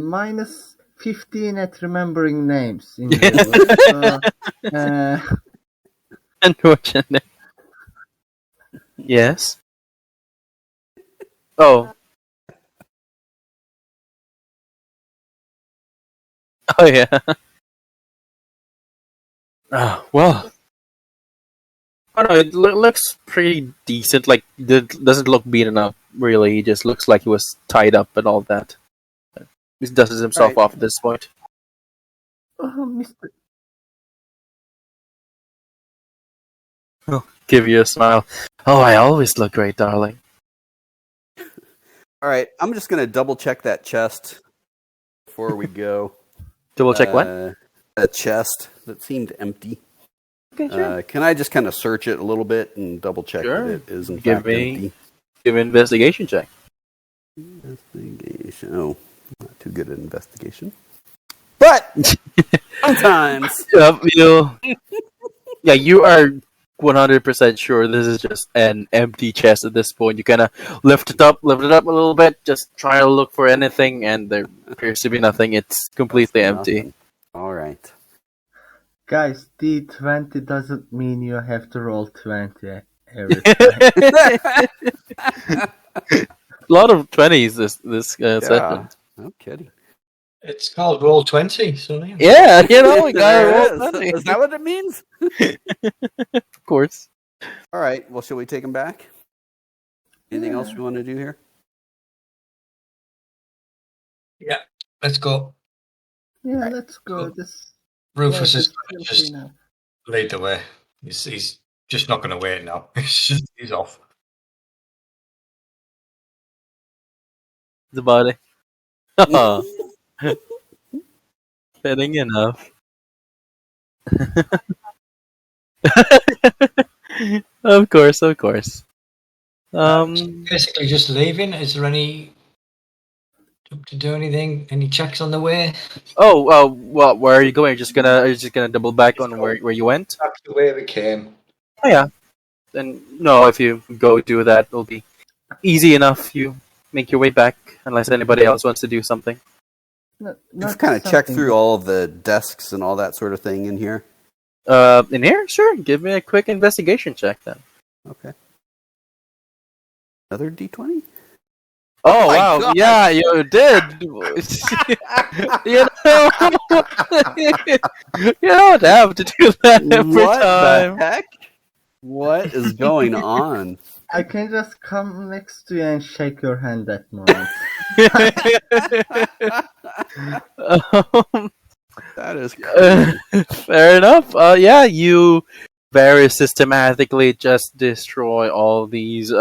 B: minus 15 at remembering names in the so,
A: Unfortunately. Yes. Oh. Oh yeah. Well. Oh no, it looks pretty decent. Like, it doesn't look beaten up, really. He just looks like he was tied up and all that. He dusts himself
C: Right.
A: off at this point.
B: Mr.
A: Give you a smile. Oh, I always look great, darling.
C: Alright, I'm just going to double check that chest before we go.
A: Double check what?
C: That chest that seemed empty.
A: Okay, sure.
C: Can I just kind of search it a little bit and double check
A: Sure.
C: that it is in
A: Give
C: fact
A: me-
C: empty?
A: Give me an investigation check.
C: Investigation. Oh, not too good at investigation. But sometimes.
A: Yeah, you are 100% sure this is just an empty chest at this point. You kind of lift it up a little bit, just try to look for anything, and there appears to be nothing. It's completely empty.
C: All right.
B: Guys, D20 doesn't mean you have to roll 20 every time.
A: A lot of 20s this session.
C: No kidding.
D: It's called Roll20, so yeah.
A: Yeah, you know, we gotta
C: There
A: roll
C: it
A: 20.
C: is that what it means?
A: Of course.
C: All right. Well, shall we take him back? Anything else we want to do here?
D: Yeah, let's go.
B: Yeah, let's go. This
D: Rufus
B: place
D: is
B: filthy
D: just
B: now.
D: lead the way. He's just not going to wait now. He's off.
A: The body. Fitting enough. Of course.
D: Basically, just leaving. Is there any to do anything? Any checks on the way?
A: Well, where are you going? Are you just gonna double back on where you went?
D: Back the way we came.
A: Oh yeah. Then no, if you go do that, it'll be easy enough. You make your way back, unless anybody else wants to do something.
C: Just kind of check through all of the desks and all that sort of thing in here.
A: In here? Sure. Give me a quick investigation check then.
C: Okay. Another D20?
A: Oh,
C: my
A: wow.
C: God.
A: Yeah, you did. you don't have to do that every
C: What
A: time.
C: the heck? What is going on?
B: I can just come next to you and shake your hand that moment.
C: That is crazy.
A: Fair enough. Yeah, you very systematically just destroy all these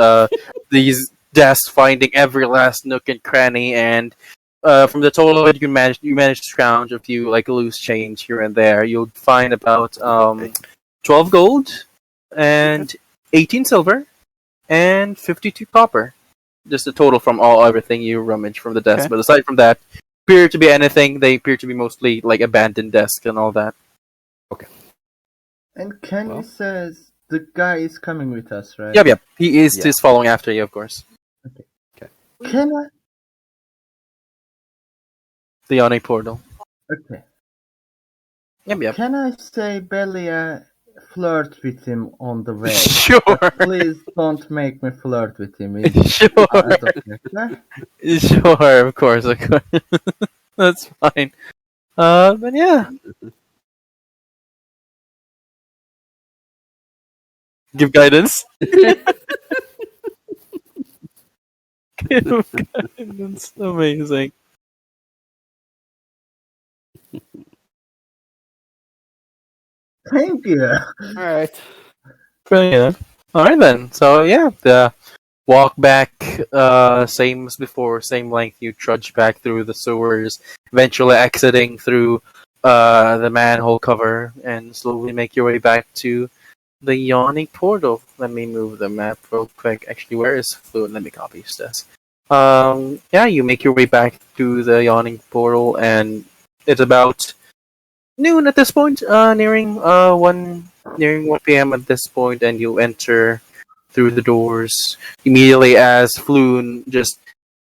A: desks, finding every last nook and cranny, and from the total of it, you manage to scrounge a few like loose change here and there. You'll find about 12 gold and 18 silver and 52 copper. Just a total from everything you rummage from the desk.
C: Okay.
A: But aside from that, appear to be anything. They appear to be mostly like abandoned desks and all that.
B: And Kenny says the guy is coming with us, right?
A: Yep. He is just following after you, of course.
B: Can I?
A: The Yawning Portal.
B: Okay.
A: Yep.
B: Can I say Belia flirt with him on the way?
A: Sure.
B: Please don't make me flirt with him.
A: Sure. Sure, of course. That's fine. But yeah. Give guidance. Give guidance. Amazing.
B: Thank you.
C: Alright.
A: Brilliant. Alright then. So yeah, the walk back, same as before, same length. You trudge back through the sewers, eventually exiting through the manhole cover, and slowly make your way back to the Yawning Portal. Let me move the map real quick. Actually, where is Fluid? Let me copy this. Yeah, you make your way back to the Yawning Portal, and it's about noon at this point, nearing 1 p.m. at this point, and you enter through the doors immediately as Floon just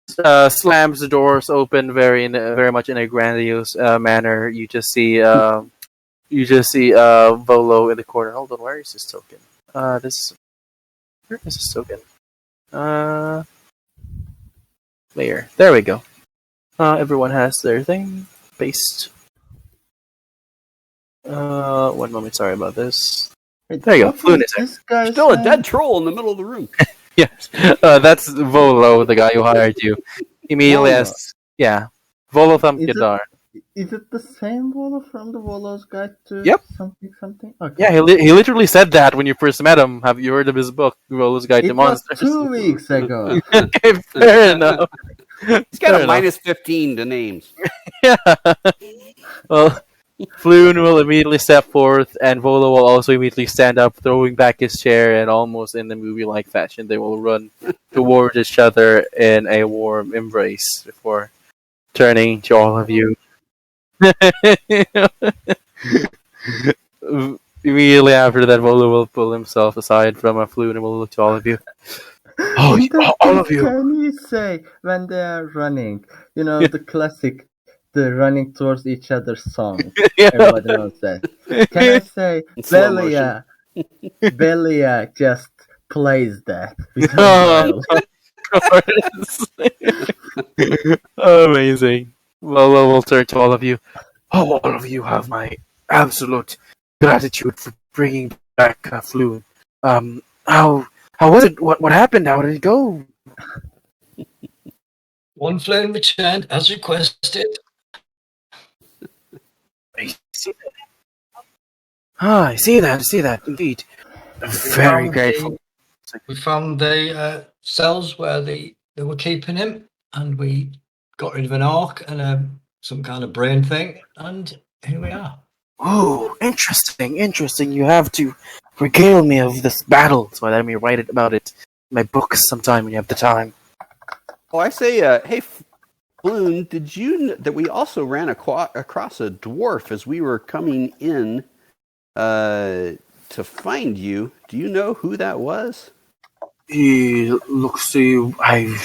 A: slams the doors open very much in a grandiose manner. You just see Volo in the corner. Hold on, where is this token? Where is this token? Layer. There we go. Everyone has their thing. Paste. 1 moment, sorry about this. There you go. Floon is
B: This guy's
C: Still a dead troll in the middle of the room.
A: Yes. That's Volo, the guy who hired you. Immediately
B: Volo.
A: asks, yeah. Volo Thumbkidar.
B: Is it the same Volo from the Volo's Guide to
A: Yep.
B: something? Okay.
A: Yeah, he literally said that when you first met him. Have you heard of his book, Volo's Guide to
B: It was
A: Monsters?
B: 2 weeks ago.
A: Okay, fair enough.
C: He's got
A: Fair
C: a minus 15 to names.
A: Yeah. Well, Floon will immediately step forth, and Volo will also immediately stand up, throwing back his chair, and almost in the movie-like fashion, they will run toward each other in a warm embrace before turning to all of you. Immediately after that, Volo will pull himself aside from a Floon and will look to all of you. Oh,
B: And then
A: all of you.
B: Can you say when they are running? You know, the classic, the running towards each other's song.
A: Yeah.
B: Everybody knows that. Can I say
C: In slow
B: Belia just plays that. with her
A: Oh,
B: smile.
A: amazing. Volo will turn to all of you. Oh, all of you have my absolute gratitude for bringing back Floon. How was it? What happened? How did it go?
D: One flame returned as requested.
A: I see that. I see that. Indeed. I'm very grateful.
D: We found the cells where they were keeping him, and we got rid of an orc and some kind of brain thing, and here we are.
A: Oh, interesting. You have to regale me of this battle, so let me write about it in my books sometime when you have the time.
C: Oh, I say, hey, Floon, did you that we also ran across a dwarf as we were coming in to find you? Do you know who that was?
A: Looks to I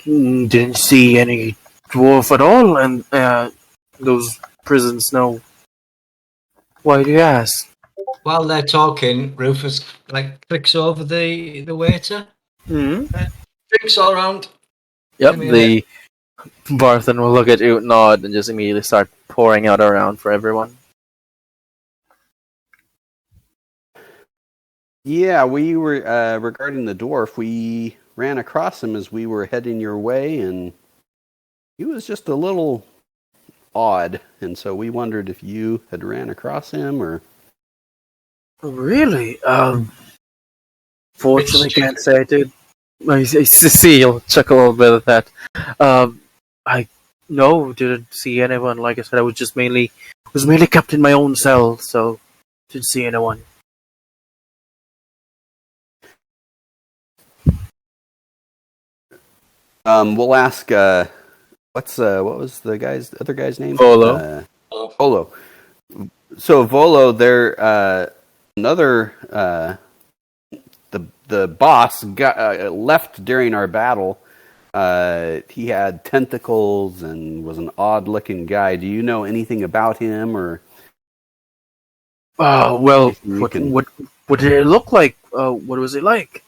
A: didn't see any dwarf at all, and those prisons know. Why do you ask?
D: While they're talking, Rufus clicks over the waiter.
A: Hmm.
D: Drinks all around.
A: Yep.
D: Give me a
A: The Barthen will look at you, nod, and just immediately start pouring out around for everyone.
C: Yeah, we were regarding the dwarf. We ran across him as we were heading your way, and he was just a little odd. And so we wondered if you had ran across him, or
A: Really? Fortunately, can't say I did. I see. You'll chuckle a little bit at that. I didn't see anyone. Like I said, I was mainly kept in my own cell, so didn't see anyone.
C: we'll ask. What was the other guy's name?
A: Volo.
C: Volo. So Volo, there another the boss got left during our battle. He had tentacles and was an odd-looking guy. Do you know anything about him, or?
A: Well, what did it look like? What was it like?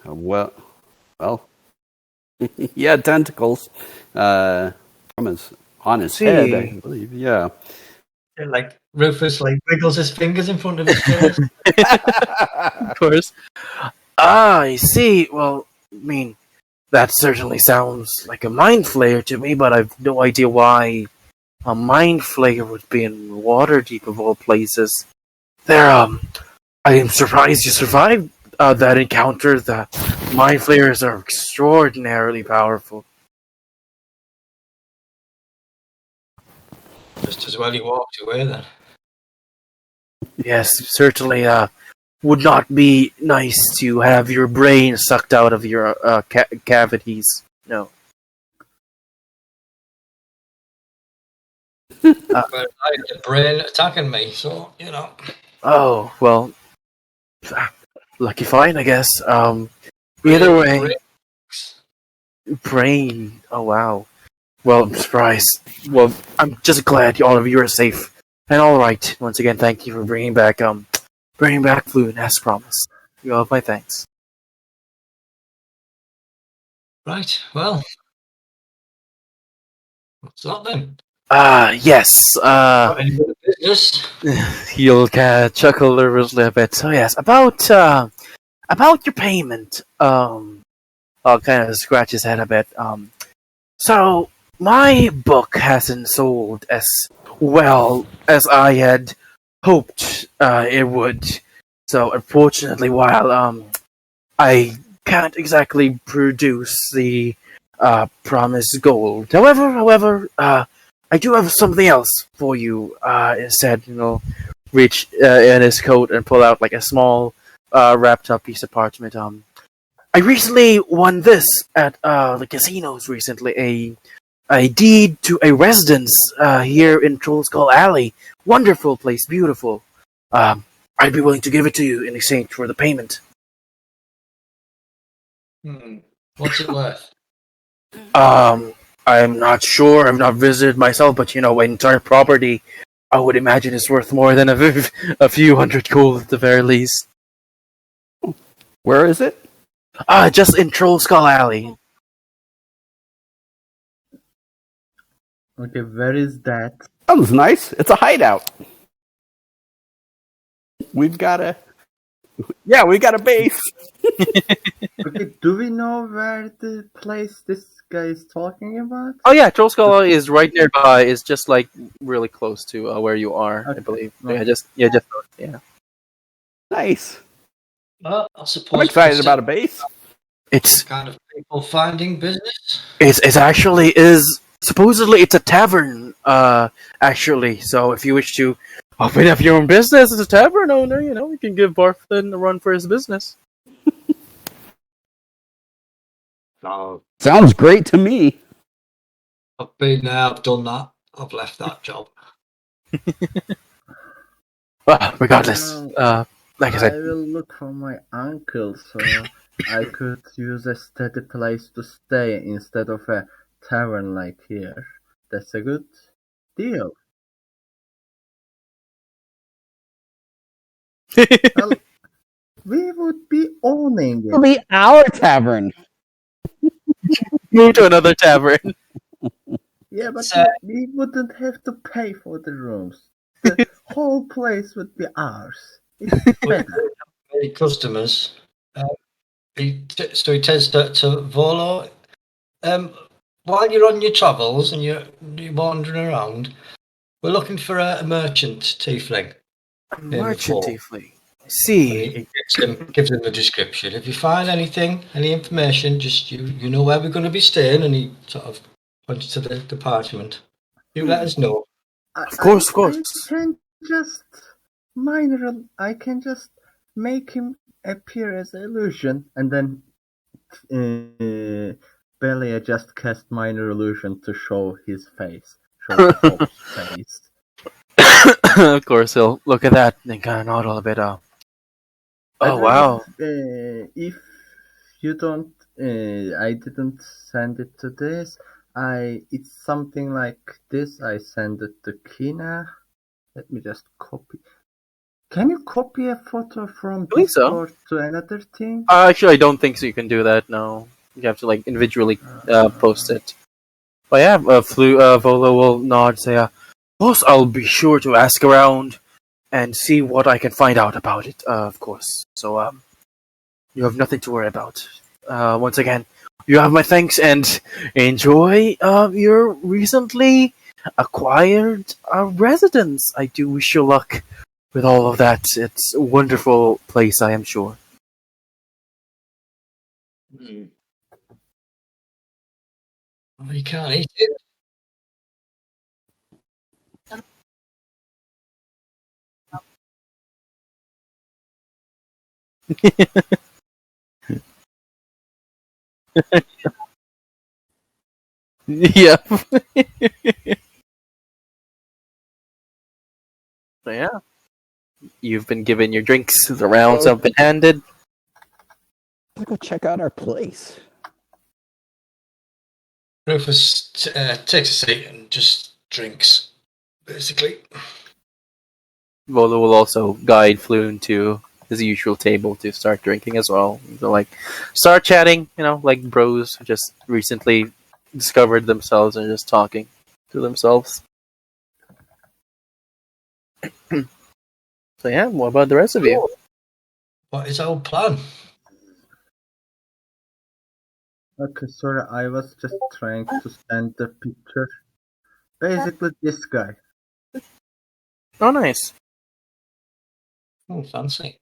C: Well, he had tentacles on his head, I believe. Yeah.
D: Like Rufus wiggles his fingers in front of his face.
A: Of course. I see. Well, I mean, that certainly sounds like a mind flayer to me, but I've no idea why a mind flayer would be in Waterdeep of all places. I am surprised you survived that encounter. The mind flayers are extraordinarily powerful.
D: Just as well he walked away then.
A: Yes, certainly. Would not be nice to have your brain sucked out of your cavities. No.
D: But I had the brain attacking me, so you know.
A: Oh well, lucky fine, I guess. Either way, brain. Oh wow. Well, I'm surprised. Well, I'm just glad all of you are safe and all right. Once again, thank you for bringing back Fluent as promised. You all have my thanks.
D: Right. Well, what's that then?
A: Yes.
D: Got any other business?
A: He'll chuckle nervously a bit. So yes, about your payment. I'll kind of scratch his head a bit. So my book hasn't sold as well as I had hoped it would. So unfortunately, while I can't exactly produce the promised gold. However, I do have something else for you. Instead, reach in his coat and pull out like a small wrapped up piece of parchment. I recently won this at the casinos recently. A deed to a residence here in Trollskull Alley. Wonderful place, beautiful. I'd be willing to give it to you in exchange for the payment.
D: What's it worth?
A: I'm not sure. I've not visited myself, but entire property, I would imagine is worth more than a few hundred gold at the very least.
C: Where is it?
A: Just in Trollskull Alley.
B: Okay, where is that?
C: Sounds nice. It's a hideout. We've got a base.
B: Okay, do we know where the place this guy is talking about?
A: Oh yeah, Trollskull Alley is right nearby. It's just like really close to where you are, I believe.
B: Okay.
A: Yeah.
C: Nice.
D: Well, I suppose
C: I'm excited about a base.
A: It's
D: kind of people finding business.
A: It's actually is supposedly it's a tavern. Actually, so if you wish to open up your own business as a tavern owner, you can give Barthen a run for his business.
C: Sounds great to me.
D: I've been there, I've done that, I've left that job.
A: Well, regardless, like I said,
B: I will look for my uncle. So I could use a steady place to stay instead of a tavern like here. That's a good deal. Well, we would be owning
E: It'll
B: it.
E: be our tavern.
A: Move to another tavern.
B: Yeah, but
D: So-
B: we wouldn't have to pay for the rooms. The whole place would be ours. It's better.
D: Many customers. So he tends to Volo. While you're on your travels and you're wandering around, we're looking for a merchant tiefling.
A: Merchant
D: Vol.
A: tiefling.
D: And
A: See.
D: he gives him the description. If you find anything, any information, just you know where we're going to be staying, and he sort of points to the parchment. You let us know.
A: Of course.
B: I can just make him appear as an illusion, and then Belia just cast minor illusion to show his face, show the host's face.
A: Of course, he'll look at that and kind of nod a little bit. Oh, wow.
B: If you don't, I didn't send it to this. It's something like this. I send it to Kina. Let me just copy. Can you copy a photo from
A: believe so.
B: Discord to another thing?
A: Actually, I don't think so. You can do that. No, you have to like individually post it. But yeah, Volo will nod, say, "Boss, I'll be sure to ask around and see what I can find out about it. Of course. So you have nothing to worry about. Once again, you have my thanks and enjoy your recently acquired residence. I do wish you luck with all of that. It's a wonderful place, I am sure."
D: Well, you can't eat it.
A: Yeah. So yeah, you've been given your drinks. The rounds have been handed.
E: Let's go check out our place.
D: Rufus takes a seat and just drinks, basically.
A: Volo will also guide Floon to his usual table to start drinking as well. So like, start chatting, like bros who just recently discovered themselves and just talking to themselves. So yeah, what about the rest of you?
D: What is our plan?
B: Okay, sorry, I was just trying to send the picture. Basically, this guy.
A: Oh, nice.
D: Oh, fancy.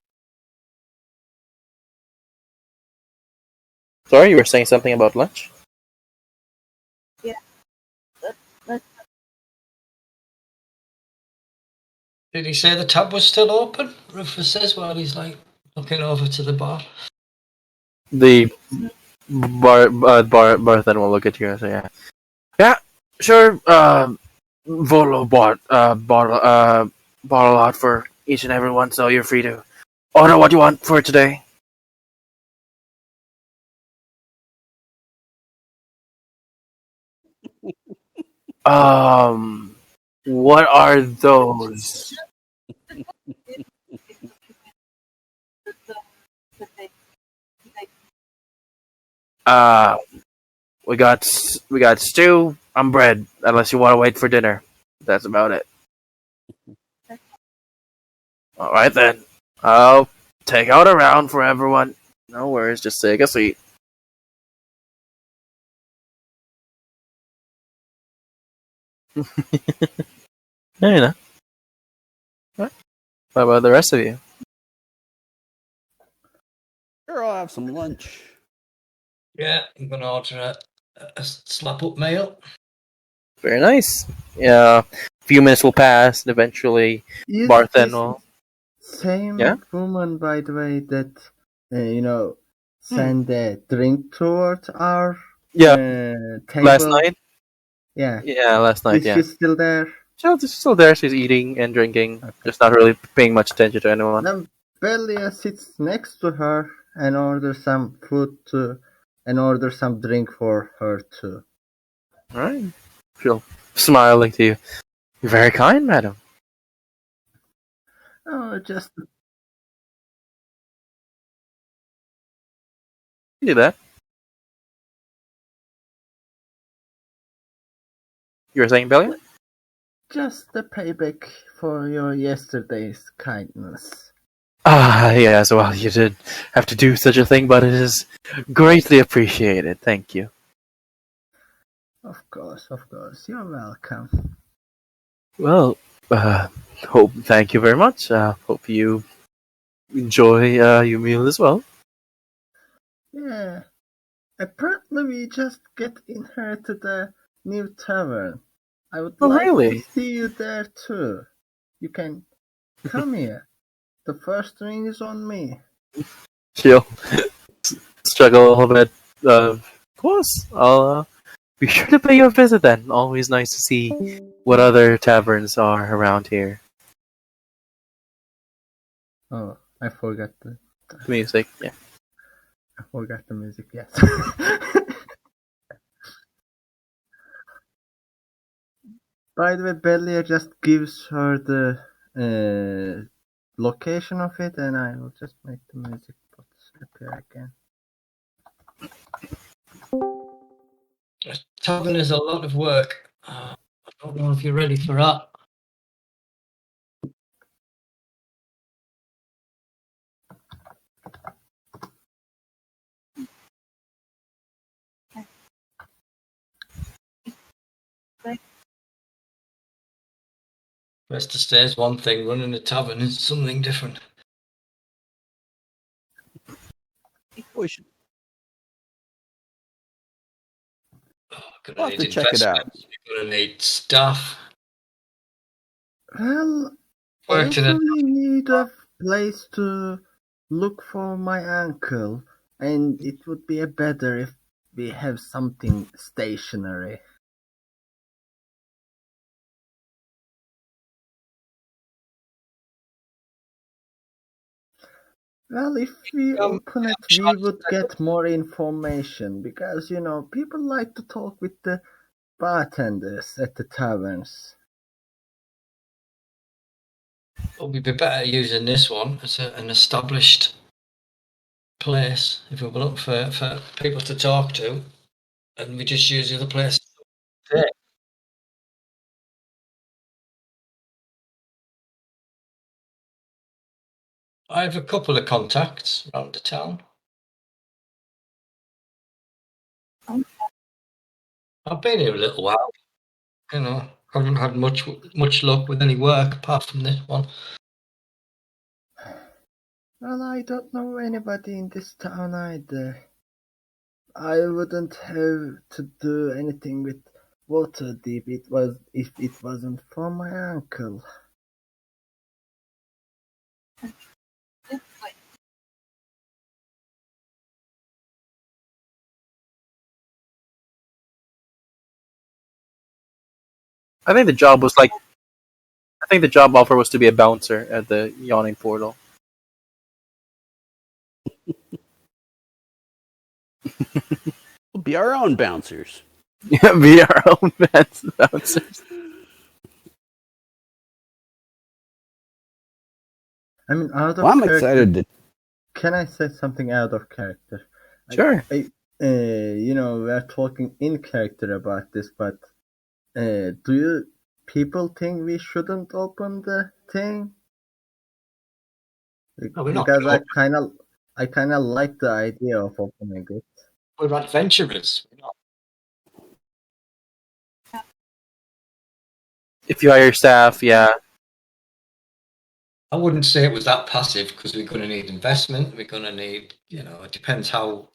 A: Sorry, you were saying something about lunch?
D: Did he say the tab was still open? Rufus says while he's like looking over to the bar.
A: The bartender will look at you and say, "Yeah, sure. Volo bought bottle out for each and every one, so you're free to order what you want for today." What are those? We got stew and bread. Unless you want to wait for dinner, that's about it. All right then. I'll take out a round for everyone. No worries. Just take a seat. There you know. What about the rest of you?
E: Sure, I'll have some lunch.
D: Yeah, I'm going to order a slap-up meal.
A: Very nice. Yeah. A few minutes will pass, and eventually,
B: Is
A: Barthen
B: this
A: will.
B: same
A: Yeah?
B: woman, by the way, that send a drink towards our table?
A: Last night.
B: Yeah.
A: Yeah, last night.
B: Is
A: Yeah.
B: she still there?
A: She's still there. She's eating and drinking, just not really paying much attention to anyone.
B: Then Belia sits next to her and order some food too, and order some drink for her too.
A: All right. She'll smile to you. You're very kind, madam.
B: Oh, just
A: You do that. You were saying, Belia?
B: just the payback for your yesterday's kindness.
A: Ah, yes. Well, you did have to do such a thing, but it is greatly appreciated. Thank you.
B: Of course, you're welcome.
A: Well, thank you very much. Hope you enjoy your meal as well.
B: Yeah. Apparently we just get inherited a new tavern. I would
A: Oh,
B: like
A: really?
B: to see you there too. You can come here. The first ring is on me.
A: She'll struggle a little bit. Of course, I'll be sure to pay you a visit then. Always nice to see what other taverns are around here.
B: Oh, I forgot the
A: Music, yeah.
B: music, yes. By the way, Belia just gives her the location of it, and I will just make the music box appear again.
D: A tavern is a lot of work. I don't know if you're ready for that. Rest to stay is one thing, running a tavern is something different. Gonna
C: We'll have
D: need
C: to check it out.
D: investments, you're gonna need staff.
B: Well, I
D: Work to the
B: actually need a place to look for my uncle, and it would be better if we have something stationary. Well, if we open it, we would get more information because, people like to talk with the bartenders at the taverns.
D: It'll be better using this one as an established place if we were looking for people to talk to, and we just use the other place. I have a couple of contacts around the town. I've been here a little while. Haven't had much luck with any work apart from this one.
B: Well, I don't know anybody in this town either. I wouldn't have to do anything with Waterdeep if it wasn't for my uncle.
A: I think the job was like. I think the job offer was to be a bouncer at the yawning portal.
C: We'll be our own bouncers.
A: Yeah, be our own bouncers.
B: I mean, out of
C: Well, I'm
B: character.
C: excited to.
B: Can I say something out of character?
A: Sure.
B: We're talking in character about this, but do you people think we shouldn't open the thing?
D: No, we're not
B: Because
D: gonna
B: I kind of like the idea of opening it.
D: We're adventurers. We're not.
A: If you hire staff, yeah.
D: I wouldn't say it was that passive because we're going to need investment. We're going to need, it depends how.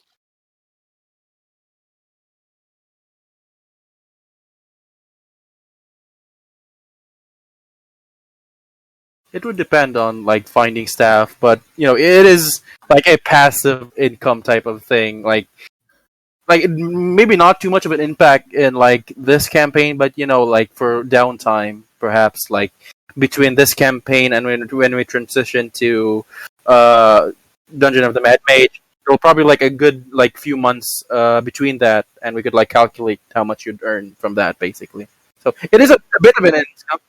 A: It would depend on like finding staff, but it is like a passive income type of thing. Like maybe not too much of an impact in like this campaign, but like for downtime, perhaps like between this campaign and when we transition to Dungeon of the Mad Mage, It'll probably like a good like few months between that, and we could like calculate how much you'd earn from that, basically. So it is a bit of an income.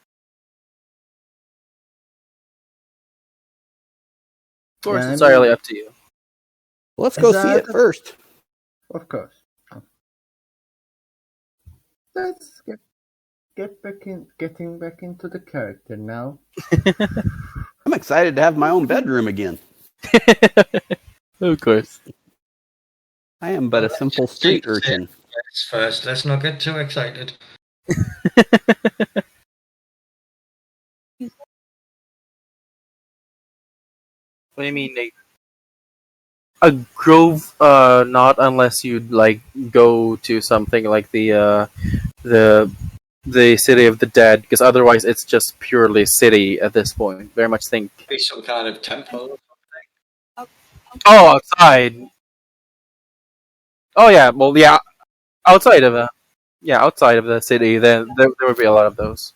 A: Of course,
B: Yeah, I
A: it's
B: mean,
A: entirely up to you.
C: Let's go
B: Is
C: see it
B: that-
C: first.
B: of course. Let's getting back into the character now.
C: I'm excited to have my own bedroom again.
A: Of course.
C: I am but a simple street urchin.
D: Yes, first, let's not get too excited.
A: What do you mean, Nate? A grove? Not unless you'd like go to something like the city of the dead, because otherwise it's just purely city at this point. Very much think.
D: Be some kind of temple.
A: Oh, outside. Oh yeah, well yeah, outside of outside of the city, then there would be a lot of those.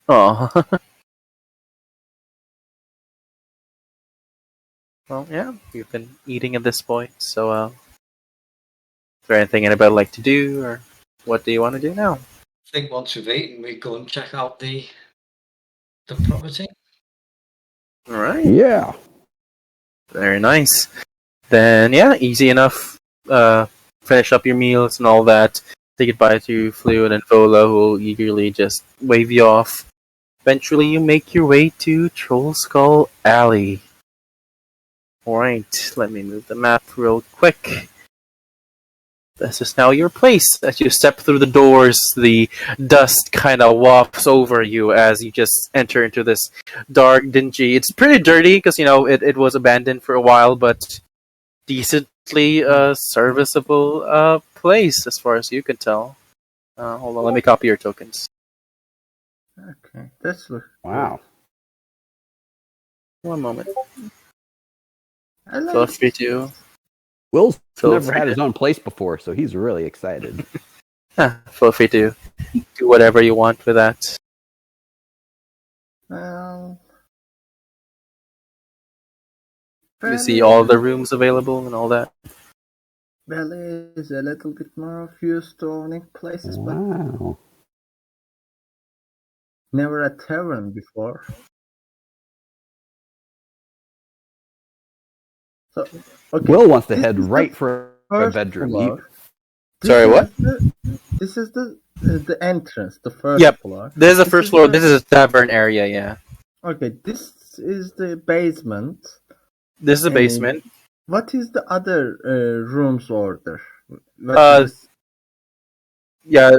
A: Oh. Well, yeah, you've been eating at this point, so is there anything anybody would like to do, or what do you want to do now?
D: I think once we've eaten, we go and check out the property.
A: All right,
E: Yeah.
A: very nice. Then yeah, easy enough. Finish up your meals and all that. Say goodbye to Fluid and Volo, who will eagerly just wave you off. Eventually, you make your way to Troll Skull Alley. Alright, let me move the map real quick. This is now your place. As you step through the doors, the dust kind of wafts over you as you just enter into this dark, dingy. It's pretty dirty because, it was abandoned for a while, but decently serviceable place as far as you can tell. Hold on, let me copy your tokens.
B: Okay, that's look.
C: Wow.
A: One moment.
B: I like.
A: Feel free to.
C: Will's
A: Feel
C: never
A: free
C: had
A: to-
C: his own place before, so he's really excited.
A: Feel free to do whatever you want with that.
B: Well,
A: You see all the rooms available and all that.
B: Belly is a little bit more of used to owning places, but
C: Wow.
B: never a tavern before. So, okay.
C: Will wants to
B: This
C: head
B: is the
C: right for a
B: first
C: bedroom.
B: floor.
A: Sorry, what?
B: This is the entrance, the first
A: Yep.
B: floor.
A: This is the
B: This
A: first
B: is
A: floor.
B: the-
A: This is a tavern area, yeah.
B: Okay, this is the basement.
A: This is the basement.
B: What is the other rooms order? What
A: Uh,
B: is
A: Yeah,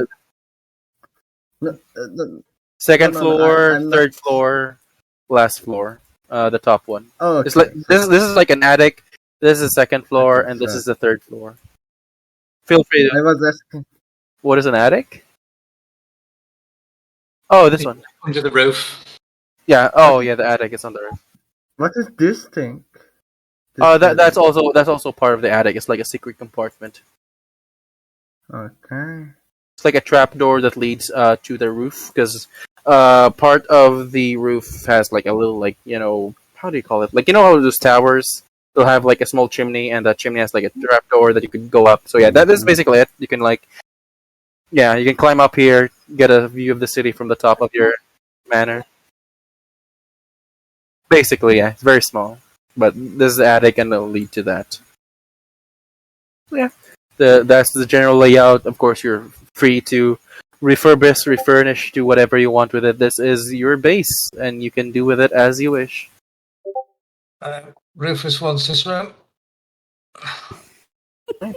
B: the,
A: second
B: No,
A: floor,
B: I'm not-
A: third floor, last floor. The top one.
B: oh,
A: It's like this is like an attic. This is the second floor,
B: Okay,
A: and this
B: so-
A: is the third floor. Feel free to.
B: I was asking.
A: What is an attic? Oh, this one.
D: Under the roof.
A: Yeah. Oh, yeah. The attic is on the roof.
B: What is this thing?
A: That's also part of the attic. It's like a secret compartment.
B: Okay.
A: It's like a trapdoor that leads to the roof, because part of the roof has like a little how do you call it? Like, how those towers, they'll have like a small chimney, and that chimney has like a trapdoor that you could go up. So yeah, that is basically it. You can you can climb up here, get a view of the city from the top of your manor. Basically, yeah, it's very small, but this is the attic, and it'll lead to that. Yeah, that's the general layout. Of course, you're free to refurnish, do whatever you want with it. This is your base, and you can do with it as you wish.
D: Rufus wants this room.
A: Right.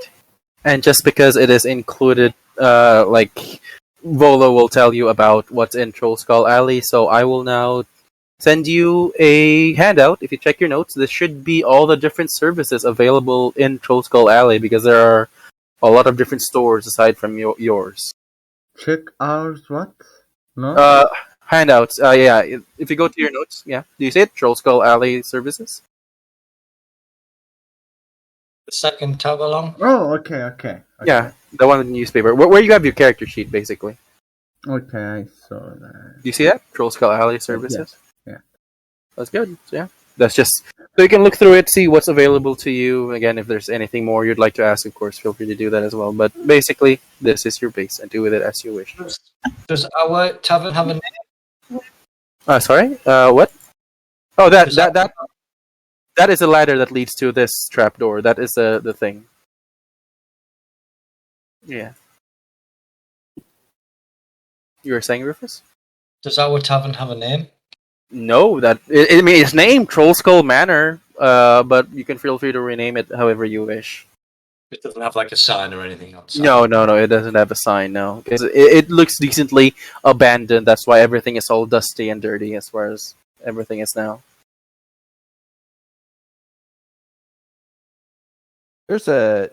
A: And just because it is included, Volo will tell you about what's in Troll Skull Alley, so I will now send you a handout. If you check your notes, this should be all the different services available in Troll Skull Alley, because there are a lot of different stores aside from yours.
B: Check ours. What? No.
A: Handouts. Yeah. If you go to your notes, yeah. Do you see it? Troll Skull Alley services.
D: the second tab along.
B: Oh, okay.
A: Yeah, the one in the newspaper. Where you have your character sheet, basically.
B: Okay, I saw that.
A: Do you see that? Troll Skull Alley Services?
B: Yeah.
A: That's good. So, yeah. That's just... So you can look through it, see what's available to you. Again, if there's anything more you'd like to ask, of course, feel free to do that as well. But basically, this is your base, and do with it as you wish.
D: Does our tavern have a name?
A: Sorry? What? Oh, that is a ladder that leads to this trapdoor. That is the thing. Yeah. You were saying, Rufus?
D: Does our tavern have a name?
A: No, I mean, it's named Troll Skull Manor, but you can feel free to rename it however you wish.
D: It doesn't have like a sign or anything outside.
A: No, it doesn't have a sign, no. Because it looks decently abandoned, that's why everything is all dusty and dirty as far as everything is now.
C: There's I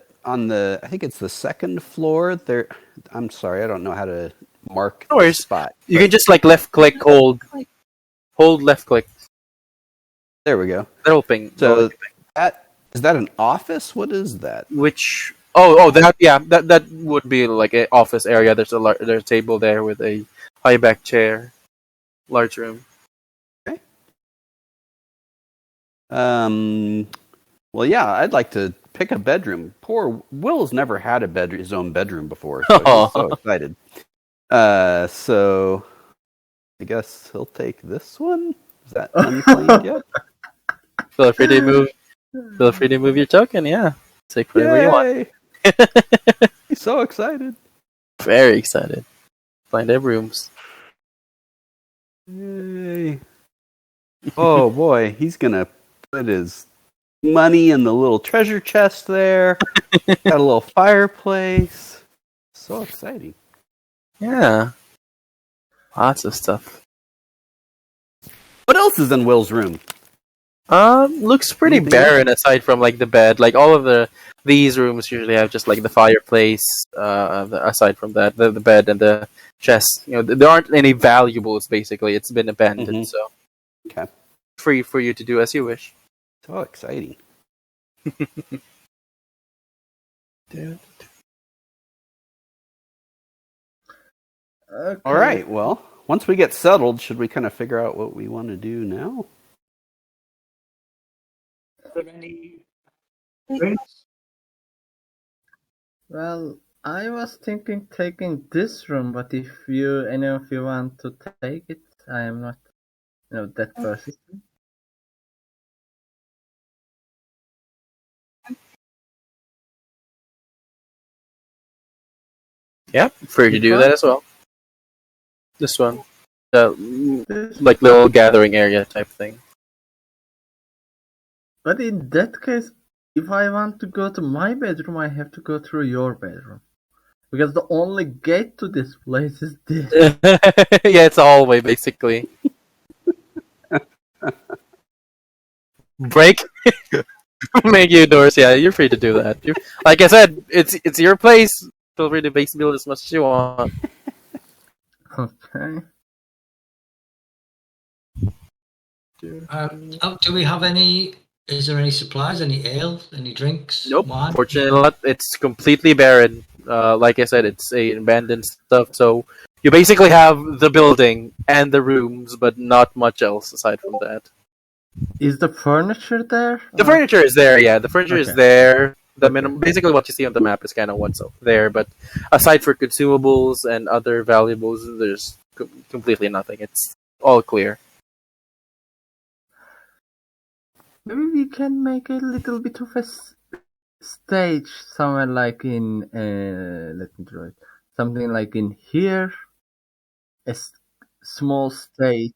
C: think it's the second floor there. I'm sorry, I don't know how to mark
A: No
C: the
A: worries.
C: spot.
A: You can just like left click, hold left click.
C: There we go.
A: That'll ping.
C: So is that an office? What is that?
A: Which that would be like an office area. There's a table there with a high back chair, large room.
C: Okay. Well, yeah, I'd like to pick a bedroom. Poor Will's never had his own bedroom before, so he's so excited. So I guess he'll take this one. Is that unclaimed yet?
A: Feel free to move your token. Yeah, take whatever you want.
C: He's so excited.
A: Very excited. Find their rooms.
C: Yay! Oh boy, he's gonna put his money in the little treasure chest there. Got a little fireplace. So exciting.
A: Yeah. Lots of stuff.
C: What else is in Will's room?
A: Looks pretty
C: Anything
A: barren aside from like the bed. Like all of these rooms usually have just like the fireplace. Aside from that, the bed and the chest. There aren't any valuables. Basically, it's been abandoned. So,
C: okay,
A: free for you to do as you wish.
C: So exciting.
B: Okay.
C: All right. Well, once we get settled, should we kind of figure out what we want to do now?
B: Well, I was thinking taking this room, but if any of you want to take it, I am not, that persistent.
A: Yeah, free to do that as well. This one, like little gathering area type thing.
B: But in that case, if I want to go to my bedroom, I have to go through your bedroom. Because the only gate to this place is this.
A: Yeah, it's a hallway, basically. Break? Make you doors, yeah, you're free to do that. Like I said, it's your place. Feel free to base build as much as you want.
B: Okay.
D: Do we have any... Is there any supplies, any ale, any drinks?
A: Nope.
D: Wine?
A: Fortunately not. It's completely barren. Like I said, it's a abandoned stuff, so you basically have the building and the rooms, but not much else aside from that.
B: Is the furniture there?
A: The furniture is there, yeah. The furniture is
B: Okay.
A: there. Basically what you see on the map is kind of what's there, but aside for consumables and other valuables, there's completely nothing. It's all clear.
B: Maybe we can make a little bit of a stage somewhere like in, let me draw it. Something like in here. A small stage.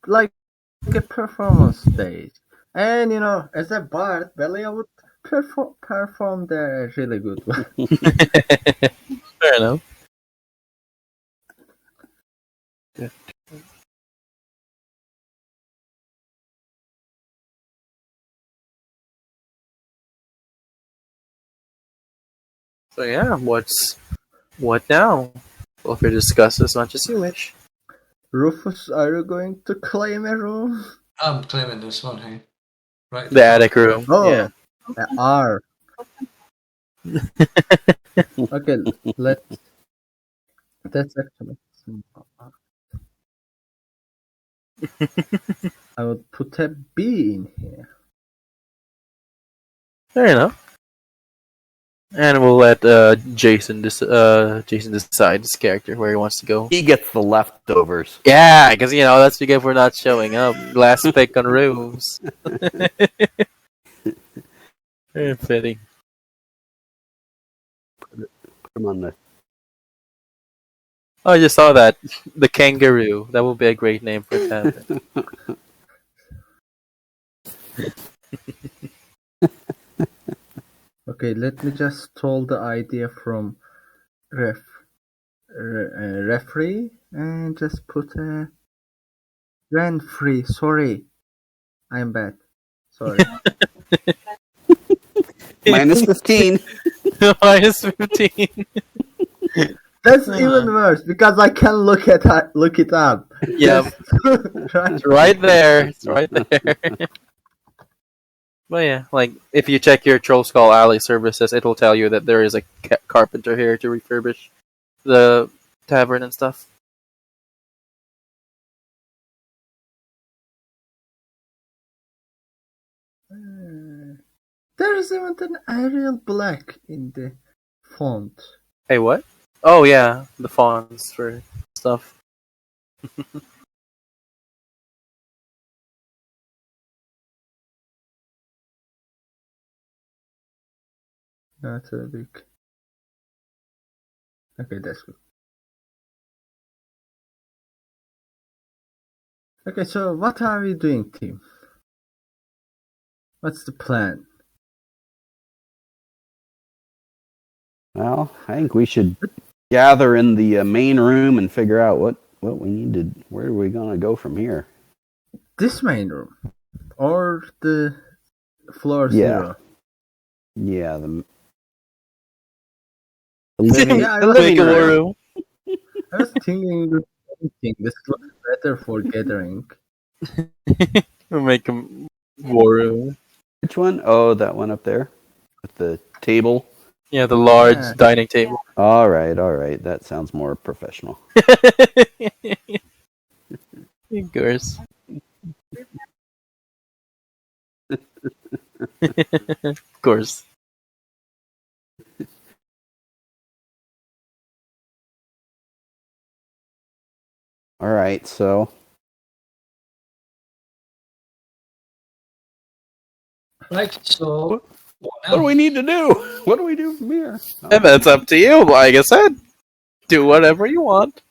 B: Like a performance stage. And as a bard, Belia would perform there really good.
A: Fair enough. Yeah. So yeah, what now? Feel free to discuss as much as you wish.
B: Rufus, are you going to claim a room?
D: I'm claiming this one here. Right.
A: The attic room.
B: Oh,
A: Yeah.
B: R. Okay, that's actually. I would put a B in here.
A: Fair enough. And we'll let Jason decide his character where he wants to go.
C: He gets the leftovers.
A: Yeah, because that's what you get for not showing up. Last pick on rooms. Very fitting.
C: Put him on the.
A: Oh, I just saw that. The kangaroo. That would be a great name for that.
B: Okay, let me just stole the idea from referee and just put a rent free. Sorry, I'm bad. Sorry.
C: Minus 15.
A: Minus 15.
B: That's even worse because I can look it up.
A: Yeah,
B: Right.
A: it's right there. It's right there. But yeah, like if you check your Troll Skull Alley services, it will tell you that there is a carpenter here to refurbish the tavern and stuff.
B: There's even an Arial black in the font.
A: Hey, what? Oh yeah, the fonts for stuff.
B: Not a big. Okay, that's good. Okay, so what are we doing, team? What's the plan?
C: Well, I think we should gather in the main room and figure out what we need to. Where are we gonna go from here?
B: This main room or the floor
C: Yeah.
B: 0?
C: Yeah, the living,
B: Yeah,
C: the living
A: Make a war
C: room.
A: room.
B: I was thinking the same thing. This looks better for gathering.
A: We'll make a war room.
C: Which one? Oh, that one up there with the table.
A: Yeah, the large
B: Yeah.
A: dining table.
C: All right. That sounds more professional.
A: Of course. Of course.
C: All right, so
D: Right, so
C: what do we need to do? What do we do from here?
A: And that's up to you. Like I said, do whatever you want.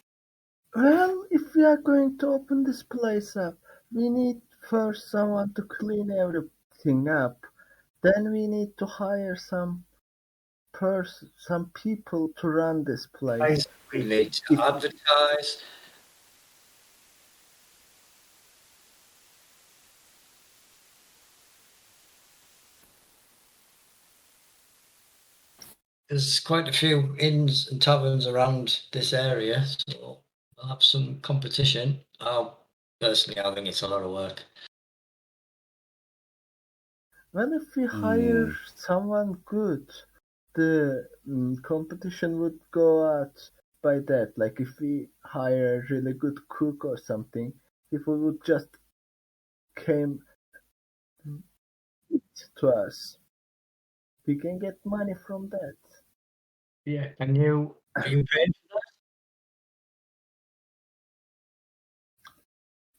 B: Well, if we are going to open this place up, we need first someone to clean everything up. Then we need to hire some people to run this place.
D: we need to advertise. There's quite a few inns and taverns around this area, so we'll have some competition. Personally, I think it's a lot of work.
B: Well, if we hire someone good, the competition would go out by that. Like if we hire a really good cook or something, people would just came to us. We can get money from that.
D: Yeah, are you paying for that?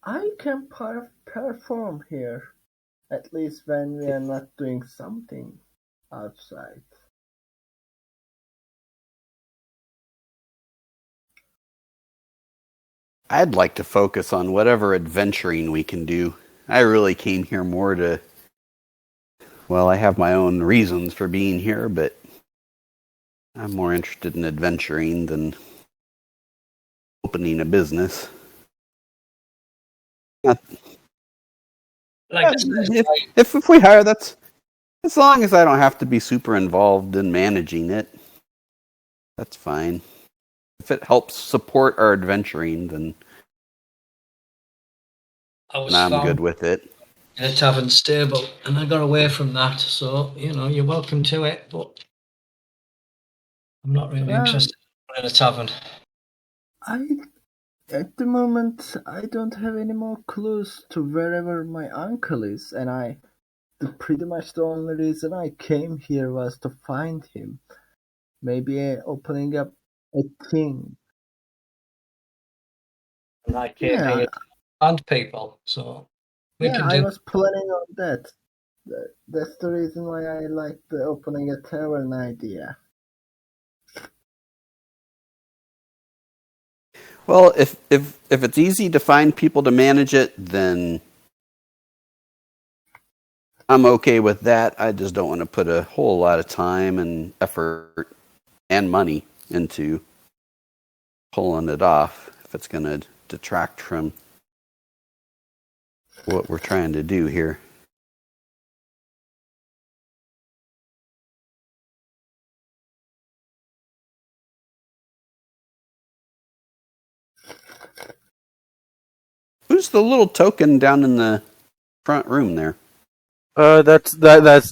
B: I can perform here, at least when we are not doing something outside.
C: I'd like to focus on whatever adventuring we can do. I really came here more to. Well, I have my own reasons for being here, but I'm more interested in adventuring than opening a business.
D: Like,
C: If we hire, that's as long as I don't have to be super involved in managing it. That's fine. If it helps support our adventuring, then
D: I was
C: And I'm
D: found
C: good with it.
D: in a tavern stable, and I got away from that. So you're welcome to it, but I'm not really interested in a tavern.
B: At the moment, I don't have any more clues to wherever my uncle is, and pretty much the only reason I came here was to find him. Maybe opening up a thing.
D: And I came
B: Yeah,
D: here to find people, so we
B: yeah,
D: can
B: I
D: do.
B: was planning on that. That's the reason why I like the opening a tavern idea.
C: Well, if it's easy to find people to manage it, then I'm okay with that. I just don't want to put a whole lot of time and effort and money into pulling it off if it's going to detract from what we're trying to do here. Who's the little token down in the front room there?
A: That's Jason.
C: Oh, that's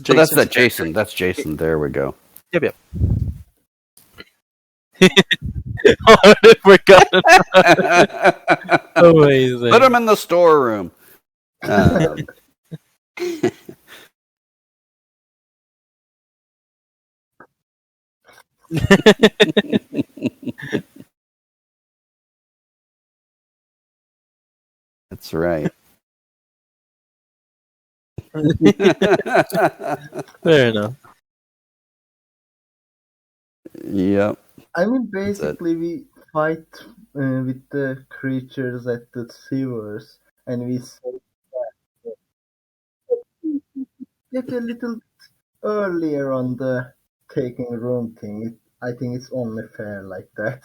C: Jason. That's Jason. There we go.
A: Yep. I forgot. Amazing.
C: Put him in the storeroom. That's right.
A: Fair enough.
C: Yep.
B: I mean, basically, we fight with the creatures at the sewers, and we get a little earlier on the taking room thing. I think it's only fair like that.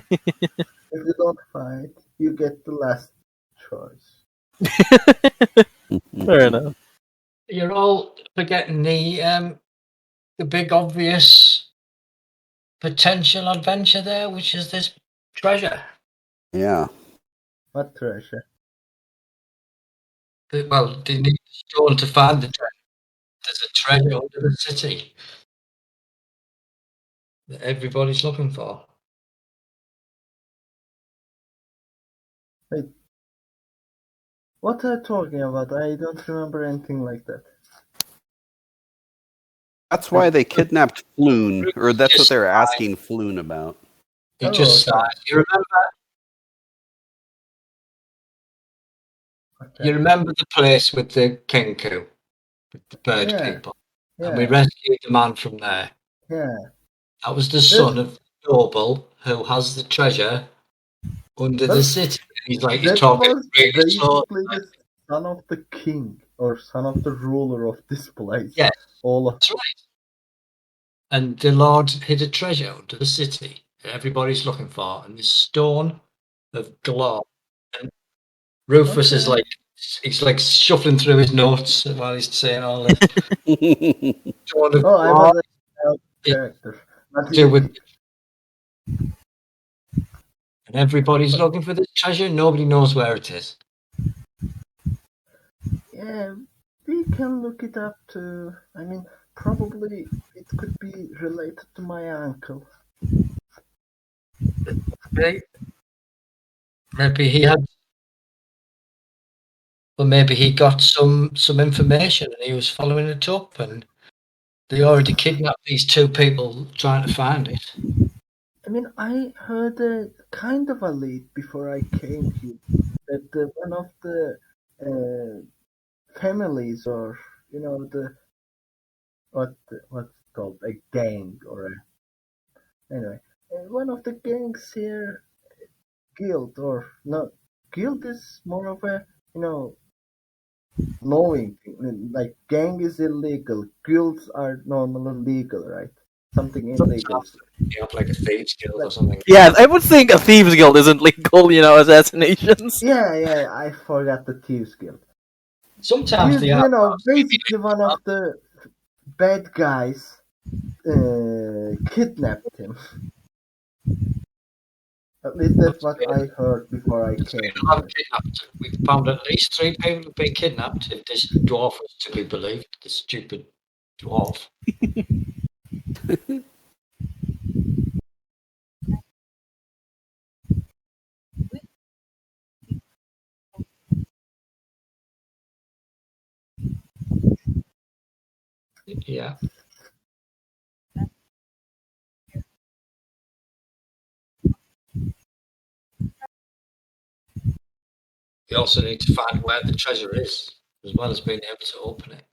B: If you don't fight, you get the last choice.
A: Fair enough.
D: You're all forgetting the big obvious potential adventure there, which is this treasure.
C: Yeah.
B: What treasure?
D: Well, they need a stone to find the treasure. There's a treasure under the city that everybody's looking for.
B: Wait. What are you talking about? I don't remember anything like that.
C: That's why they kidnapped Floon, or that's what they're asking Floon about.
D: You just
B: okay.
D: you remember?
B: Okay.
D: You remember the place with the kenku, with the bird people, and we rescued the man from there.
B: Yeah.
D: That was the son of the noble who has the treasure under the city. He's talking really slow.
B: The son of the king or son of the ruler of this place.
D: Yes,
B: all
D: that's right. And the Lord hid a treasure under the city that everybody's looking for, and this stone of glow. And Rufus is he's like shuffling through his notes while he's saying all this. Stone of
B: I was a character.
D: And everybody's looking for this treasure. Nobody knows where it is.
B: Yeah, we can look it up too. I mean, probably it could be related to my uncle.
D: Maybe he had. Well, maybe he got some information and he was following it up, and they already kidnapped these two people trying to find it.
B: I mean, I heard a kind of a lead before I came here that one of the families, or what's called a gang, or anyway, one of the gangs here, guild or not, guild is more of a knowing thing. Like gang is illegal, guilds are normally legal, right? Something illegal.
D: You have like a thieves guild or something.
A: Yeah, I would think a thieves guild isn't legal, assassinations.
B: Yeah, I forgot the thieves guild.
D: Sometimes they
B: are. Basically one of the bad guys kidnapped him. At least that's what I heard before I
D: There's
B: came
D: been a lot
B: here.
D: of kidnapped. We've found at least 3 people have been kidnapped. If this dwarf was to be believed, the stupid dwarf. Yeah. We also need to find where the treasure is, as well as being able to open it.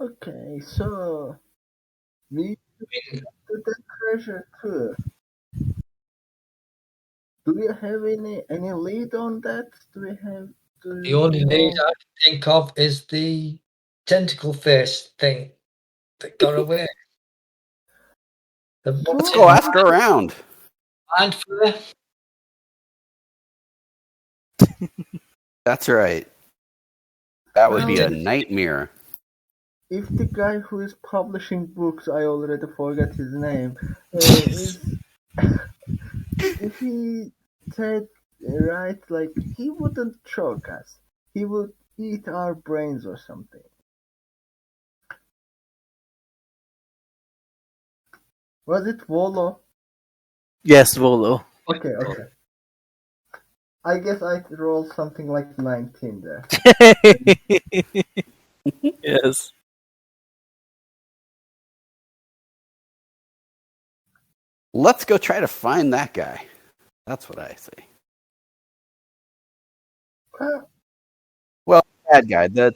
B: Okay, so we
D: I mean,
B: to the treasure too. Do you have any lead on that? Do we have do
D: the only lead
B: know?
D: I can think of is the tentacle face thing that got away. The
B: Sure.
C: Let's go ask around.
D: mind flare.
C: That's right. That would be a
B: Well,
C: nightmare.
B: if the guy who is publishing books, I already forgot his name, is if he said right, like he wouldn't choke us. He would eat our brains or something. Was it Volo?
A: Yes, Volo.
B: Okay, okay. I guess I rolled something like 19 there.
A: Yes.
C: Let's go try to find that guy. That's what I say. Well, bad guy, the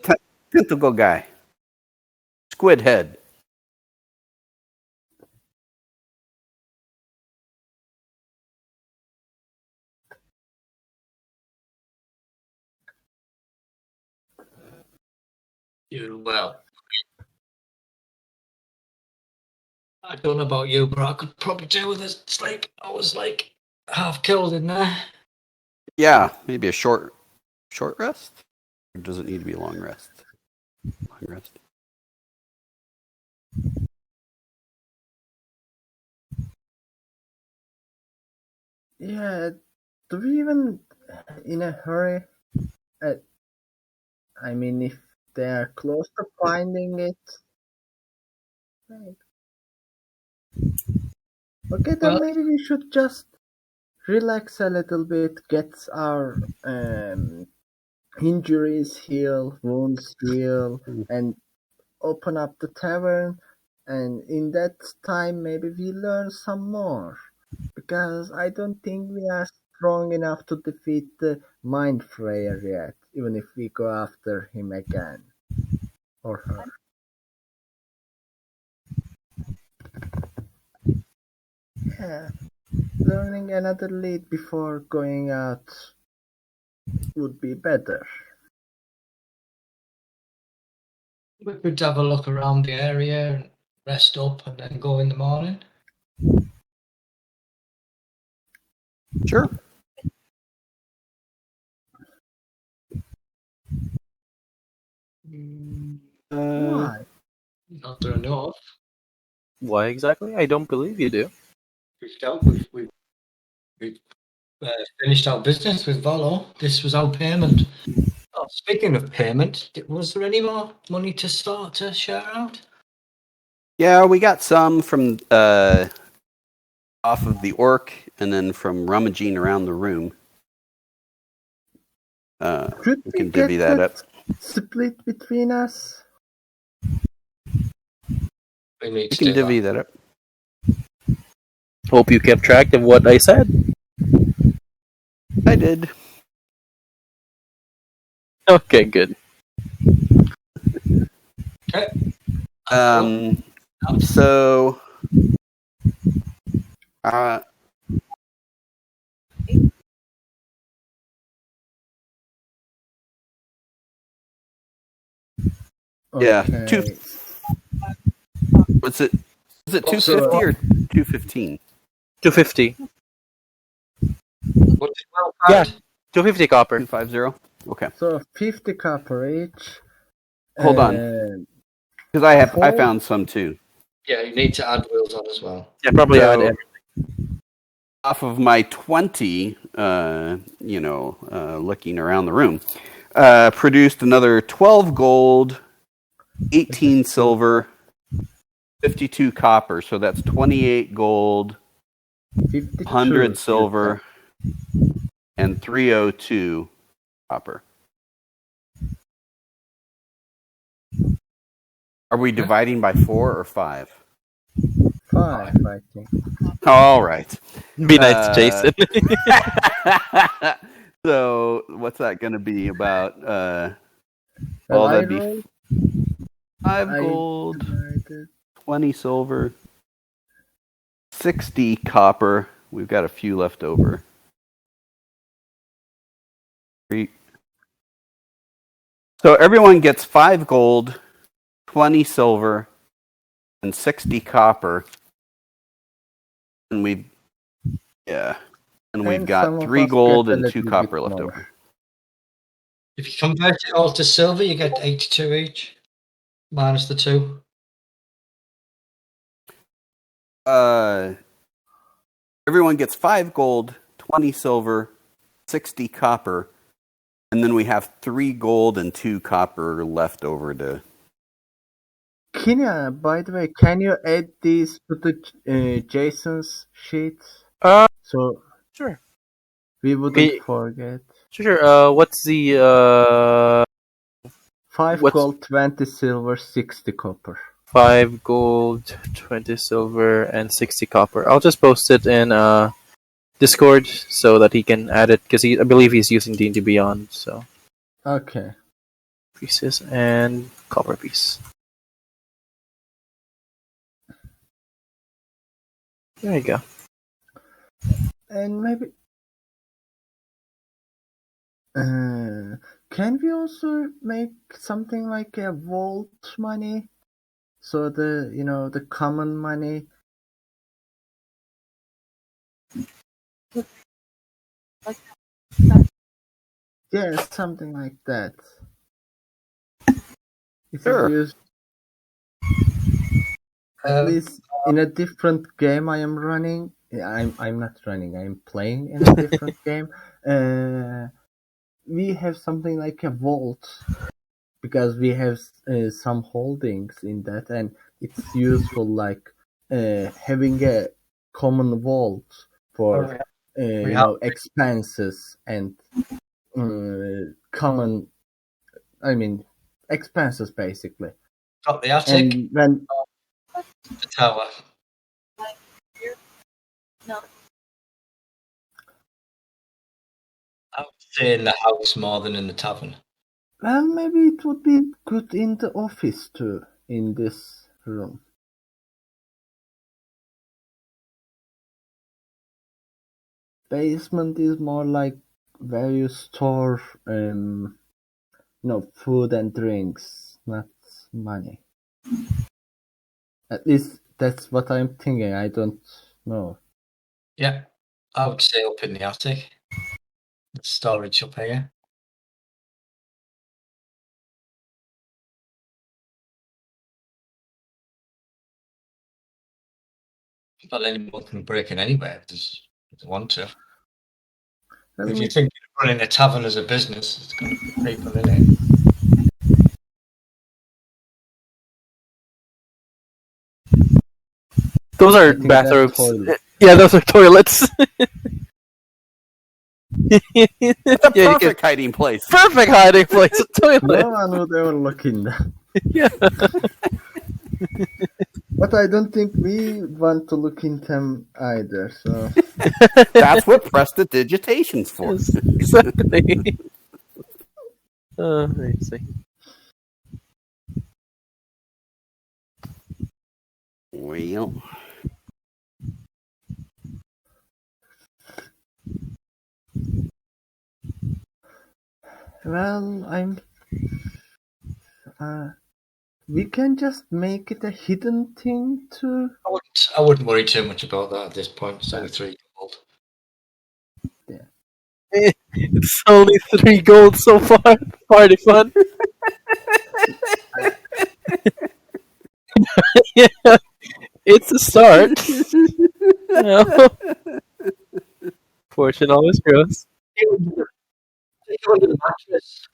C: tentacle guy, squid head.
D: Well, I don't know about you, but I could probably do with this. It's like I was like half killed in there.
C: Yeah, maybe a short rest. Or does it need to be a long rest? Long rest.
B: Yeah, do we even in a hurry? I mean, if they are close to finding it. Right. Okay, then
D: Well,
B: maybe we should just relax a little bit, get our injuries healed, wounds healed, and open up the tavern. And in that time, maybe we learn some more. Because I don't think we are strong enough to defeat the Mind Frayer yet, even if we go after him again. Or her. Yeah, learning another lead before going out would be better.
D: we could have a look around the area and rest up and then go in the morning.
C: Sure.
B: Why?
D: Not that I know of.
A: Why exactly? I don't believe you do.
D: We've finished our business with Volo. This was our payment. Oh, speaking of payment, was there any more money to start to share out?
C: Yeah, we got some from off of the orc, and then from rummaging around the room.
B: Should
C: We
B: we
C: can
B: get
C: divvy that up.
B: split between us?
D: We need
C: We
D: to
C: can
D: do
C: divvy
D: that.
C: that up.
A: Hope you kept track of what I said.
C: I did.
A: Okay, good.
D: Okay.
C: So, yeah,
B: Okay.
C: was it 250 or 215?
A: 250.
D: What did well
A: Yeah.
D: find?
A: 250 copper.
C: 250. Okay.
B: So 50 copper each.
C: Hold on, because I found some too.
D: Yeah, you need to add wheels on as well.
A: Yeah, probably
C: So-
A: add everything.
C: Off of my 20, looking around the room, produced another 12 gold, 18 silver, 52 copper. So that's 28 gold,
B: 52.
C: 100 silver, and 302 copper. Are we dividing by 4 or 5?
B: 5, I think.
C: All right.
A: Be nice to Jason.
C: So what's that going to be about?
B: Well,
C: that'd be
B: rolled,
C: 5
B: I
C: gold,
B: divided.
C: 20 silver, 60 copper. We've got a few left over. 3. So everyone gets 5 gold, 20 silver, and 60 copper. And we've got
B: some of
C: 3
B: us
C: gold
B: get a
C: and 2
B: little
C: copper
B: bit
C: left
B: more.
C: over.
D: If you convert it all to silver, you get 82 each, minus the 2.
C: Everyone gets 5 gold, 20 silver, 60 copper, and then we have 3 gold and 2 copper left over to.
B: Kinya, by the way, can you add these to the Jason's sheet? So
A: Sure.
B: we wouldn't
A: Okay.
B: forget.
A: Sure. What's the
B: 5
A: What's-
B: gold, 20 silver, 60 copper.
A: 5 gold, 20 silver, and 60 copper? I'll just post it in Discord so that he can add it because I believe he's using D&D Beyond. So
B: Okay.
A: pieces and copper piece. There you go.
B: And maybe can we also make something like a vault money? So the common money. Yeah, something like that. If
C: Sure.
B: you use at least in a different game I am running. I'm not running. I'm playing in a different game. We have something like a vault because we have some holdings in that, and it's useful like having a common vault for expenses and common. I mean, expenses basically.
D: Got the attic,
B: And when
D: the tower. I would say in the house more than in the tavern.
B: well, maybe it would be good in the office too, in this room. Basement is more like where you store, food and drinks, not money. At least that's what I'm thinking. I don't know.
D: Yeah, I would say up in the attic. Storage up here. But anyone can break in anywhere if they want to.
B: Let
D: If
B: me
D: you think you're running a tavern as a business, it's going to be people in it.
A: Those are
B: I think that's
A: bathrooms.
B: toilet.
A: Yeah, those are toilets.
C: It's a perfect hiding place.
A: Perfect hiding place. A toilet.
B: No one would ever look in that.
A: Yeah.
B: But I don't think we want to look in them either. So
C: That's what prestidigitation's for.
A: Yes, exactly. Let me see.
C: Well,
B: I'm. We can just make it a hidden thing too.
D: I wouldn't worry too much about that at this point. It's only 3 gold.
A: It's only 3 gold so far. Party fun. Yeah, it's a start. No. Fortune always grows.
D: Under the mattress.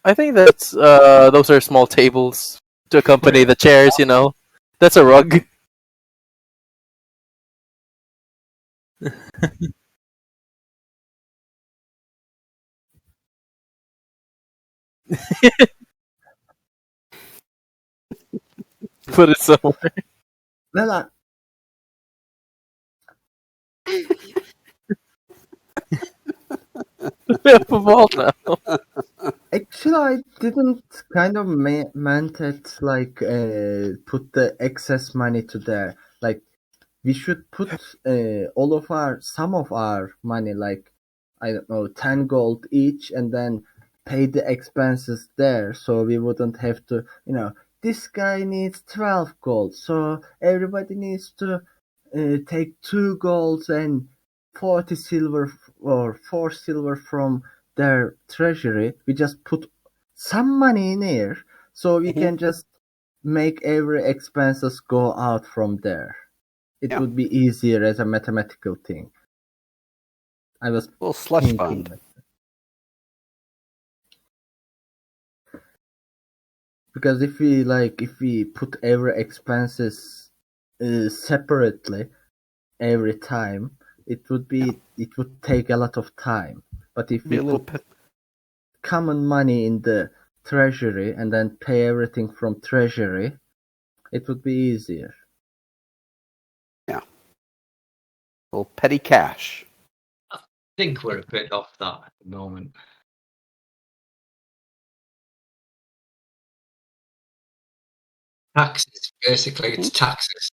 A: I think that's those are small tables to accompany the chairs. That's a rug. Put it somewhere.
B: Well,
A: We have a vault now.
B: actually, I didn't kind of meant it like put the excess money to there. Like we should put some of our money, like I don't know, 10 gold each, and then pay the expenses there, so we wouldn't have to, this guy needs 12 gold, so everybody needs to take 2 golds and 40 silver or 4 silver from their treasury. We just put some money in here, so we can just make every expenses go out from there. It would be easier as a mathematical thing. I was
C: Well, slush
B: thinking
C: fund.
B: like that. Because if we put every expenses separately every time, it would take a lot of time. But if we put common money in the treasury and then pay everything from treasury, it would be easier.
C: Yeah. Well, petty cash.
D: I think we're a bit off that at the moment. Taxes, basically, it's taxes.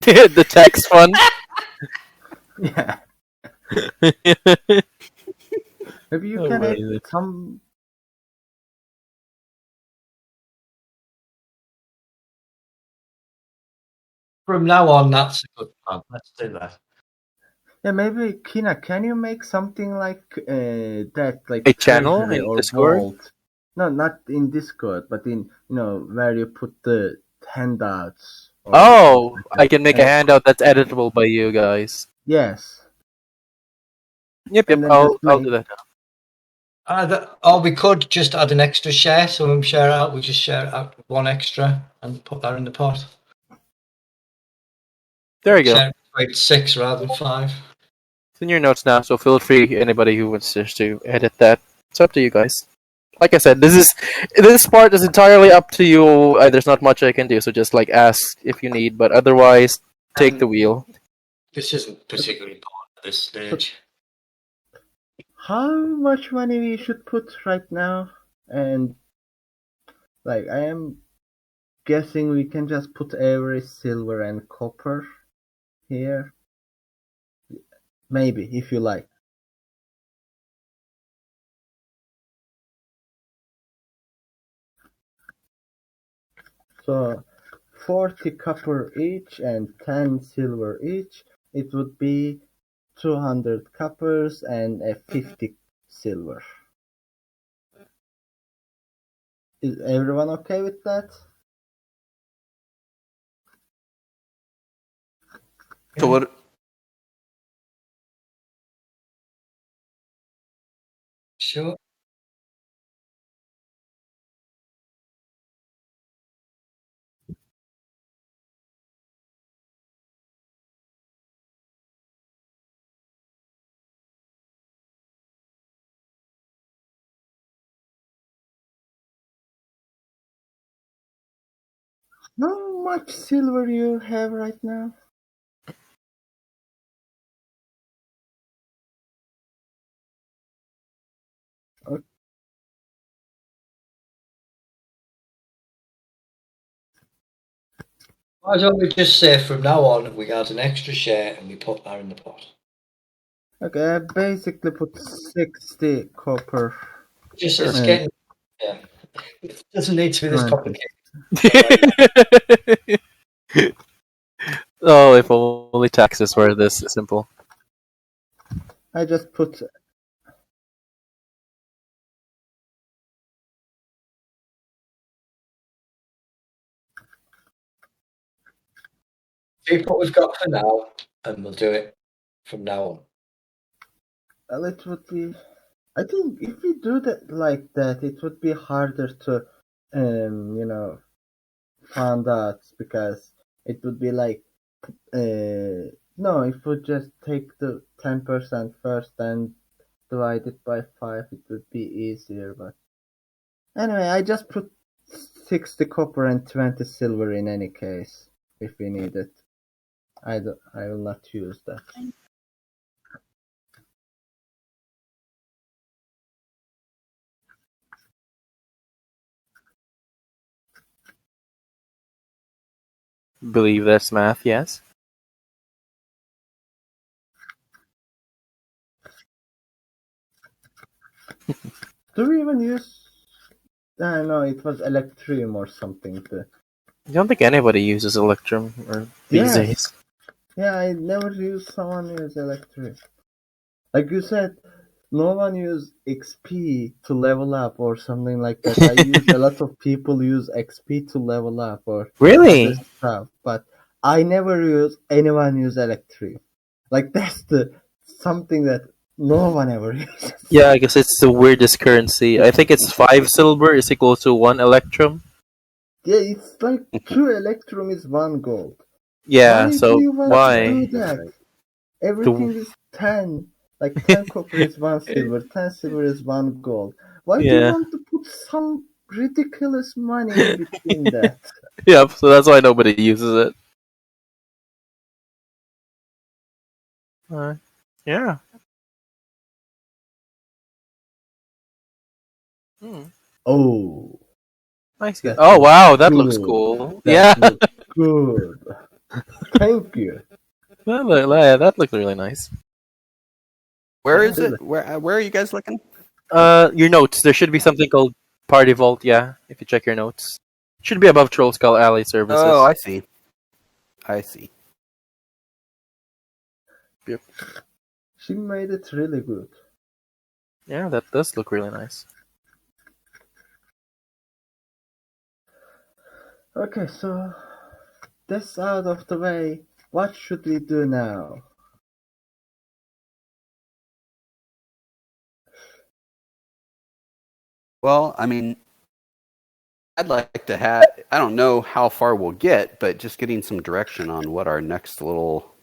A: The tax fund.
B: Yeah. Maybe you can add some.
D: From now on, that's a good plan. Let's do that.
B: Yeah, maybe Kina, can you make something like that, like
A: A channel
B: treasury
A: in
B: or
A: Discord?
B: vault? No, not in Discord, but in where you put the handouts. Or
A: Oh,
B: like
A: I can make a handout that's editable by you guys.
B: Yes.
A: Yep,
B: And then
A: I'll
B: just make-
A: do that now.
D: Or we could just add an extra share. So when we share it out, we just share it out with one extra and put that in the pot.
A: There you go.
D: Share it with 6 rather than 5.
A: It's in your notes now, so feel free, anybody who wants to edit that. It's up to you guys. Like I said, this part is entirely up to you. There's not much I can do, so just ask if you need, but otherwise, take the wheel.
D: This isn't particularly important at this stage.
B: How much money we should put right now? And I am guessing we can just put every silver and copper here. Maybe, if you like. So 40 copper each and 10 silver each. It would be 200 coppers and 50 silver. Is everyone okay with that?
C: So what?
D: Sure.
B: How much silver you have right now? Okay.
D: Why don't we just say from now on we add an extra share and we put that in the pot?
B: Okay, I basically put 60 copper.
D: Just it's
B: And
D: getting it doesn't need to be this
B: 20.
D: complicated.
A: Oh, if only taxes were this simple.
B: I just put.
D: See what we've got for now, and we'll do it from now on.
B: Well, it would be. I think if we do that like that, it would be harder to, find out because it would be like, no, if we just take the 10% first and divide it by 5, it would be easier. But anyway, I just put 60 copper and 20 silver in any case if we need it. I will not use that.
A: Believe that's math, yes.
B: Do we even use? No, it was electrium or something.
A: I don't think anybody uses Electrum these
B: Yes.
A: days.
B: Yeah, I never used someone use electric. Like you said, no one use XP to level up or something like that. I use a lot of people use XP to level up or
A: Really?
B: other stuff, but I never use anyone use electric. Like that's the something that no one ever uses.
A: Yeah, I guess it's the weirdest currency. I think it's 5 silver is equal to 1 Electrum.
B: Yeah, it's like 2 electrum is 1 gold.
A: Yeah,
B: Why
A: so
B: do you want
A: why?
B: to do that? Everything is 10. Like 10 copper is 1 silver, 10 silver is 1 gold. Why do you
A: Yeah.
B: want to put some ridiculous money in between that?
A: Yep, so that's why nobody uses it. Yeah.
B: Oh,
A: Nice.
B: that
A: Oh
B: looks
A: wow, that looks
B: good.
A: cool.
B: That
A: Yeah,
B: looks good. Thank you.
A: that looked really nice.
C: Where is it? Where are you guys looking?
A: Your notes. There should be something called Party Vault. Yeah, if you check your notes, it should be above Troll Skull Alley Services.
C: Oh, I see. I see.
A: Yep.
B: She made it really good.
A: Yeah, that does look really nice.
B: Okay, so that's out of the way. What should we do now?
C: Well, I mean, I'd like to have. I don't know how far we'll get, but just getting some direction on what our next little,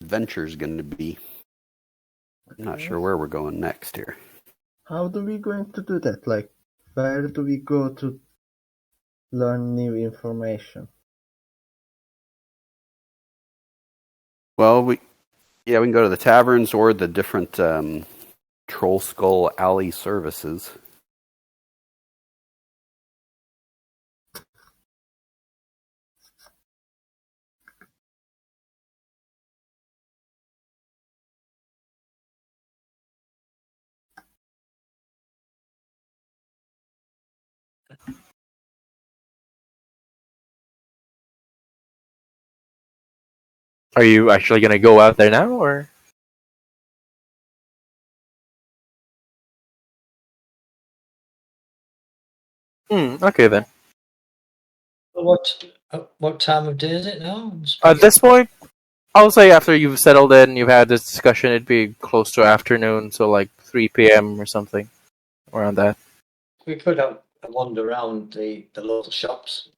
C: adventure is going to be. I'm not sure where we're going next here.
B: How do we going to do that? Like, where do we go to learn new information?
C: Well, we can go to the taverns or the different Troll Skull Alley services.
A: Are you actually gonna go out there now, or? Okay then.
D: What time of day is it now?
A: At this point, I'll say after you've settled in, you've had this discussion, it'd be close to afternoon, so like 3 p.m. or something, around that.
D: We could have a wander around the local shops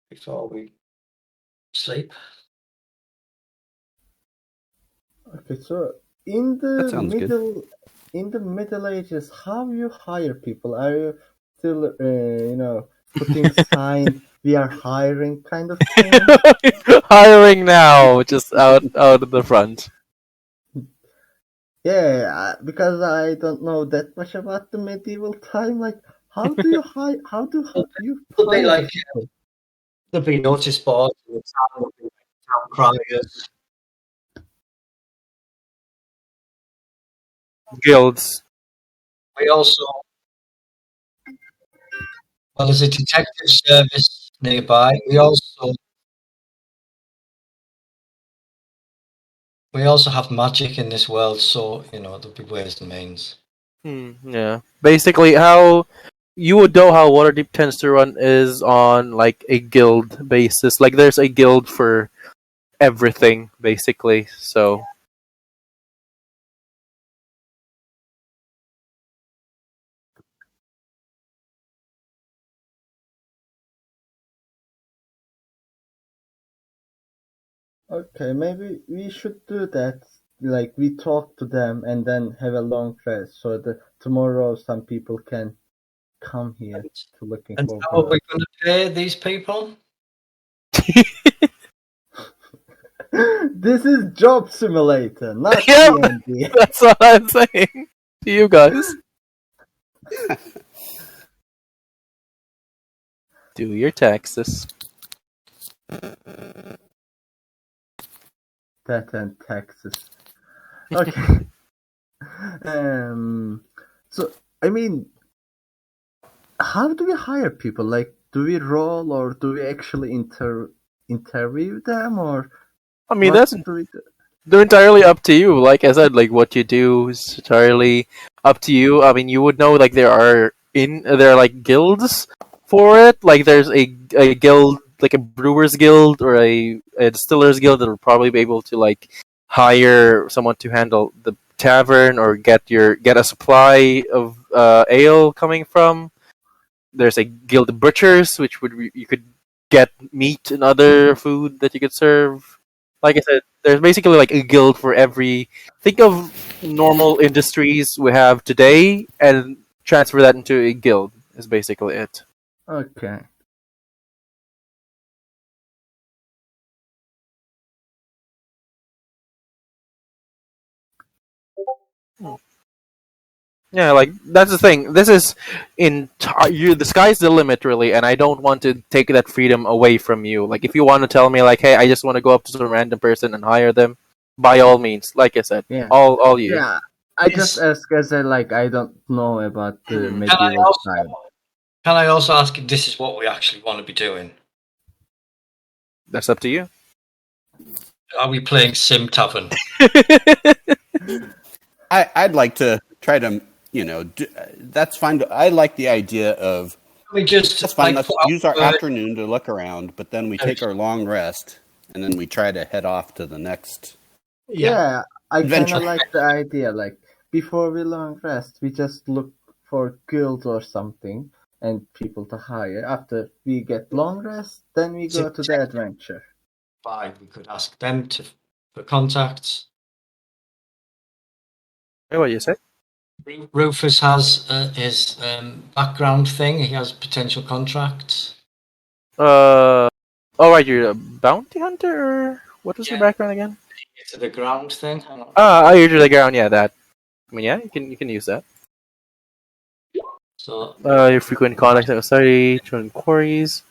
D: before we sleep.
B: Okay, so in
C: That
B: the
C: sounds
B: Middle Ages, how you hire people? Are you still, putting sign we are hiring kind of thing?
A: Hiring now, just out of the front.
B: Yeah, because I don't know that much about the medieval time. Like, how do you hire? How do you
D: It'll be
B: hire
D: like
B: people?
D: there'll be notice boards in the town, there'll be town criers.
A: Guilds.
D: We also there's a detective service nearby. We also We also have magic in this world, so there'll be ways and means.
A: Yeah. Basically, how you would know how Waterdeep tends to run is on like a guild basis. Like there's a guild for everything, basically. So
B: Okay, maybe we should do that. Like we talk to them and then have a long rest, so that tomorrow some people can come here to looking
D: And
B: for
D: how are
B: work.
D: we going to pay these people?
B: This is Job Simulator, not
A: yeah,
B: D&D.
A: that's what I'm saying to you guys. Do your taxes.
B: That and Texas. Okay. So I mean, how do we hire people? Like, do we roll or do we actually interview them or
A: I mean,
B: what
A: that's
B: do we do?
A: they're entirely up to you. Like I said, like what you do is entirely up to you. I mean, you would know like there are like guilds for it. Like there's a guild, like a brewers guild or a distillers guild that will probably be able to like hire someone to handle the tavern or get a supply of ale coming from. There's a guild of butchers, which you could get meat and other food that you could serve. Like I said, there's basically like a guild for every. Think of normal industries we have today and transfer that into a guild. Is basically it.
B: Okay.
A: Yeah, like that's the thing. This is the sky's the limit, really, and I don't want to take that freedom away from you. Like, if you want to tell me, like, hey, I just want to go up to some random person and hire them, by all means. Like I said,
B: Yeah.
A: all you.
B: Yeah. I just ask as I don't know about the
A: Hmm.
B: medieval time.
D: Can I also ask if this is what we actually want to be doing?
A: That's up to you.
D: Are we playing Sim Tavern?
C: I'd like to try to, that's fine. I like the idea of,
D: We just
C: that's fine.
D: like
C: Let's use our afternoon to look around, but then we take our long rest, and then we try to head off to the next.
B: Yeah, I kind
C: Adventure.
B: of like the idea. Like, before we long rest, we just look for guild or something and people to hire. After we get long rest, then we go to the adventure.
D: Fine, we could ask them for contacts.
A: Hey, what you say?
D: Rufus has his background thing. He has potential contracts.
A: Oh right, you're a bounty hunter, or what was your background again?
D: To the ground thing.
A: You're to the ground. Yeah, that. I mean, yeah, you can use that.
D: So
A: Your frequent contacts. Sorry, join quarries.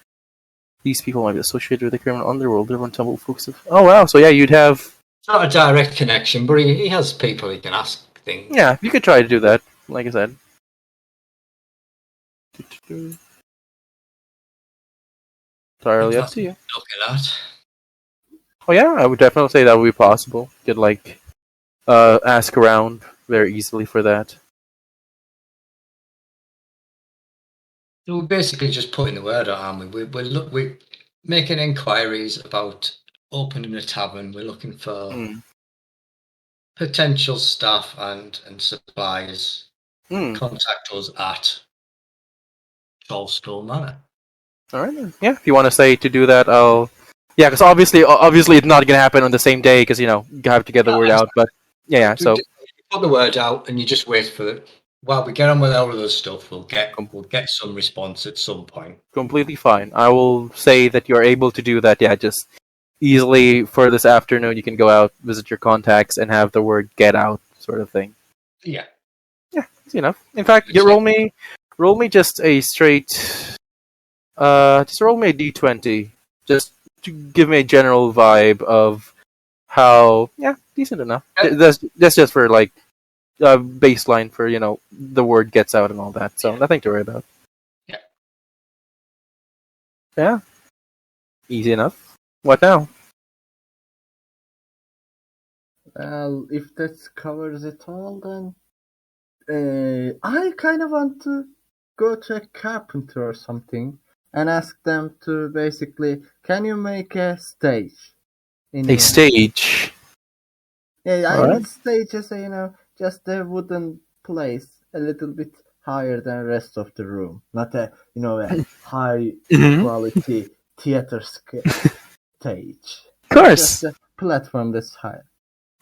A: These people might be associated with the criminal underworld. Everyone tumble folks. Oh wow, so yeah, you'd have.
D: it's not a direct connection, but he has people he can ask things.
A: Yeah, you could try to do that. Like I said. Entirely up to you.
D: Look at that.
A: Oh yeah, I would definitely say that would be possible. You could like ask around very easily for that.
D: So we're basically just putting the word out, aren't we? We're making inquiries about opening a tavern. We're looking for potential staff and suppliers. Contact us at Skull Manor.
A: All right. Yeah, if you want to say to do that, I'll. Yeah, because obviously, it's not going to happen on the same day because you have to get the word out. But yeah. So
D: you put the word out and you just wait for it. While we get on with all of this stuff, we'll get some response at some point.
A: Completely fine. I will say that you're able to do that. Yeah, just easily for this afternoon, you can go out, visit your contacts, and have the word get out, sort of thing.
D: Yeah.
A: Yeah, easy enough. In fact, roll me just a straight. Just roll me a d20, just to give me a general vibe of how. Yeah, decent enough. That's just for like baseline for the word gets out and all that. So nothing to worry about.
D: Yeah.
A: Yeah. Easy enough. What now?
B: Well, if that covers it all, then I kind of want to go to a carpenter or something and ask them to basically, can you make a stage in
A: A
B: your house?
A: stage.
B: Yeah, I
A: Alright.
B: mean stage is just a wooden place a little bit higher than the rest of the room, not a high
A: Mhm.
B: quality theater stage,
A: Of
B: but just
A: course.
B: a platform that's high.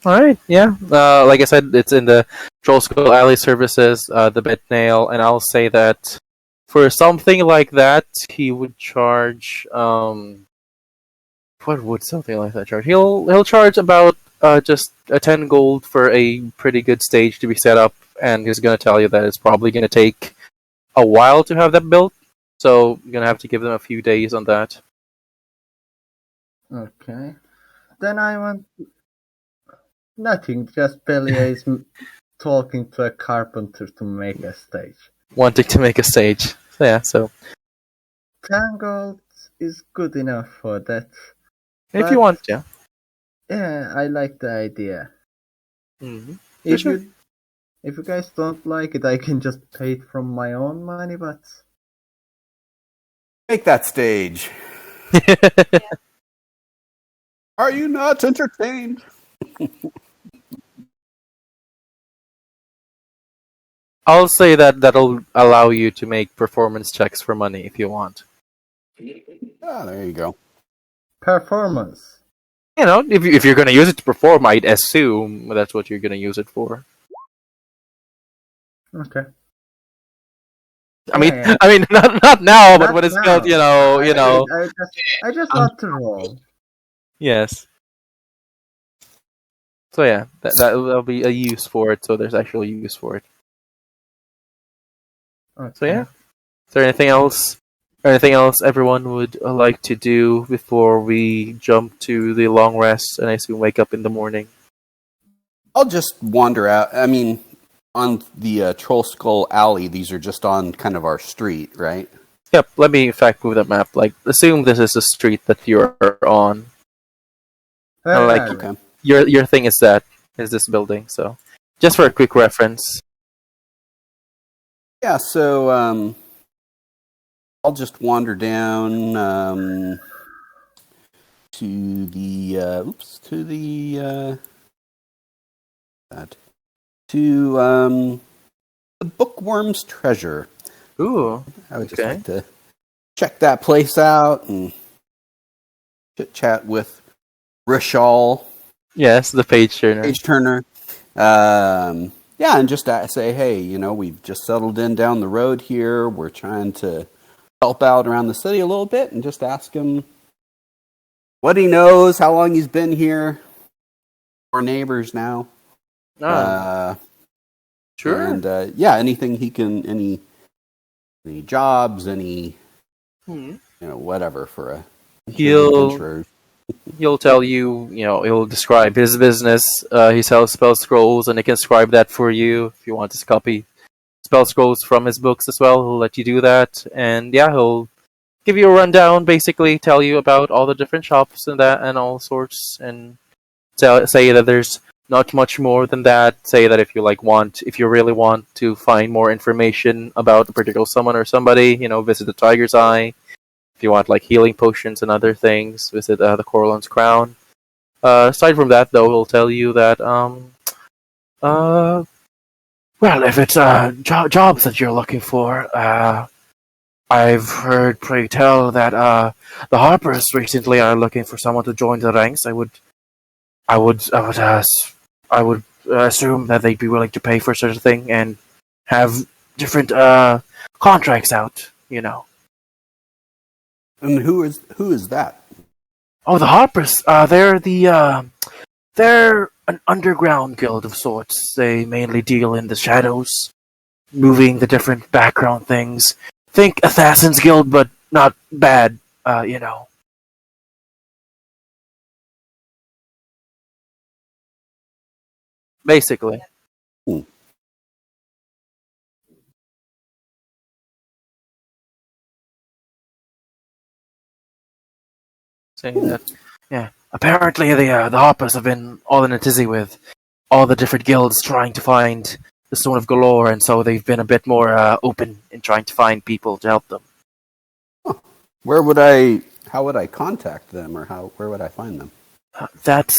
A: Alright, yeah. Like I said, it's in the Troll Skull Alley services, the bed nail, and I'll say that for something like that, he would charge. What would something like that charge? He'll charge about just a 10 gold for a pretty good stage to be set up, and he's gonna tell you that it's probably gonna take a while to have that built. So you're gonna have to give them a few days on that.
B: Okay. Then I want nothing, just Belia is talking to a carpenter to make a stage.
A: Wanting to make a stage. So yeah, so
B: 10 gold is good enough for that.
A: if you
B: But
A: want, yeah.
B: yeah, I like the idea.
A: Mm-hmm.
B: If
A: Sure.
B: if you guys don't like it, I can just pay it from my own money, but
C: Make that stage. Are you not entertained?
A: I'll say that that'll allow you to make performance checks for money if you want.
C: Ah, there you go.
B: performance.
A: You know, if you're gonna use it to perform, I'd assume that's what you're gonna use it for.
B: Okay.
A: I mean,
B: Yeah.
A: not now, but
B: Not
A: when it's
B: now.
A: built, you know.
B: I just want to roll.
A: Yes. So yeah, that'll be a use for it. So there's actual use for it.
B: Okay.
A: So yeah. Is there anything else? Anything else everyone would like to do before we jump to the long rest and I assume wake up in the morning?
C: I'll just wander out. I mean, on the Troll Skull Alley, these are just on kind of our street, right?
A: Yep. Let me in fact move the map. Like, assume this is the street that you're on.
B: Where
A: Like,
B: are we?
C: Okay.
A: your thing is this building. So, just for a quick reference.
C: Yeah, so I'll just wander down to the the Bookworm's Treasure.
A: Ooh.
C: I would just
A: Okay.
C: like to check that place out and chit chat with Rishal,
A: Yes, the page turner.
C: Page Turner. Yeah, and just say, hey, we've just settled in down the road here. We're trying to help out around the city a little bit, and just ask him what he knows, how long he's been here. We're neighbors now.
A: Sure.
C: And yeah, anything he can, any jobs, any whatever for a adventurer.
A: He'll tell you, he'll describe his business. He sells spell scrolls, and he can describe that for you. If you want to copy spell scrolls from his books as well, he'll let you do that. And yeah, he'll give you a rundown, basically tell you about all the different shops and that and all sorts, and say that there's not much more than that. Say that if you really want to find more information about a particular someone or somebody, visit the Tiger's Eye. If you want like healing potions and other things, visit the Coralon's Crown. Aside from that, though, he'll tell you that well, if it's jobs that you're looking for, I've heard, pray tell, that the Harpers recently are looking for someone to join the ranks. I would assume that they'd be willing to pay for such a thing and have different contracts out.
C: And who is that?
A: Oh, the Harpers. They're an underground guild of sorts. They mainly deal in the shadows, moving the different background things. Think Assassin's Guild, but not bad. Basically.
C: Hmm.
A: Saying that. Yeah. apparently the Hoppers have been all in a tizzy with all the different guilds trying to find the Stone of Galore, and so they've been a bit more open in trying to find people to help them.
C: How would I contact them, or where would I find them?
A: That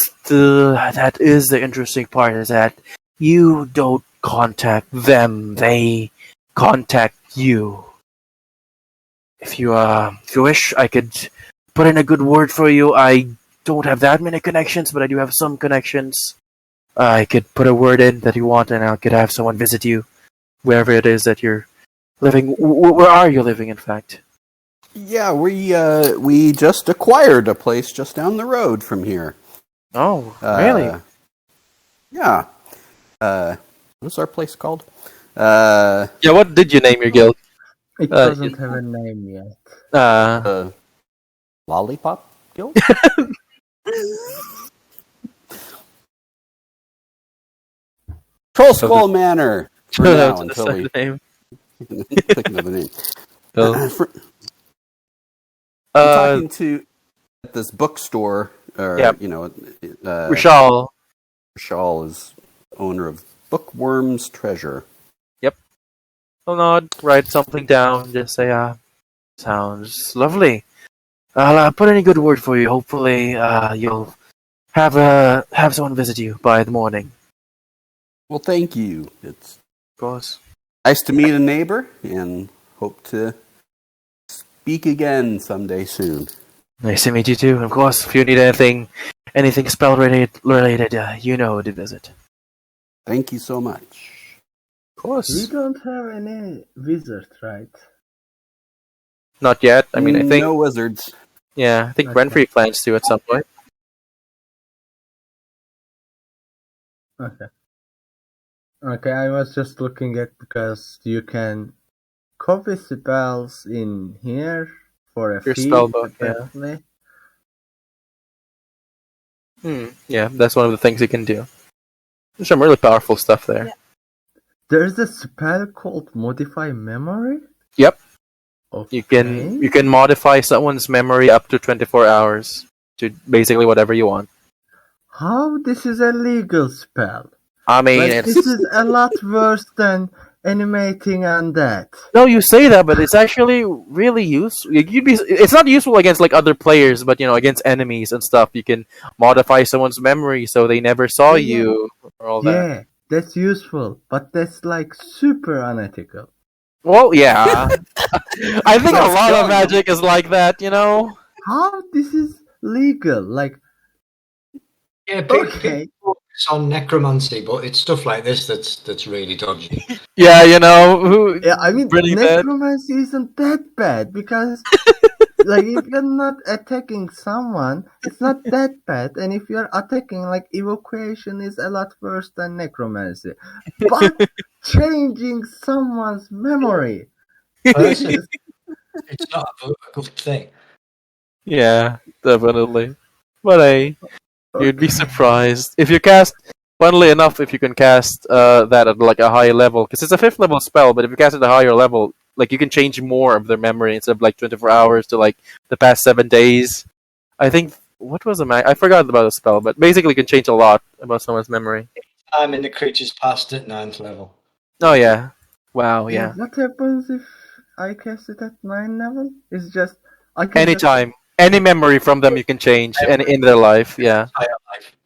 A: is the interesting part, is that you don't contact them; they contact you. If you wish, I could put in a good word for you. I don't have that many connections, but I do have some connections. I could put a word in that you want, and I could have someone visit you wherever it is that you're living. Where are you living, in fact?
C: Yeah, we just acquired a place just down the road from here.
A: Oh, really?
C: Yeah. What's our place called?
A: Yeah, what did you name your guild?
B: It doesn't have a name yet.
C: Lollipop Guild? Troll Skull Manor! For now, until we pick another name. I'm talking to at this bookstore,
A: Rishal.
C: Rishal is owner of Bookworm's Treasure.
A: Yep. I'll nod, write something down, just say, sounds lovely. I'll put in a good word for you. Hopefully, you'll have someone visit you by the morning.
C: Well, thank you. It's
A: Of course.
C: nice to meet a neighbor, and hope to speak again someday soon.
A: Nice to meet you too. Of course, if you need anything spell related, you know who to visit.
C: Thank you so much.
A: Of course.
B: We don't have any wizard, right?
A: Not yet. I mean, I think
C: no wizards.
A: Yeah, I think
B: Okay.
A: Renfrey plans to at some point.
B: Okay. Okay, I was just looking at because you can copy spells in here for a
A: Your
B: fee.
A: spell book, yeah.
B: apparently.
A: Yeah, that's one of the things you can do. There's some really powerful stuff there.
B: There's a spell called Modify Memory?
A: Yep.
B: Okay.
A: You can modify someone's memory up to 24 hours to basically whatever you want.
B: How this is a legal spell?
A: I mean,
B: Like, this is a lot worse than animating and that.
A: No, you say that, but it's actually really useful. It's not useful against like other players, but against enemies and stuff. You can modify someone's memory so they never saw you or all that.
B: Yeah, that's useful, but that's like super unethical.
A: Well, yeah. I think a lot of magic is like that,
B: How this is legal? Like,
D: Yeah,
B: okay.
D: people focus on necromancy, but it's stuff like this that's really dodgy.
A: Yeah,
B: Yeah, I mean,
A: really bad.
B: necromancy isn't that bad because, like, if you're not attacking someone, it's not that bad. And if you're attacking, like, evocation is a lot worse than necromancy. But changing someone's memory,
D: It's not a good thing.
A: Yeah, definitely. But hey, you'd be
B: Okay.
A: surprised if you cast. Funnily enough, if you can cast that at like a high level, because it's a 5th level spell, but if you cast it at a higher level, like you can change more of their memory instead of like 24 hours to like the past 7 days. I think what was I forgot about the spell, but basically you can change a lot about someone's memory.
D: I'm in the creature's past at 9th level.
A: Oh yeah, wow, yeah.
B: What happens if I cast it at 9 level? It's just I can
A: Anytime, any memory from them you can change, and in their life, yeah.
D: Entire life.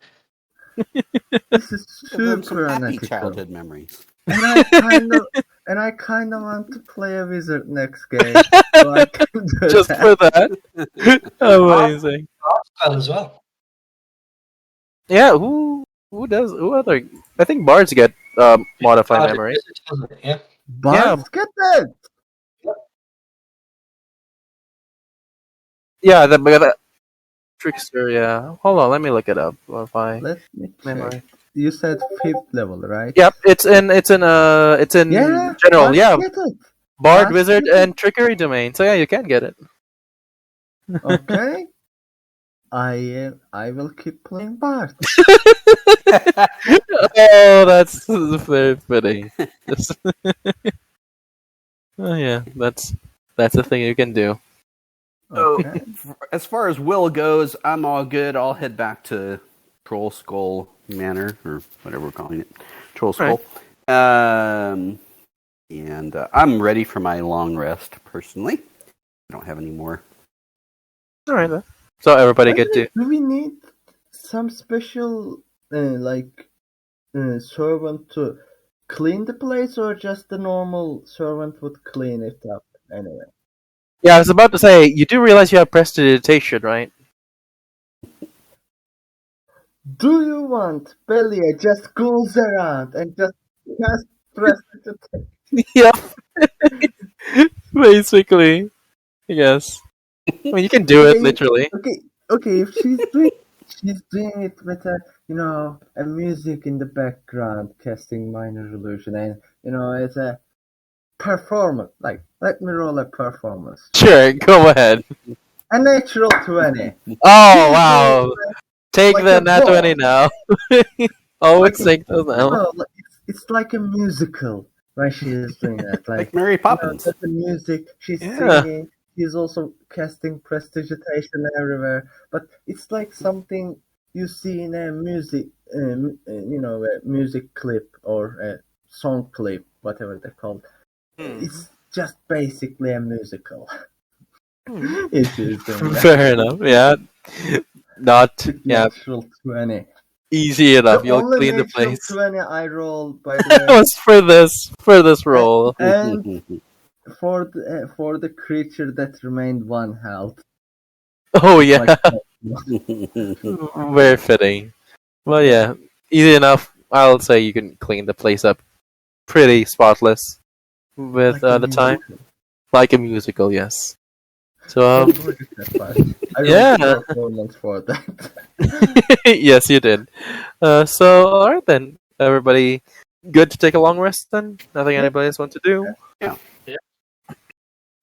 B: This is
C: Give them some
B: super
C: happy
B: unethical.
C: childhood memories.
B: And I kind of want to play a wizard next game, so I can do
A: Just
B: that.
A: for that, amazing.
D: Spell as well.
A: Yeah, who does? Who other? I think bards get modify memory.
D: Yeah.
B: Bards get that.
A: Yeah, the trickster. Yeah, hold on, let me look it up. Modify
B: Let me check.
A: memory.
B: You said 5th level, right?
A: Yep, it's in
B: Yeah.
A: general.
B: Bards
A: Yeah,
B: get it.
A: bard,
B: Bards
A: wizard,
B: get it.
A: and trickery domain. So yeah, you can get it.
B: Okay. I will keep playing Bard.
A: Oh, that's very fitting. Oh yeah, that's a thing you can do.
C: So,
B: Okay.
C: as far as Will goes, I'm all good. I'll head back to Troll Skull Manor, or whatever we're calling it. Troll Skull. And I'm ready for my long rest, personally. I don't have any more.
A: All right then. So everybody get to.
B: Do we need some special servant to clean the place, or just the normal servant would clean it up anyway?
A: Yeah, I was about to say, you do realize you have prestidigitation, right?
B: Do you want Belia just goes around and just cast prestidigitation?
A: Yeah. Basically. Yes. I mean, you can do it, literally.
B: Okay. If she's doing it with a music in the background, casting minor illusion, and it's a performance. Like, let me roll a performance.
A: Sure, go ahead.
B: A natural 20.
A: Oh, wow. Take
B: like
A: the
B: a
A: nat 20 now. Always take those now.
B: No, it's like a musical when she is doing that.
C: Like Mary Poppins.
B: The music, she's
A: Yeah.
B: singing, she's also casting prestidigitation everywhere. But it's like something you see in a music, a music clip or a song clip, whatever they're called. It's just basically a musical. If she's doing that.
A: Fair enough, yeah. Not, yeah,
B: Natural 20.
A: easy enough.
B: The
A: You'll
B: only
A: clean the
B: natural
A: place.
B: 20 I rolled, by
A: That
B: the way.
A: was for this roll.
B: And for the creature that remained 1 health.
A: Oh, yeah.
B: Like,
A: Very fitting. Well, yeah. Easy enough. I'll say you can clean the place up pretty spotless with
B: like a
A: the time.
B: musical.
A: Like a musical, yes. So,
B: Look at that part. I
A: yeah.
B: rolled performance for that.
A: yes, you did. So, alright then. Everybody good to take a long rest then? Nothing anybody else wants to do?
C: Yeah.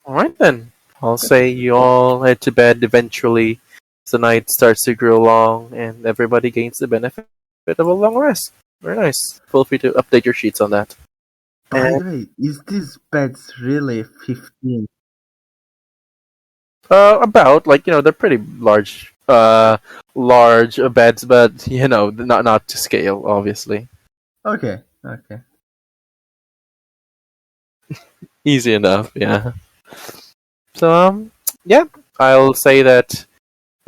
A: Alright then. I'll say you all head to bed eventually as the night starts to grow long and everybody gains the benefit of a long rest. Very nice. Feel free to update your sheets on that.
B: By the way, is this beds really 15?
A: About, like, they're pretty large beds, but not to scale, obviously.
B: Okay.
A: Easy enough, yeah. So, yeah, I'll say that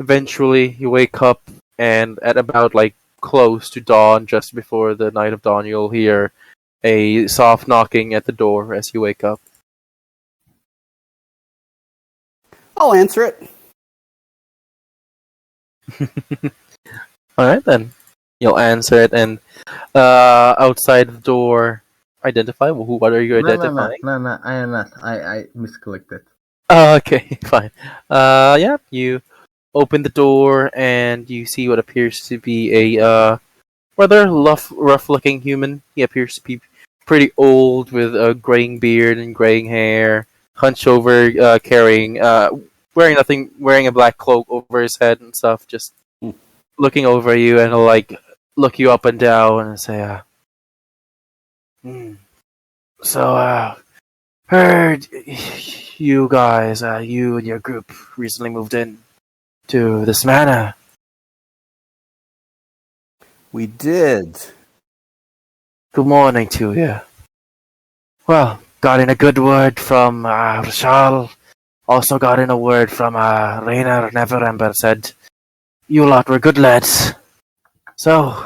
A: eventually you wake up, and at about, like, close to dawn, just before the night of dawn, you'll hear a soft knocking at the door as you wake up.
C: I'll answer it.
A: Alright then. You'll answer it, and outside the door, identify? What are you identifying?
B: No, I am not. I misclicked it.
A: Oh, okay, fine. Yeah, you open the door and you see what appears to be a rather rough-looking human. He appears to be pretty old, with a graying beard and graying hair, hunched over, wearing a black cloak over his head and stuff. Just looking over you, and he'll like look you up and down and say, "So, heard you guys, you and your group recently moved in to this manor."
C: We did.
A: Good morning to you. Well, got in a good word from Rashal. Also got in a word from Rainer Neverember, said you lot were good lads. So,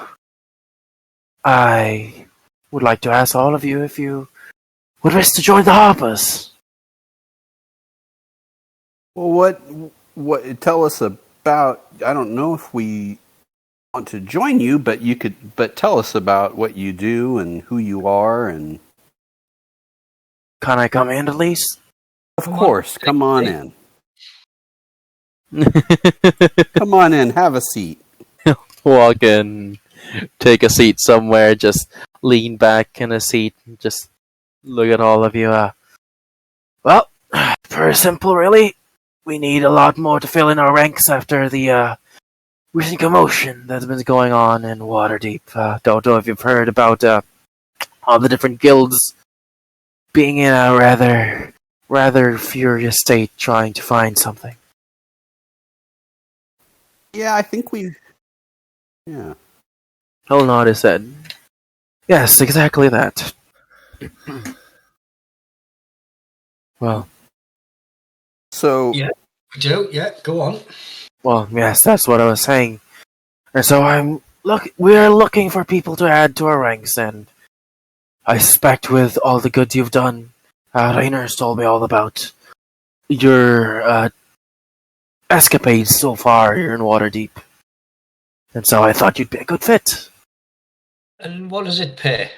A: I would like to ask all of you if you would wish to join the Harpers.
C: Well, what? Tell us about. I don't know if we want to join you, but But tell us about what you do and who you are, and.
A: Can I come in at least?
C: Of course, come on in. Come on in, have a seat.
A: Walk in, take a seat somewhere, just lean back in a seat, just look at all of you. Well, pretty simple, really. We need a lot more to fill in our ranks after the recent commotion that's been going on in Waterdeep. Don't know if you've heard about all the different guilds being in a rather furious state trying to find something.
C: Yeah, I think we. Yeah.
A: He'll nod his head. Yes, exactly that. Well,
C: So
D: Yeah, we do. Yeah, go on.
A: yes, that's what I was saying. And so we're looking for people to add to our ranks, and I suspect with all the good you've done, Rainer's told me all about your escapades so far here in Waterdeep. And so I thought you'd be a good fit.
D: And what does it pay?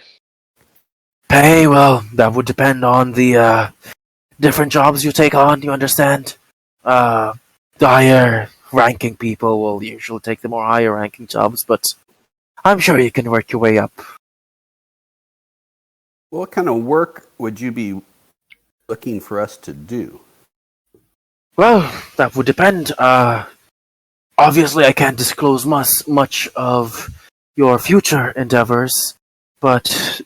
A: Pay, well, that would depend on the different jobs you take on, you understand? The higher ranking people will usually take the more higher ranking jobs, but I'm sure you can work your way up.
C: what kind of work would you be looking for us to do?
A: Well, that would depend. Obviously, I can't disclose much of your future endeavors, but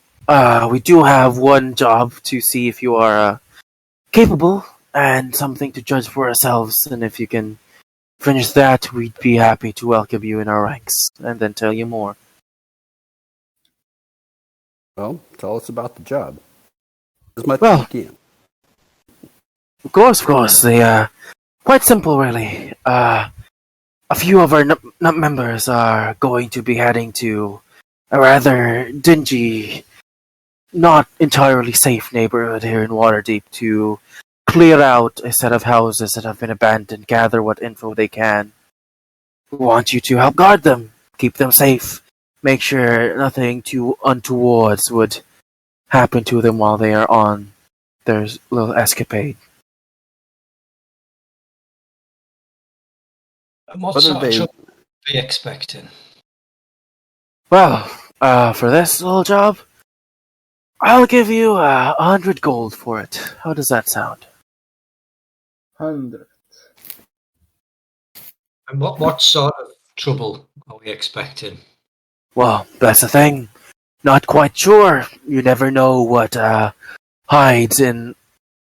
A: we do have one job to see if you are capable and something to judge for ourselves. And if you can finish that, we'd be happy to welcome you in our ranks and then tell you more.
C: Well, tell us about the job. As much
A: Well,
C: as you can.
A: Of course. They quite simple, really. A few of our members are going to be heading to a rather dingy, not entirely safe neighborhood here in Waterdeep to clear out a set of houses that have been abandoned, gather what info they can. We want you to help guard them, keep them safe, make sure nothing too untowards would happen to them while they are on their little escapade.
D: And what
C: What are
D: sort of
C: they?
D: trouble are you expecting?
A: Well, for this little job, I'll give you 100 gold for it. How does that sound?
B: 100.
D: And what sort of trouble are we expecting?
A: Well, that's the thing. Not quite sure. You never know what hides in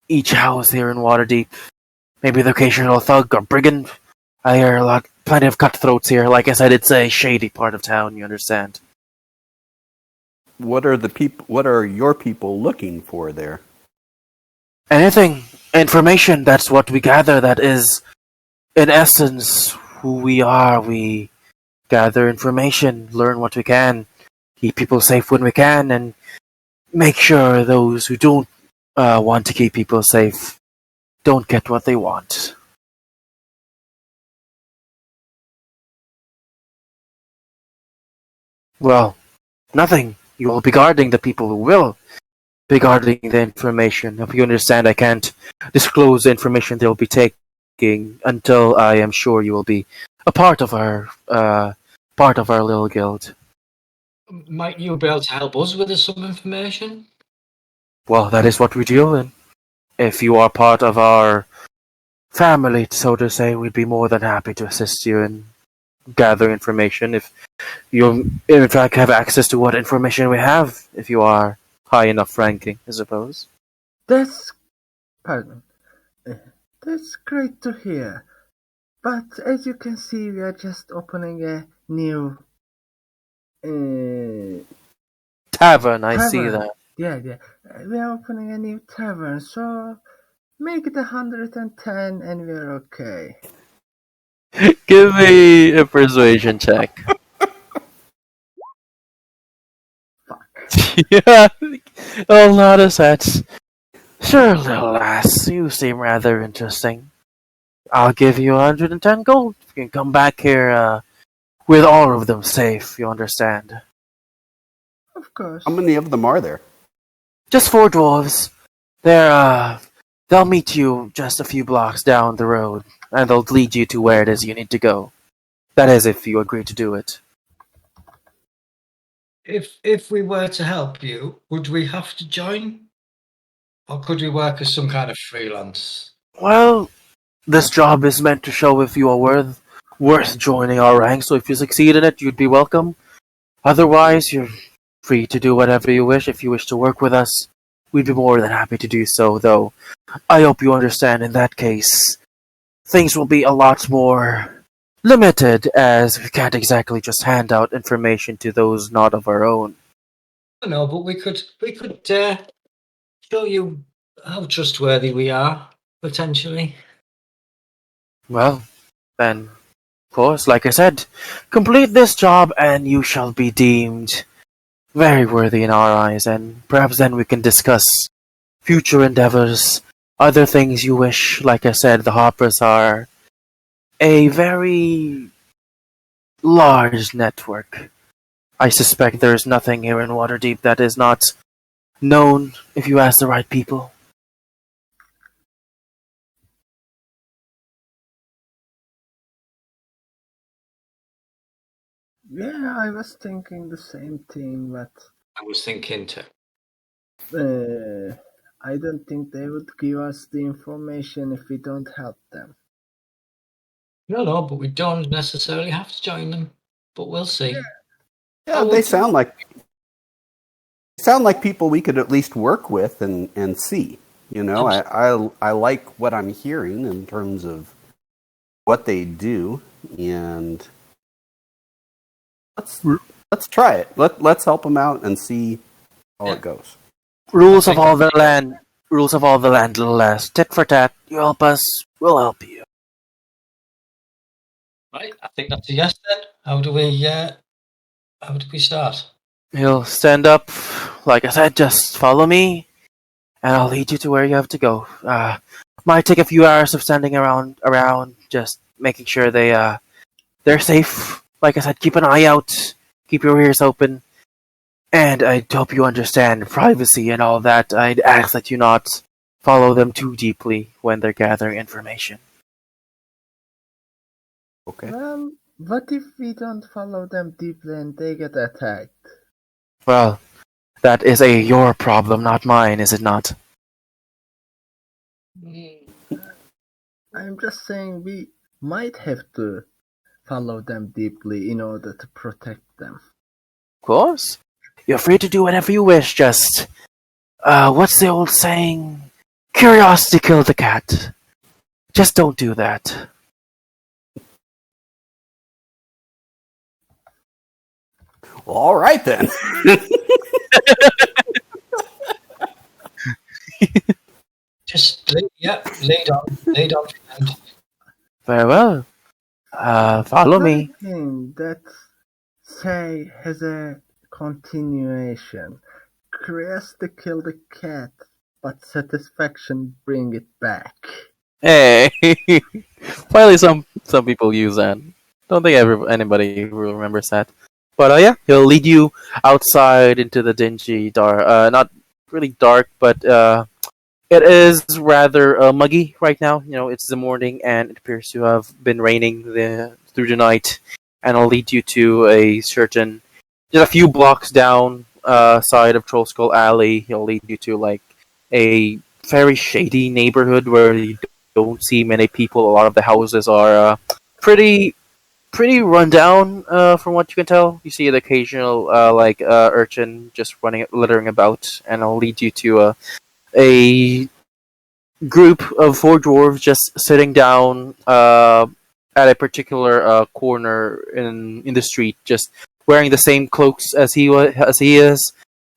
A: each house here in Waterdeep. Maybe the occasional thug or brigand. I hear plenty of cutthroats here. Like I said, it's a shady part of town. You understand?
C: What are your people looking for there?
A: Anything, information. That's what we gather. That is, in essence, who we are. We gather information, learn what we can, keep people safe when we can, and make sure those who don't want to keep people safe don't get what they want. Well, nothing. You will be guarding the people who will be guarding the information. If you understand, I can't disclose the information they'll be taking until I am sure you will be a part of our little guild.
D: Might you be able to help us with some information?
A: Well, that is what we deal in. If you are part of our family, so to say, we'd be more than happy to assist you in gathering information. If you, in fact, have access to what information we have, if you are high enough ranking, I suppose.
B: Pardon. That's great to hear. But as you can see, we are just opening a new
A: Tavern, I see
B: tavern.
A: that.
B: Yeah. We are opening a new tavern, so make it 110 and we're okay.
A: Give me a persuasion check.
B: Fuck.
A: Yeah. Oh, not as such. Sure, little lass, you seem rather interesting. I'll give you 110 gold. You can come back here with all of them safe, you understand.
B: Of course.
C: How many of them are there?
A: Just 4 dwarves. They'll meet you just a few blocks down the road, and they'll lead you to where it is you need to go. That is, if you agree to do it.
D: If we were to help you, would we have to join? Or could we work as some kind of freelance?
A: Well, this job is meant to show if you are worth joining our ranks, so if you succeed in it, you'd be welcome. Otherwise, you're free to do whatever you wish. If you wish to work with us, we'd be more than happy to do so, though I hope you understand in that case, things will be a lot more limited, as we can't exactly just hand out information to those not of our own.
D: No, but we could show you how trustworthy we are, potentially.
A: Well, then, of course, like I said, complete this job and you shall be deemed very worthy in our eyes, and perhaps then we can discuss future endeavors, other things you wish. Like I said, the Hoppers are a very large network. I suspect there is nothing here in Waterdeep that is not known if you ask the right people.
B: Yeah, I was thinking the same thing, but
D: I was thinking to.
B: I don't think they would give us the information if we don't help them.
D: No, but we don't necessarily have to join them. But we'll see.
C: Yeah, they sound like people we could at least work with and see. You know, I like what I'm hearing in terms of what they do, and let's try it. Let's help them out and see how it goes.
A: Rules of all the land, little less. Tit for tat. You help us, we'll help you.
D: Right, I think that's a yes then. How do we start?
A: He'll stand up. Like I said, just follow me, and I'll lead you to where you have to go. Might take a few hours of standing around, just making sure they're safe. Like I said, keep an eye out, keep your ears open, and I hope you understand privacy and all that. I'd ask that you not follow them too deeply when they're gathering information.
C: Okay.
B: Well, what if we don't follow them deeply and they get attacked?
A: Well, that is your problem, not mine, is it not?
B: I'm just saying we might have to follow them deeply in order to protect them.
A: Of course. You're free to do whatever you wish, just... what's the old saying? Curiosity killed the cat. Just don't do that.
C: Well, all right then.
D: Just lead on.
A: Very well. Follow me.
B: Thing that say has a continuation. Curiosity kill the cat, but satisfaction bring it back.
A: Hey, finally, some people use that. Don't think anybody remembers that. But yeah, he'll lead you outside into the dingy, dark. Not really dark, but it is rather muggy right now. You know, it's the morning, and it appears to have been raining through the night. And I'll lead you to a certain, just a few blocks down side of Troll Skull Alley. He'll lead you to like a very shady neighborhood where you don't see many people. A lot of the houses are pretty run down from what you can tell. You see the occasional urchin just littering about, and I'll lead you to a group of 4 dwarves just sitting down at a particular corner in the street, just wearing the same cloaks as he is,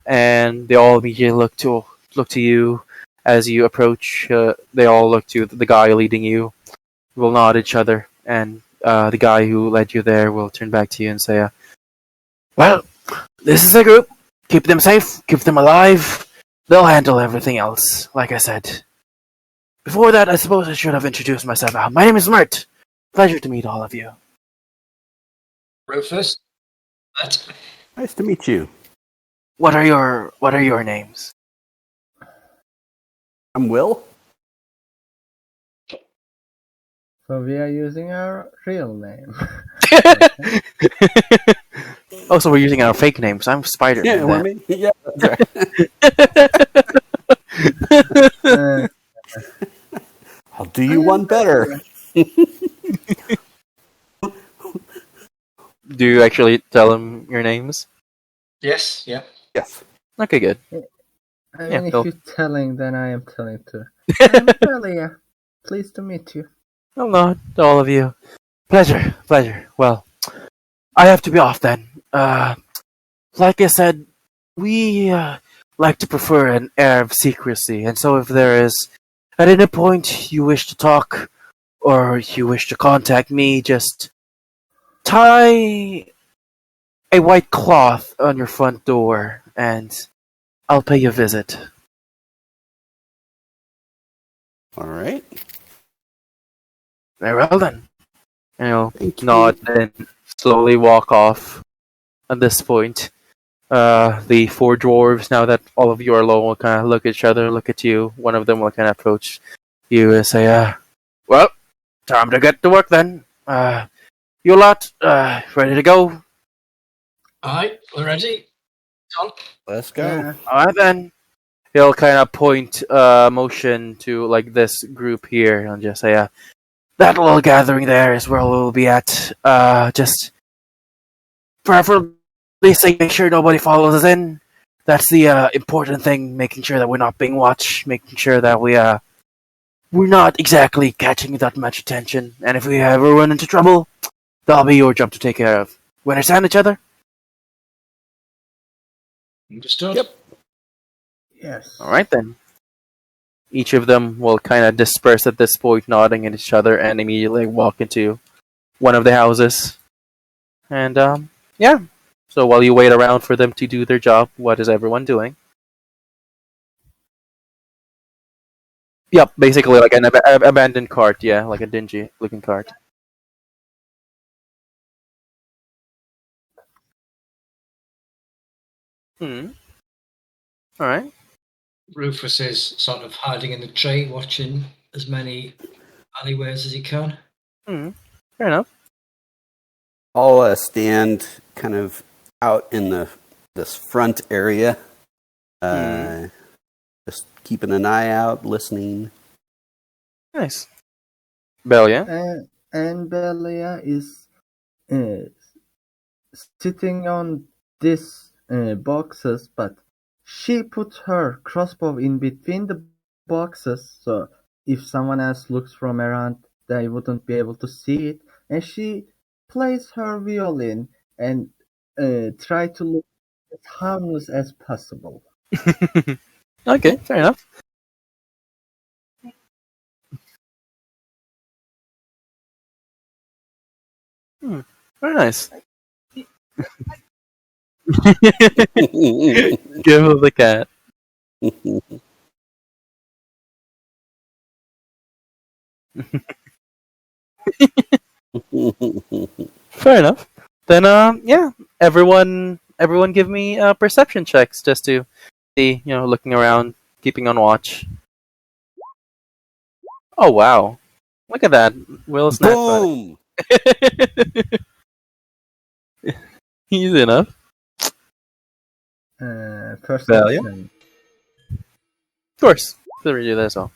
A: and they all immediately look to you as you approach. They all look to the guy leading you. Will nod at each other, and the guy who led you there will turn back to you and say, "Well, this is a group. Keep them safe. Keep them alive. They'll handle everything else, like I said. Before that, I suppose I should have introduced myself. My name is Mert. Pleasure to meet all of you.
D: Rufus?
C: Nice to meet you.
A: What are your names?"
C: I'm Will.
B: So we are using our real name.
A: Oh, so we're using our fake names. I'm Spider.
C: Yeah, we're me. Yeah, that's right. I'll do you one better.
A: Do you actually tell them your names?
D: Yes, yeah.
C: Yes.
A: Okay, good.
B: I mean,
A: Yeah,
B: if
A: so-
B: you're telling, then I am telling too. I'm Talia. Pleased to meet you.
A: Well, not to all of you. Pleasure. Well, I have to be off then. Like I said, we like to prefer an air of secrecy, and so if there is at any point you wish to talk or you wish to contact me, just tie a white cloth on your front door, and I'll pay you a visit.
C: All right.
A: Very well then. And he'll
C: Thank you.
A: nod and slowly walk off. At this point, the four dwarves, now that all of you are alone, will kind of look at each other, look at you. One of them will kind of approach you and say, well, time to get to work then. You lot, ready to go?
D: Alright, we're ready. On.
C: Let's go.
B: Yeah.
A: Alright then. He'll kind of point, motion to, like, this group here and just say, that little gathering there is where we'll be at. Just preferably make sure nobody follows us in. That's the important thing, making sure that we're not being watched, making sure that we're not exactly catching that much attention. And if we ever run into trouble, that'll be your job to take care of. We understand each other?
D: Understood?
C: Yep.
B: Yes.
A: Alright then. Each of them will kind of disperse at this point, nodding at each other, and immediately walk into one of the houses. And, yeah. So while you wait around for them to do their job, what is everyone doing? Yep, basically like an abandoned cart, yeah, like a dingy looking cart. Alright.
D: Rufus is sort of hiding in the tree, watching as many alleyways as he can.
A: Fair enough.
C: I'll stand kind of out in this front area, just keeping an eye out, listening.
A: Nice. Belia?
B: And Belia is sitting on these boxes, but she put her crossbow in between the boxes, so if someone else looks from around, they wouldn't be able to see it. And she plays her violin and try to look as harmless as possible.
A: Okay, fair enough. Very nice. Give him the cat. Fair enough. Then, yeah, everyone give me perception checks just to see, looking around, keeping on watch. Oh wow, look at that, Will Snap.
C: Boom!
A: Easy enough.
B: Perception.
A: Of course, so we do that as well.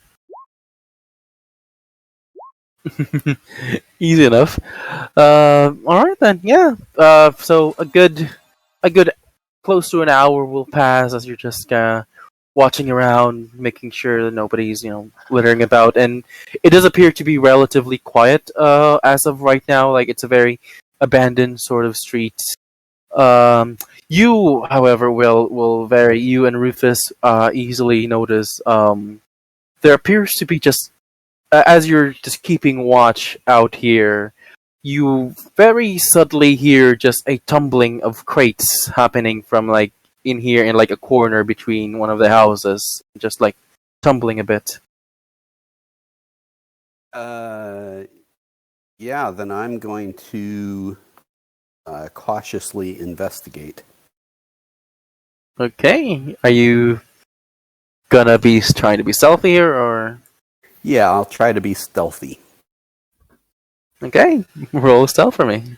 A: Easy enough. All right then. Yeah. So a good close to an hour will pass as you're just watching around, making sure that nobody's littering about, and it does appear to be relatively quiet as of right now. Like it's a very abandoned sort of street. You, however, you and Rufus easily notice there appears to be just as you're just keeping watch out here, you very subtly hear just a tumbling of crates happening from like in here in like a corner between one of the houses, just like tumbling a bit.
C: Yeah, then I'm going to cautiously investigate.
A: Okay, are you gonna be trying to be stealthy here, or?
C: Yeah, I'll try to be stealthy.
A: Okay, roll stealth for me.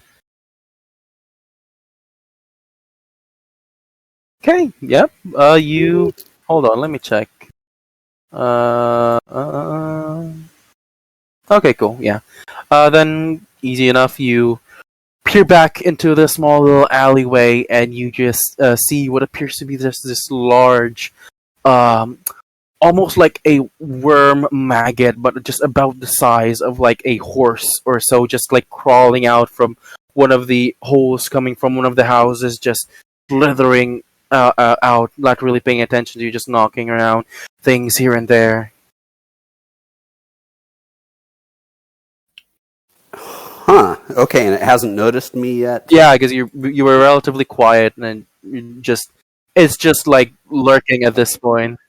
A: Okay, yep. You hold on. Let me check. Okay, cool. Yeah. Then easy enough. You peer back into the small little alleyway, and you just see what appears to be this large, almost like a worm maggot, but just about the size of like a horse or so, just like crawling out from one of the holes coming from one of the houses, just slithering out, not really paying attention to you, just knocking around things here and there.
C: Huh. Okay, and it hasn't noticed me yet?
A: Yeah, because you were relatively quiet, and then you just it's just like lurking at this point.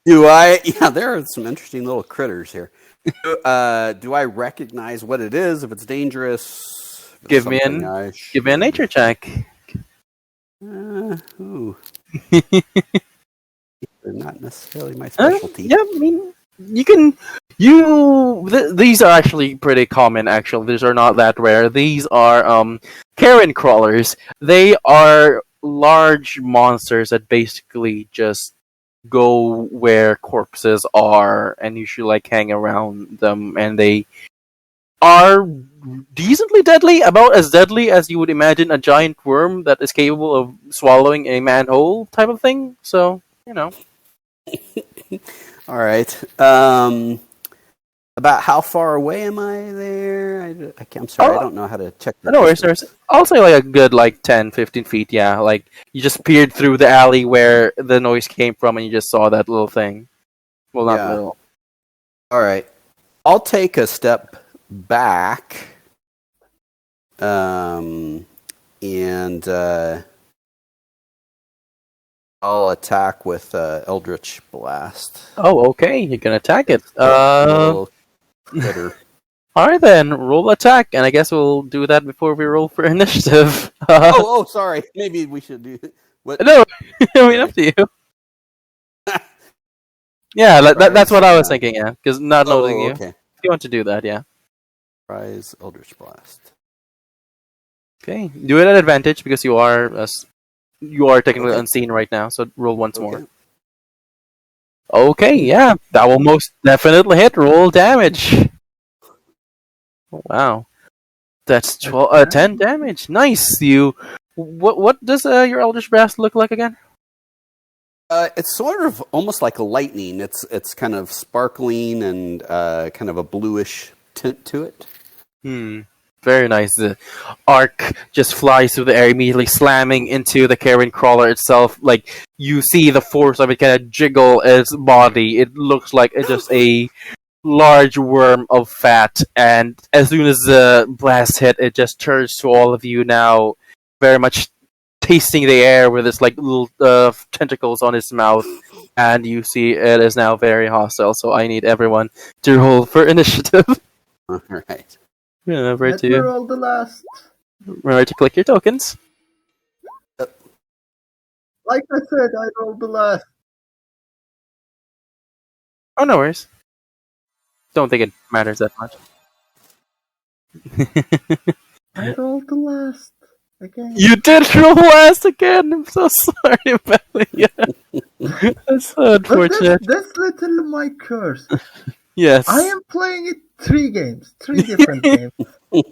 C: Do I? Yeah, there are some interesting little critters here. Do I recognize what it is? If it's dangerous? If it's
A: Give me
C: something
A: an
C: I
A: give me a nature check.
C: Ooh. They're not necessarily my specialty.
A: Yeah, I mean, you can. These are actually pretty common. Actually, these are not that rare. These are Karen crawlers. They are large monsters that basically just go where corpses are and usually like hang around them, and they are decently deadly, about as deadly as you would imagine a giant worm that is capable of swallowing a manhole type of thing. So, you know.
C: All right. About how far away am I there? I'm sorry, I don't know how to check the
A: No worries,
C: distance.
A: I'll say like a good like 10, 15 feet, yeah. Like you just peered through the alley where the noise came from and you just saw that little thing. Well, not
C: Yeah.
A: little.
C: All right. I'll take a step back. And I'll attack with Eldritch Blast.
A: Oh, okay, you can attack it.
C: Little critter.
A: Alright then, roll attack, and I guess we'll do that before we roll for initiative.
C: Oh, sorry. Maybe we should do what?
A: No, I mean, up to you. Yeah, that's what I was thinking, yeah, because not knowing you.
C: Okay.
A: If you want to do that, yeah.
C: Rise Eldritch Blast.
A: Okay, do it at advantage because you are technically unseen right now, so roll once more. Okay, yeah, that will most definitely hit. Roll damage. Wow, that's 10 damage. Nice. What does your Eldritch Blast look like again?
C: It's sort of almost like lightning. It's kind of sparkling and kind of a bluish tint to it.
A: Very nice. The arc just flies through the air, immediately slamming into the Karen crawler itself. Like you see the force of it kind of jiggle its body. It looks like just a large worm of fat, and as soon as the blast hit, it just turns to all of you now, very much tasting the air with its like little tentacles on its mouth, and you see it is now very hostile. So I need everyone to roll for initiative.
C: All right.
A: Remember
B: Let me roll the last.
A: remember to click your tokens.
B: Like I said, I rolled the last.
A: Oh, no worries. Don't think it matters that much.
B: I rolled the last again.
A: You did roll last again. I'm so sorry, Belia. That's so
B: But
A: unfortunate.
B: that's literally my curse.
A: Yes.
B: I am playing it 3 different games,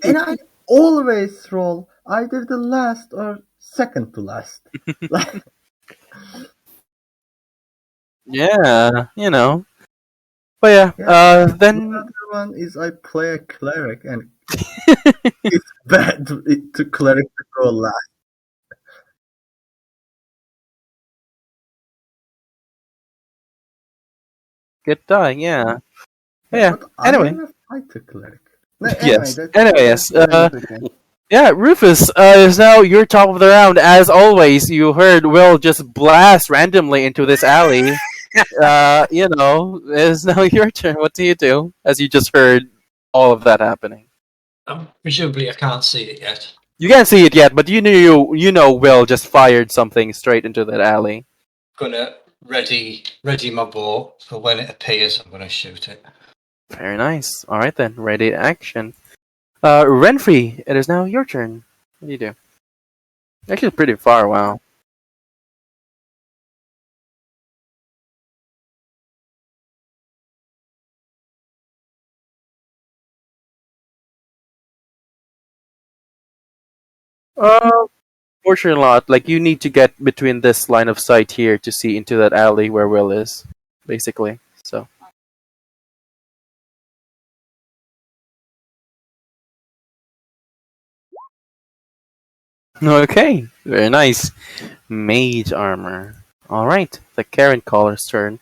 B: and I always roll either the last or second to last. Like,
A: Yeah, you know. But yeah, then
B: the other one is I play a cleric, and it's bad to cleric to go last.
A: good dying, yeah. Yeah.
B: But I
A: Anyway.
B: am a fighter cleric.
A: Yes.
B: Anyway,
A: Anyways,
B: that's okay.
A: yeah, Rufus, is now your top of the round. As always, you heard Will just blast randomly into this alley. You know, it's now your turn. What do you do? As you just heard all of that happening.
D: Presumably, I can't see it yet.
A: You can't see it yet, but you know Will just fired something straight into that alley.
D: Gonna ready my bow for when it appears. I'm gonna shoot it.
A: Very nice. All right then, ready to action. Renfrey, it is now your turn. What do you do? Actually, pretty far. Wow. Fortunately not. Like, you need to get between this line of sight here to see into that alley where Will is. basically. So. Okay, very nice. Mage armor. Alright, the Karen Caller's turn.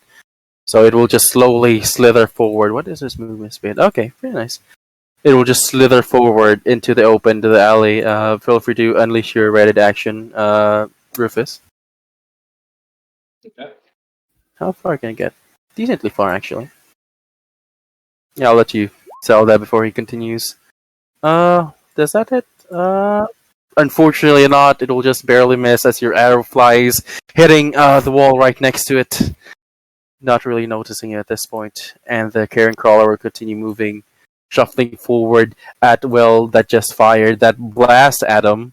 A: So it will just slowly slither forward. What is this movement speed? Okay, very nice. It will just slither forward into the open, to the alley. Feel free to unleash your reddit action, Rufus.
D: Okay.
A: How far can I get? Decently far, actually. Yeah, I'll let you sell that before he continues. Does that hit? Unfortunately not. It will just barely miss as your arrow flies, hitting the wall right next to it. Not really noticing it at this point. And the Karen Crawler will continue moving, shuffling forward at Will that just fired that blast at him.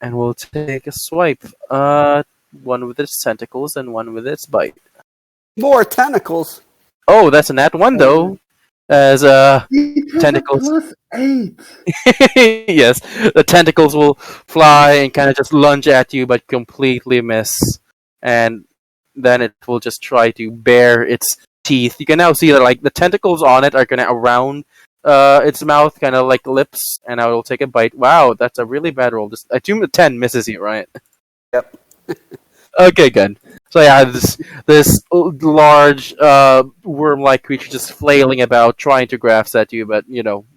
A: And will take a swipe. One with its tentacles and one with its bite.
C: More tentacles.
A: Oh, that's a nat one though. As
B: It has
A: tentacles.
B: a +8.
A: Yes, the tentacles will fly and kind of just lunge at you, but completely miss. And then it will just try to bare its teeth. You can now see that like the tentacles on it are kind of around its mouth, kind of like lips, and now it will take a bite. Wow, that's a really bad roll. I assume the 10 misses you, right?
C: Yep.
A: Okay, good. So yeah, this large worm-like creature just flailing about, trying to grasp at you, but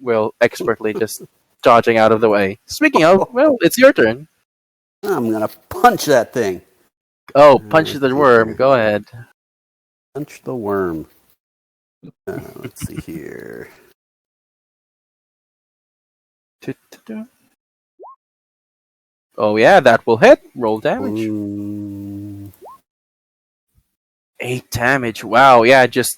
A: Will expertly just dodging out of the way. Speaking of, well, it's your turn.
C: I'm gonna punch that thing.
A: Oh, punch the worm. Go ahead.
C: Punch the worm. Let's see here.
A: Oh yeah, that will hit. Roll damage.
C: Ooh.
A: 8 damage. Wow. Yeah, just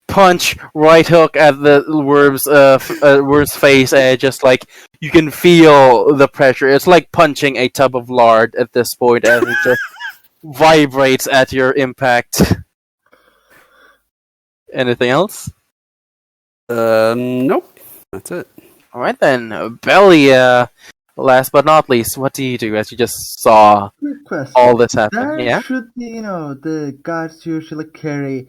A: punch right hook at the worm's face, and just like you can feel the pressure. It's like punching a tub of lard at this point, as it just vibrates at your impact. Anything else?
C: Nope. That's it.
A: All right then, Belly. Last but not least, what do you do as you just saw
B: Quick question.
A: all this happen?
B: There
A: Yeah.
B: should be, the guards usually carry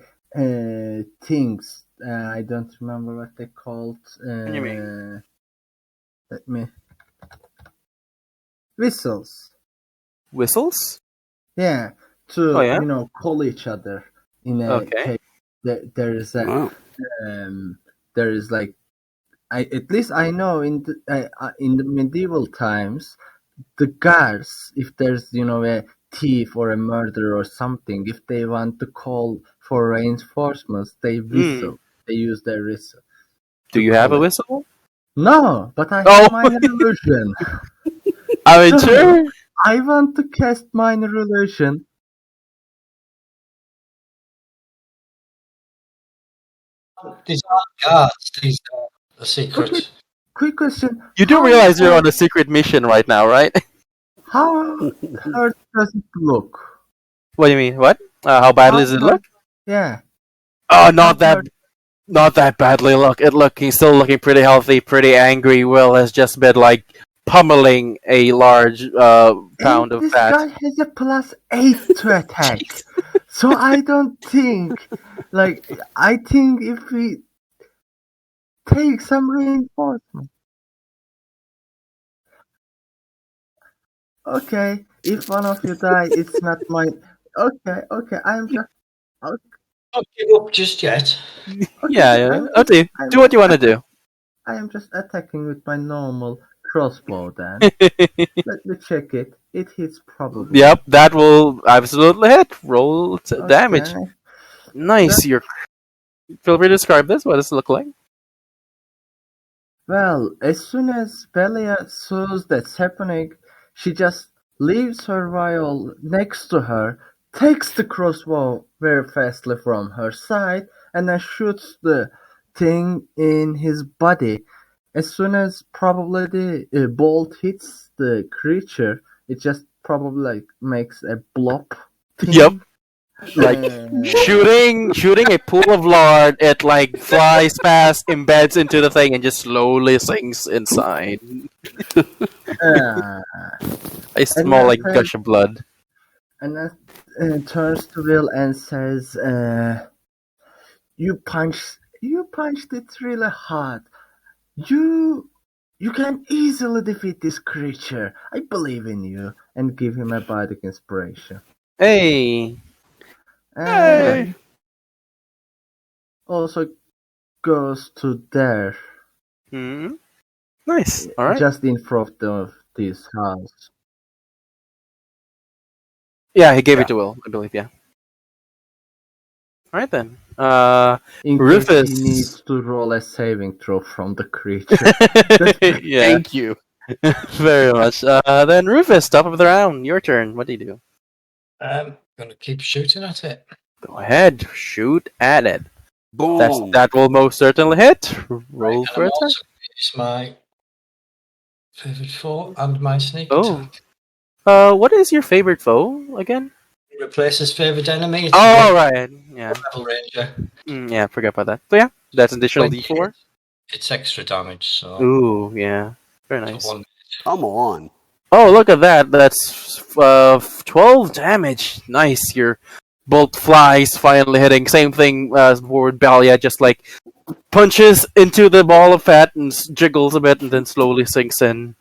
B: things. I don't remember what they're called.
A: What do you mean?
B: Let me. Whistles.
A: Whistles?
B: Yeah, to
A: Oh, yeah?
B: call each other in a
A: Okay.
B: case. There is a
C: Wow.
B: there is like at least I know in the medieval times, the guards, if there's a thief or a murderer or something, if they want to call for reinforcements, they whistle. They use their whistle.
A: Do you have a whistle?
B: No, but I
A: Oh.
B: have minor illusion.
A: I mean,
B: So,
A: sure.
B: I want to cast minor illusion.
D: These aren't guards. These are a secret.
B: Okay. Quick question.
A: You do
B: How
A: realize you're
B: hurt-
A: on a secret mission right now, right?
B: How hurt does it look?
A: What do you mean? What? How badly does it look?
B: Yeah.
A: Oh, not
B: How
A: that badly. He's still looking pretty healthy, pretty angry. Will has just been like pummeling a large pound of
B: this
A: fat.
B: guy has a +8 to attack. So I don't think, I think if we take some reinforcement. Okay, if one of you die, it's not mine. Okay, I'm just.
D: Don't give up just yet.
B: Okay,
A: Yeah. Okay, do what you want to do.
B: I am just attacking with my normal crossbow then. Let me check it. It hits probably.
A: Yep, that will absolutely hit. Roll damage.
B: Okay.
A: Nice. Feel free to describe this. What does it look like?
B: Well, as soon as Belia sees that's happening, she just leaves her vial next to her, takes the crossbow very fastly from her side, and then shoots the thing in his body. As soon as probably the bolt hits the creature, it just probably makes a blob thing.
A: Yep. Like shooting a pool of lard, it like flies past, embeds into the thing, and just slowly sinks inside. A small like gush of blood.
B: And then turns to Will and says, You punched it really hard. You can easily defeat this creature. I believe in you. And give him a bardic inspiration.
A: Hey.
B: And also goes to there.
A: Hmm. Nice. All right.
B: Just in front of this house.
A: Yeah, he gave it to Will, I believe. Yeah. All right then.
B: In
A: Rufus.
B: case he needs to roll a saving throw from the creature.
A: Yeah.
C: Thank you.
A: Very much. Then Rufus, top of the round. Your turn. What do you do?
D: Gonna keep shooting at it.
A: Go ahead. Shoot at it.
C: Boom.
A: That will most certainly hit. Roll
D: Right,
A: for
D: and I'm
A: attack.
D: also gonna use my favorite foe and my sneak
A: Oh.
D: attack.
A: What is your favorite foe again?
D: It replaces favorite enemy. It's
A: Oh, right. Yeah.
D: level ranger.
A: Yeah, forgot about that. So yeah, that's additional
D: 20
A: D4.
D: hits. It's extra damage, so
A: Ooh, yeah. Very
D: for
A: nice.
D: one.
C: Come on.
A: Oh, look at that. That's 12 damage. Nice. Your bolt flies, finally hitting. Same thing as before with Balia, just like punches into the ball of fat and jiggles a bit and then slowly sinks in.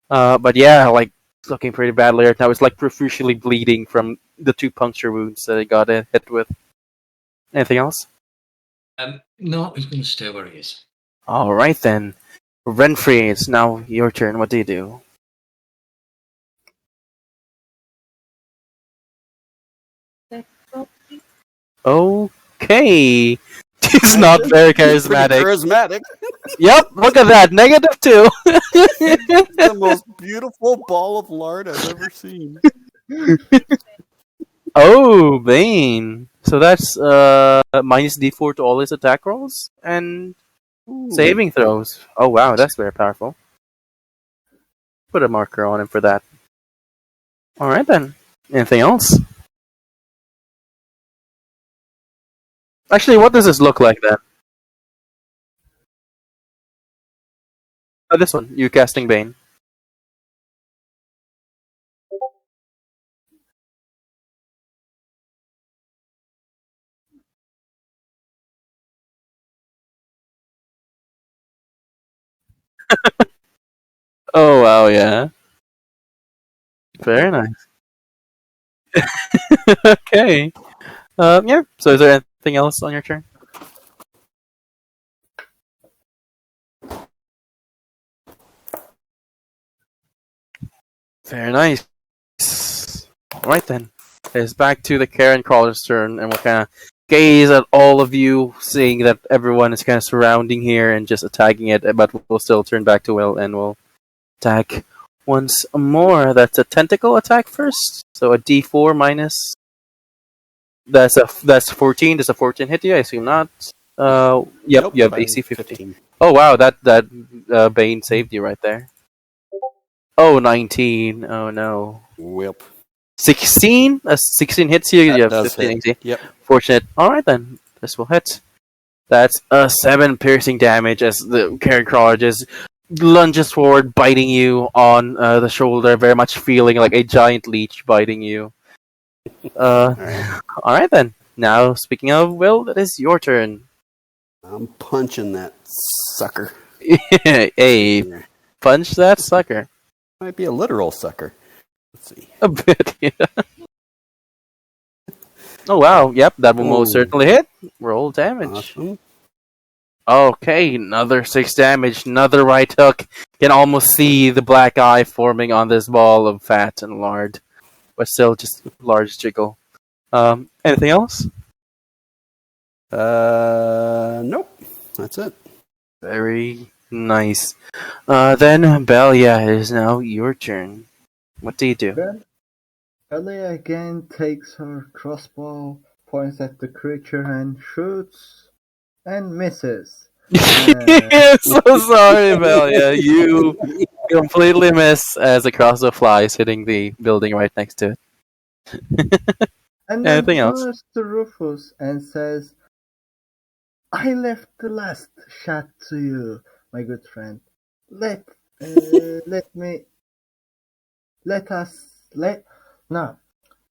A: But yeah, like, looking pretty badly right now. It's like profusely bleeding from the 2 puncture wounds that he got hit with. Anything else?
D: No, he's gonna stay where he is.
A: Alright then. Renfrey, it's now your turn. What do you do? Okay. He's not very
C: Pretty
A: charismatic.
C: charismatic.
A: Yep, look at that. -2.
C: The most beautiful ball of lard I've ever seen.
A: Oh, Bane. So that's minus D4 to all his attack rolls and saving throws. Oh wow, that's very powerful. Put a marker on him for that. Alright then. Anything else? Actually, what does this look like then? Oh, this one. You casting Bane. Oh wow, yeah. Very nice. Okay. Yeah. So is there anything else on your turn? Very nice. Alright then. It's back to the Karen Crawler's turn, and we'll kind of gaze at all of you, seeing that everyone is kind of surrounding here and just attacking it, but we'll still turn back to Will and we'll attack once more. That's a tentacle attack first. So a D4 minus. That's 14. Does a 14 hit you? I assume not. Yep,
C: Nope,
A: you have
C: I'm
A: AC 15.
C: 15.
A: Oh wow, that Bane saved you right there. Oh, 19. Oh no.
C: Whip.
A: 16? 16 hits you.
C: That
A: You have
C: does
A: 15
C: hit.
A: AC.
C: Yep.
A: Fortunate. Alright then. This will hit. That's a 7 piercing damage as the Karen Crawler just lunges forward, biting you on the shoulder, very much feeling like a giant leech biting you. Alright then. Now, speaking of Will, it is your turn.
C: I'm punching that sucker.
A: Hey, punch that sucker.
C: Might be a literal sucker. Let's see.
A: A bit, yeah. Oh wow, yep, that will most
C: Ooh.
A: certainly hit. Roll damage.
C: Awesome.
A: Okay, another 6 damage, another right hook. Can almost see the black eye forming on this ball of fat and lard. But still just large jiggle. Anything else?
C: Nope. That's it.
A: Very nice. Then Belia, it is now your turn. What do you do?
B: Then Ellie again takes her crossbow, points at the creature and shoots, and misses.
A: So sorry, Belia. You completely miss as a crossbow flies hitting the building right next to it.
B: And then
A: Anything else?
B: turns to Rufus and says, I left the last shot to you, my good friend. Let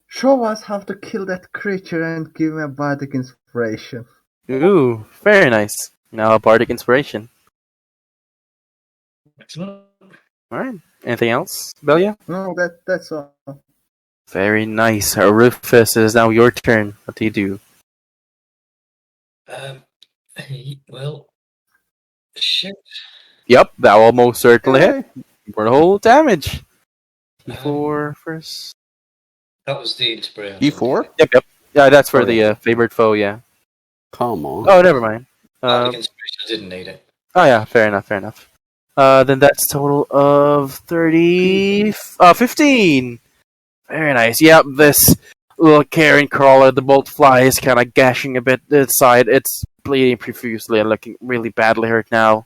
B: show us how to kill that creature and give me a bardic inspiration.
A: Ooh, very nice. Now a bardic inspiration.
D: Excellent.
A: Alright. Anything else, Belia?
B: No, that's all.
A: Very nice. Rufus, it is now your turn. What do you do?
D: Well, shit.
A: Yep, that will most certainly hit.
E: Hey.
A: For the whole damage. D4 first.
D: That was the inspiration.
C: D4?
A: Yep. Yeah, that's for
C: Oh,
A: the
C: yeah.
A: favored foe, yeah.
C: Come on.
A: Oh, never mind.
D: Bardic inspiration, I didn't need it.
A: Oh yeah, fair enough. Then that's total of 15. Very nice. Yep, this little carrion crawler, the bolt flies kind of gashing a bit inside. It's bleeding profusely and looking really badly hurt now.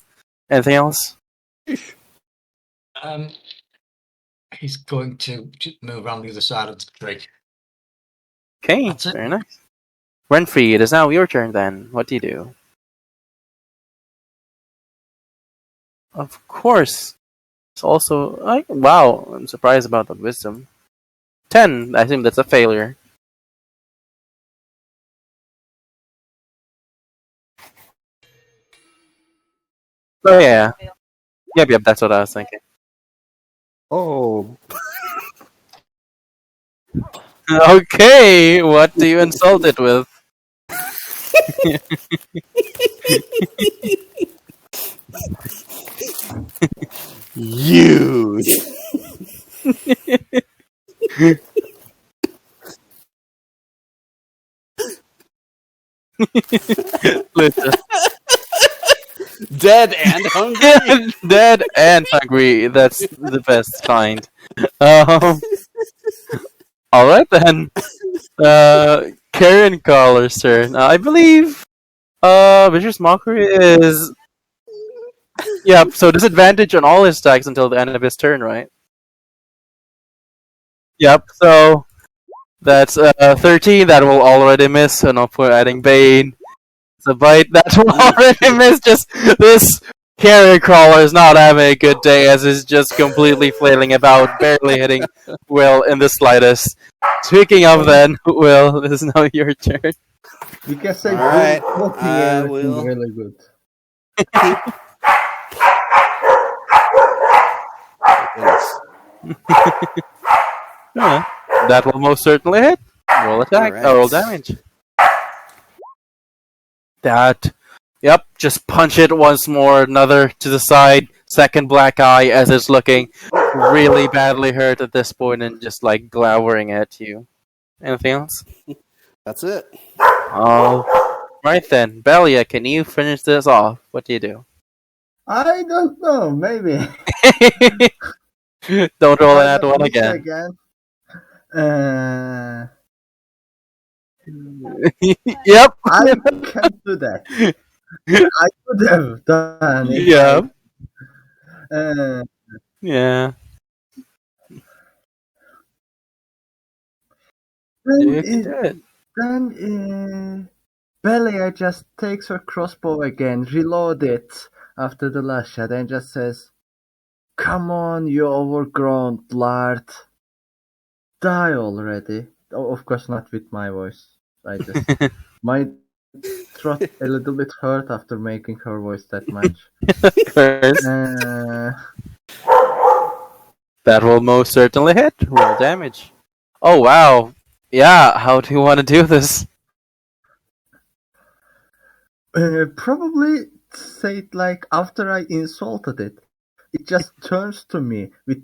A: Anything else?
D: He's going to just move around the other side of the tree.
A: Okay,
D: That's it.
A: very nice. Renfrey, it is now your turn then. What do you do? Of course. It's also... wow, I'm surprised about the wisdom. 10. I assume that's a failure. Oh yeah. Yep, that's what I was thinking.
C: Oh.
A: Okay, what do you insult it with?
C: You.
A: Listen.
C: Dead and hungry.
A: Dead and hungry. That's the best kind. Um, Alright then. Karen Caller's turn. I believe Vicious Mockery is... Yep, so disadvantage on all his attacks until the end of his turn, right? Yep, so that's 13, that will already miss, so no point adding Bane. It's a bite, that will already miss, just this carrier crawler is not having a good day as he's just completely flailing about, barely hitting Will in the slightest. Speaking of then, Will, this is now your turn.
B: You can say
C: Alright,
B: walking
C: I
B: everything
C: will.
B: really good.
A: Yeah, that will most certainly hit. Roll attack,
C: Alright.
A: roll damage. That, yep, just punch it once more, another to the side, second black eye as it's looking really badly hurt at this point and just like glowering at you. Anything else?
C: That's it.
A: Oh, right then. Belia, can you finish this off? What do you do?
B: I don't know, maybe.
A: Don't roll
B: Why
A: that
B: not
A: one
B: miss
A: again. Yep.
B: I can't do that. I could have done it.
A: Yeah.
B: Uh,
A: Yeah.
B: then
A: You can
B: it,
A: do it.
B: then Belia just takes her crossbow again, reload it after the last shot, and just says, "Come on, you overgrown lard. Die already." Oh, of course not with my voice. I just my throat a little bit hurt after making her voice that much.
A: Curse. That will most certainly hit. Roll damage. Oh wow. Yeah, how do you want to do this?
B: Probably say it like after I insulted it, it just turns to me with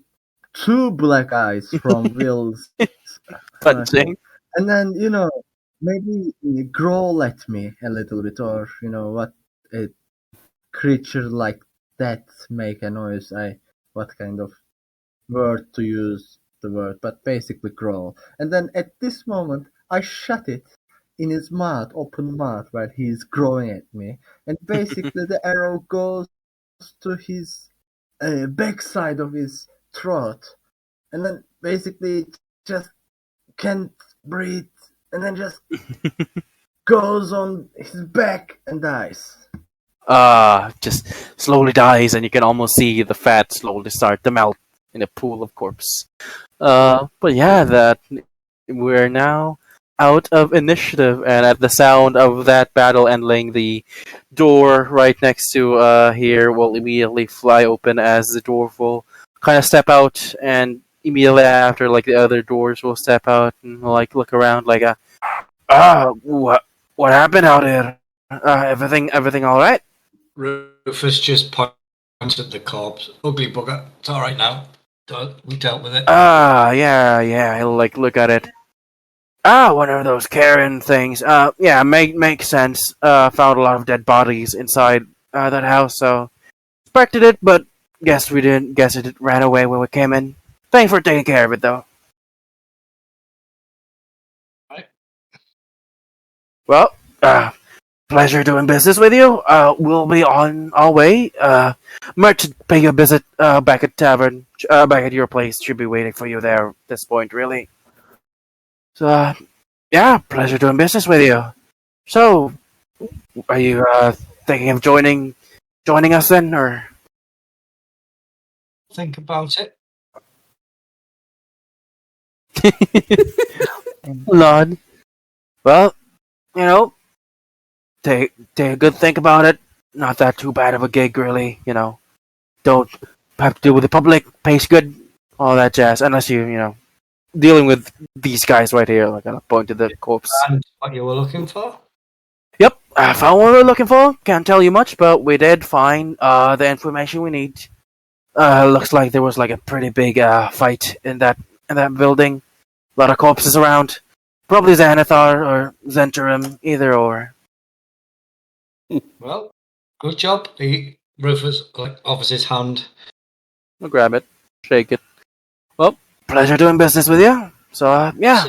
B: two black eyes from Will's
A: Punching.
B: and then maybe growl at me a little bit, or what a creature like that make a noise. What kind of word to use the word, but basically growl. And then at this moment, I shut it in his mouth, open mouth, where he's growling at me, and basically the arrow goes to his backside of his throat, and then basically just can't breathe, and then just goes on his back and dies.
A: Just slowly dies, and you can almost see the fat slowly start to melt in a pool of corpse. But yeah, that we're now out of initiative, and at the sound of that battle ending, the door right next to here will immediately fly open as the dwarf will kind of step out, and immediately after, like the other doors will step out and like look around, like what happened out here? Everything all right?
D: Rufus just points at the corpse. Ugly bugger. It's all right now. We dealt with it.
A: Yeah. I'll like look at it. One of those Karen things. Yeah, makes sense. Found a lot of dead bodies inside that house, so expected it, but guess we didn't. Guess it ran away when we came in. Thanks for taking care of it, though.
D: Right.
A: Well, pleasure doing business with you. We'll be on our way. Might pay you a visit back at tavern, back at your place. Should be waiting for you there at this point, really. So, yeah, pleasure doing business with you. So, are you thinking of joining us then, or?
D: Think about it.
A: Lord. Well, take a good think about it. Not that too bad of a gig, really. Don't have to do with the public. Pays good, all that jazz. Unless you dealing with these guys right here. Like, I point to the corpse.
D: And what you were looking for?
A: Yep, I found what we're looking for. Can't tell you much, but we did find the information we need. Looks like there was like a pretty big fight in that building. A lot of corpses around. Probably Xanathar or Zentarum, either or.
D: Well, good job. Rufus offers his hand.
A: I'll grab it, shake it. Well, pleasure doing business with you. So, yeah,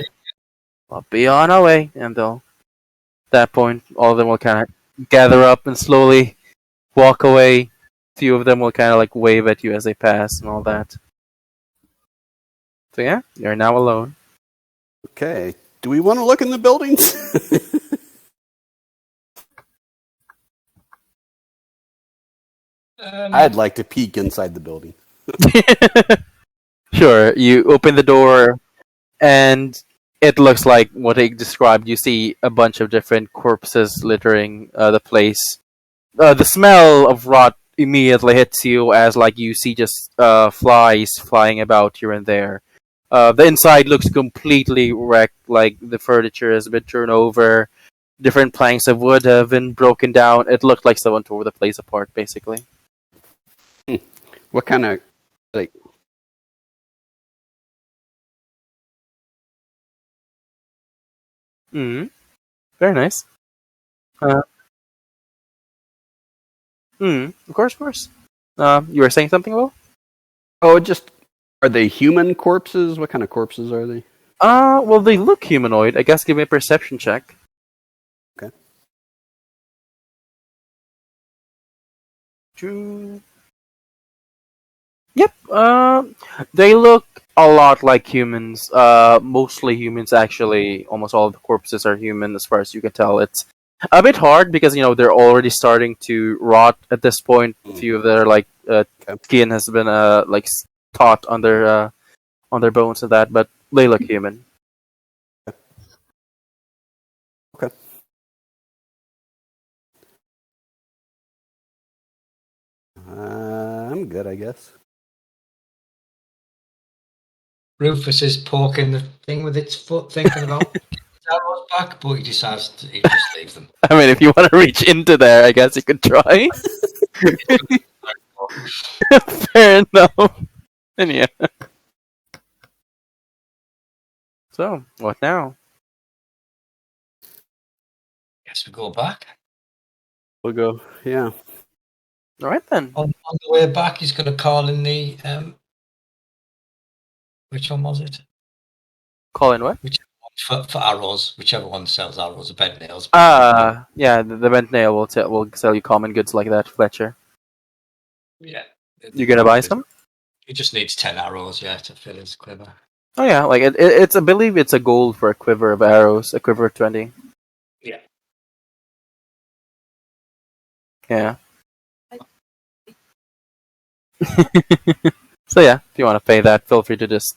A: I'll be on our way. And at that point, all of them will kind of gather up and slowly walk away. Few of them will kind of like wave at you as they pass and all that. So yeah, you're now alone.
C: Okay. Do we want to look in the buildings? I'd like to peek inside the building.
A: Sure, you open the door, and it looks like what I described. You see a bunch of different corpses littering the place. The smell of rot immediately hits you as like you see just flies flying about here and there. The inside looks completely wrecked, like the furniture has been turned over, different planks of wood have been broken down. It looked like someone tore the place apart, basically.
C: What kind of, like...
A: Very nice. Of course. You were saying something, Will?
C: Oh, just... Are they human corpses? What kind of corpses are they?
A: Well, they look humanoid. I guess give me a perception check.
C: Okay.
A: Yep. They look a lot like humans. Mostly humans, actually. Almost all of the corpses are human, as far as you can tell. It's a bit hard because they're already starting to rot at this point. A few of their skin has been taut on their bones and that, but they look human.
C: Okay. I'm good, I guess.
D: Rufus is poking the thing with its foot, thinking about arrows back, but he decides he just leaves them.
A: I mean, if you want to reach into there, I guess you could try. Fair enough. And yeah. So, what now?
D: Guess we go back.
C: We'll go, yeah.
A: All right then.
D: On the way back, he's going to call in the which one was it?
A: Call in what?
D: Whichever one for arrows, whichever one sells arrows, the bent nails.
A: Yeah, the bent nail will sell you common goods like that, Fletcher.
D: Yeah.
A: You gonna buy some?
D: He just needs 10 arrows, to fill his quiver.
A: Oh yeah, like it's I believe it's a gold for a quiver of arrows, a quiver of 20.
D: Yeah.
A: Yeah. So yeah, if you want to pay that, feel free to just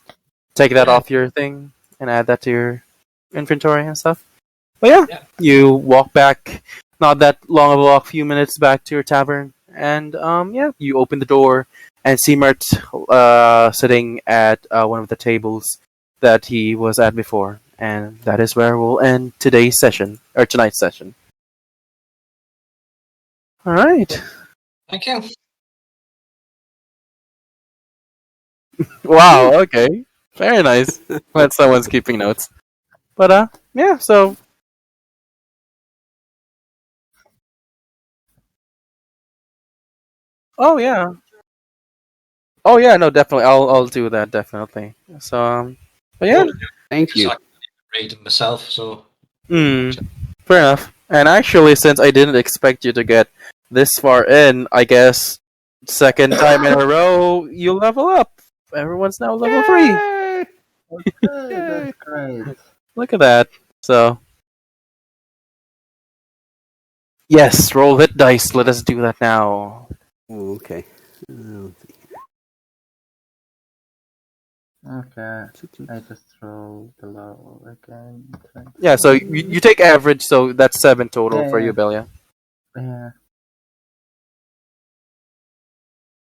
A: take that off your thing and add that to inventory and stuff. But yeah, you walk back, not that long of a walk, few minutes back to your tavern, and yeah, you open the door and see Mert sitting at one of the tables that he was at before, and that is where we'll end today's session or tonight's session. All right.
D: Thank you.
A: Wow. Okay. Very nice. Glad someone's keeping notes. But yeah. So oh yeah. Oh yeah. No, definitely. I'll do that definitely. So but yeah.
C: Thank you.
D: I can read them myself, so.
A: Fair enough. And actually, since I didn't expect you to get this far in, I guess second time in a row you level up. Everyone's now level 3.
B: Okay, that's great.
A: Look at that. So yes, roll hit dice. Let us do that now.
C: Oh, okay.
B: Okay, I just roll below again.
A: Yeah. So you take average. So that's 7 total for you, Belia.
B: Yeah.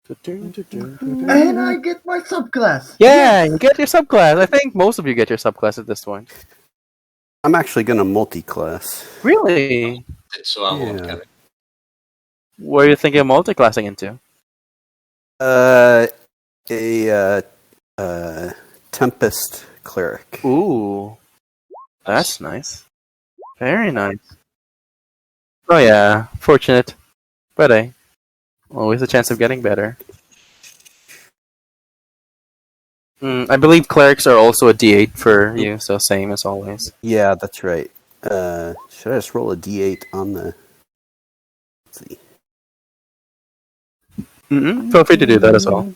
B: And I get my subclass.
A: Yeah, you get your subclass. I think most of you get your subclass at this point.
C: I'm actually going to multi-class.
A: Really?
D: So I won't
C: Yeah.
D: get it.
A: What are you thinking of multi-classing into?
C: A Tempest Cleric.
A: Ooh, that's nice. Very nice. Oh yeah, fortunate, but hey, always a chance of getting better. I believe clerics are also a D8 for you, so same as always.
C: Yeah, that's right. Should I just roll a D8 on the... Let's see.
A: Feel free to do that as well.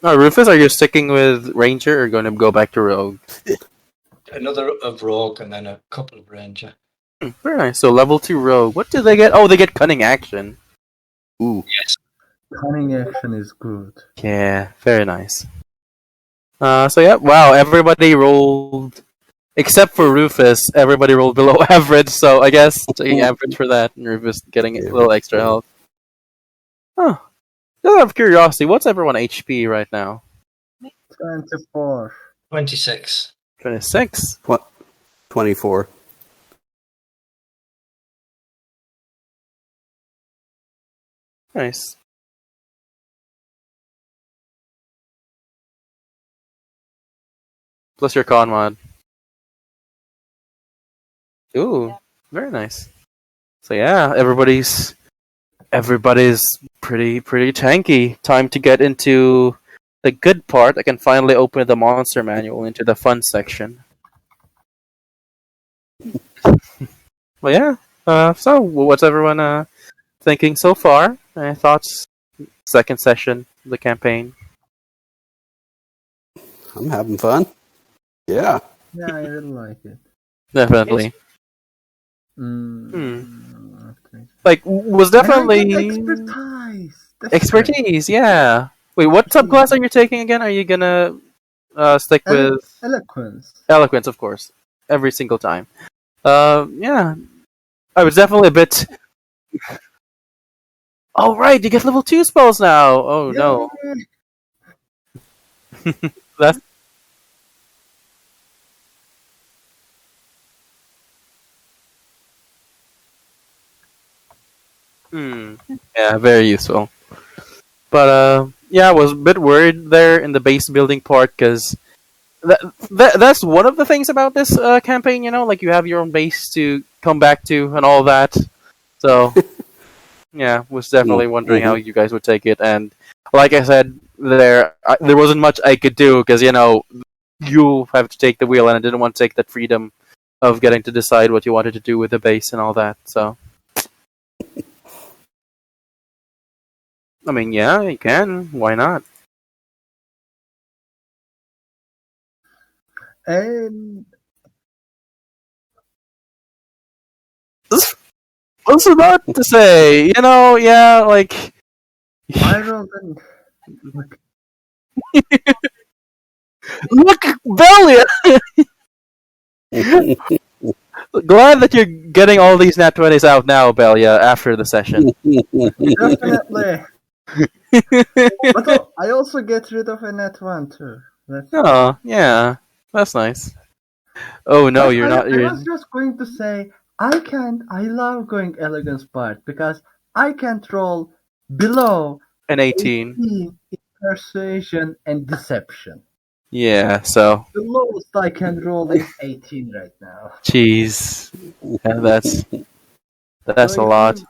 A: Oh, Rufus, are you sticking with Ranger or going to go back to Rogue?
D: Another of Rogue and then a couple of Ranger.
A: Very nice. So level 2 Rogue. What do they get? Oh, they get Cunning Action.
C: Ooh.
D: Yes.
B: Cunning action is good.
A: Yeah, very nice. So yeah, wow, everybody rolled, except for Rufus, everybody rolled below average, so I guess taking average for that, and Rufus getting a little extra health. Huh. Just out of curiosity, what's everyone HP right now?
B: 24.
D: 26.
A: 26?
C: 24.
A: Nice. Plus your con mod. Ooh, very nice. So yeah, everybody's pretty tanky. Time to get into the good part. I can finally open the monster manual into the fun section. Well, yeah. So what's everyone thinking so far? Any thoughts? Second session of the campaign.
C: I'm having fun. Yeah.
B: Yeah, I really like it.
A: Definitely.
B: Okay.
A: Like, was
B: And I
A: definitely
B: get expertise. That's
A: expertise. Yeah. Wait, what subclass are you taking again? Are you gonna stick
B: great.
A: with
B: Eloquence.
A: eloquence? Of course, every single time. Yeah. I was definitely a bit. Oh right, you get level 2 spells now. Oh no. That's yeah, very useful. But yeah, I was a bit worried there in the base building part because that's one of the things about this campaign. You know, like you have your own base to come back to and all that. So yeah, was definitely wondering how you guys would take it. And like I said, there wasn't much I could do because you know you have to take the wheel, and I didn't want to take that freedom of getting to decide what you wanted to do with the base and all that. So. I mean, yeah, you can. Why not?
B: And
A: I was about to say, you know, yeah, like.
B: I rolled an...
A: Look, Belia! Glad that you're getting all these nat 20s out now, Belia, after the session.
B: Definitely. But I also get rid of a net 1 too.
A: Oh, yeah. That's nice. Oh no,
B: But
A: you're not.
B: I was just going to say, I love going Elegance Bard because I can't roll below
A: An 18.
B: 18 in Persuasion and Deception.
A: Yeah, so.
B: The lowest I can roll is 18 right now.
A: Jeez. Yeah, that's
B: So
A: a lot.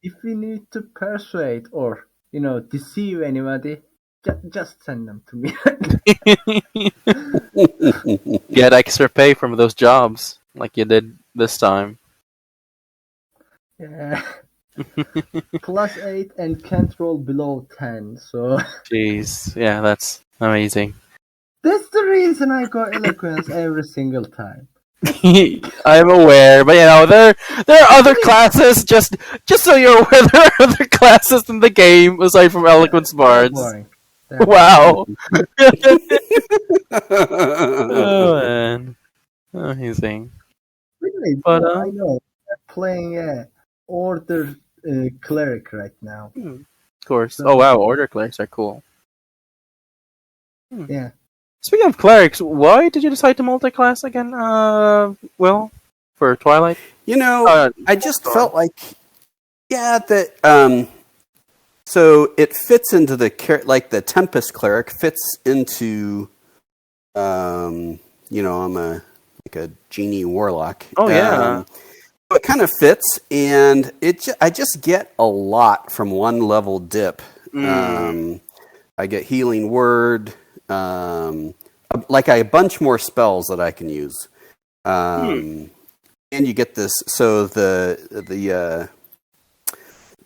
B: If we need to persuade or, deceive anybody, just send them to me.
A: Get extra pay from those jobs, like you did this time.
B: Yeah. +8 and can't roll below 10, so
A: Jeez. Yeah, that's amazing.
B: that's the reason I go Eloquence every single time.
A: I'm aware, but there are other classes. Just so you're aware, there are other classes in the game aside from Eloquence Bards.
B: Boring.
A: Wow. Oh man, amazing.
B: Really,
A: But
B: I know. I'm playing Order Cleric right now.
A: of course. Oh wow, Order clerics are cool.
B: Yeah.
A: Speaking of clerics, why did you decide to multi-class again? Well, for Twilight.
C: I just felt like, that. So it fits into the the Tempest cleric fits into. I'm a genie warlock.
A: Oh yeah.
C: So it kind of fits, and I just get a lot from one level dip. I get healing word. Like a bunch more spells that I can use, and you get this. So the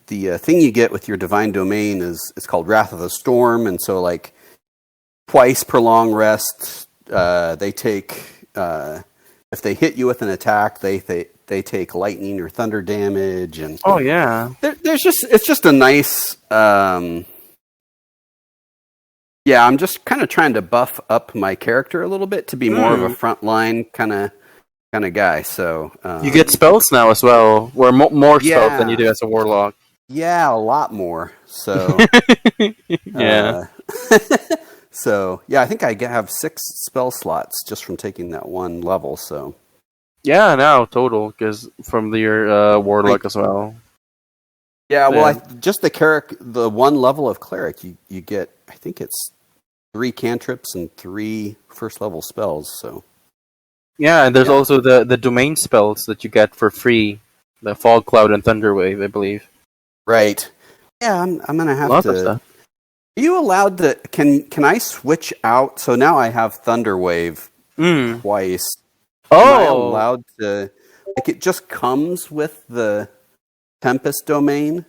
C: thing you get with your divine domain is called Wrath of the Storm, and so twice per long rest, they take if they hit you with an attack, they take lightning or thunder damage, and
A: oh yeah,
C: it's just a nice. Yeah, I'm just kind of trying to buff up my character a little bit to be more of a frontline kind of guy. So
A: you get spells now as well, or more spells than you do as a warlock.
C: Yeah, a lot more. So
A: yeah.
C: So yeah, I think I have 6 spell slots just from taking that one level. So
A: yeah, now total because from your warlock as well.
C: Yeah, well, just the one level of cleric, you get. I think it's 3 cantrips and 3 first level spells. So
A: yeah, and there's also the domain spells that you get for free, the Fog Cloud and Thunderwave, I believe.
C: Right. Yeah, I'm gonna have
A: Lots
C: to.
A: of stuff.
C: Are you allowed to? Can I switch out? So now I have Thunderwave twice.
A: Oh,
C: am I allowed to? It just comes with the Tempest domain.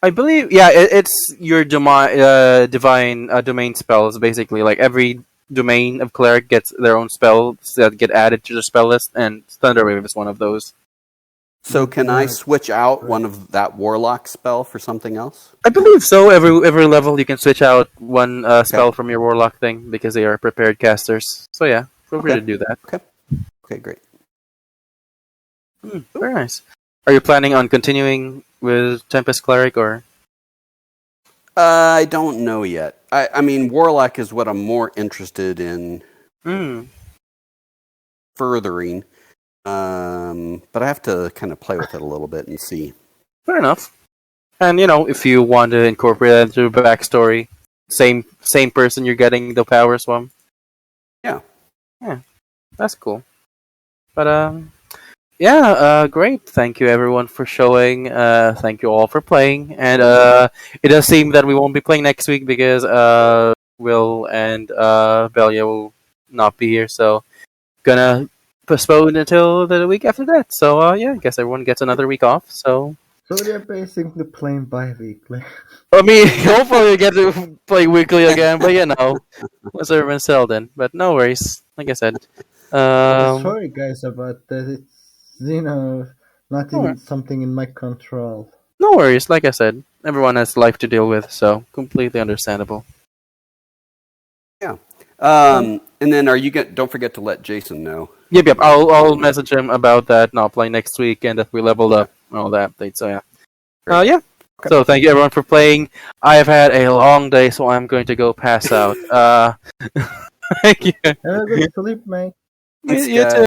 A: I believe, yeah, it's your divine domain spells, basically. Like, every domain of cleric gets their own spells that get added to the spell list, and Thunderwave is one of those.
C: So can I switch out one of that warlock spell for something else?
A: I believe so. Every level you can switch out one spell from your warlock thing, because they are prepared casters. So yeah, feel free to do that.
C: Okay, great.
A: Very nice. Are you planning on continuing with Tempest Cleric, or?
C: I don't know yet. I mean, Warlock is what I'm more interested in furthering. But I have to kind of play with it a little bit and see.
A: Fair enough. And, if you want to incorporate that into the backstory, same person you're getting the powers from.
C: Yeah.
A: Yeah, that's cool. But, great. Thank you everyone for showing. Thank you all for playing. And it does seem that we won't be playing next week because Will and Belia will not be here. So gonna postpone until the week after that. So I guess everyone gets another week off. So
B: they're basically playing bi-weekly.
A: I mean, hopefully we get to play weekly again. But once everyone's settled in. But no worries. Like I said.
B: Sorry guys about that. It's not something in my control.
A: No worries. Like I said, everyone has life to deal with, so completely understandable.
C: Yeah. And then don't forget to let Jason know.
A: Yep. I'll message him about that. Not playing next week, and that we leveled up and all that update. So yeah. Yeah.
E: Okay.
A: So thank you everyone for playing. I've had a long day, so I'm going to go pass out. Thank you.
B: Have a good sleep, mate.
C: Thanks,
A: You
C: guys.
A: too.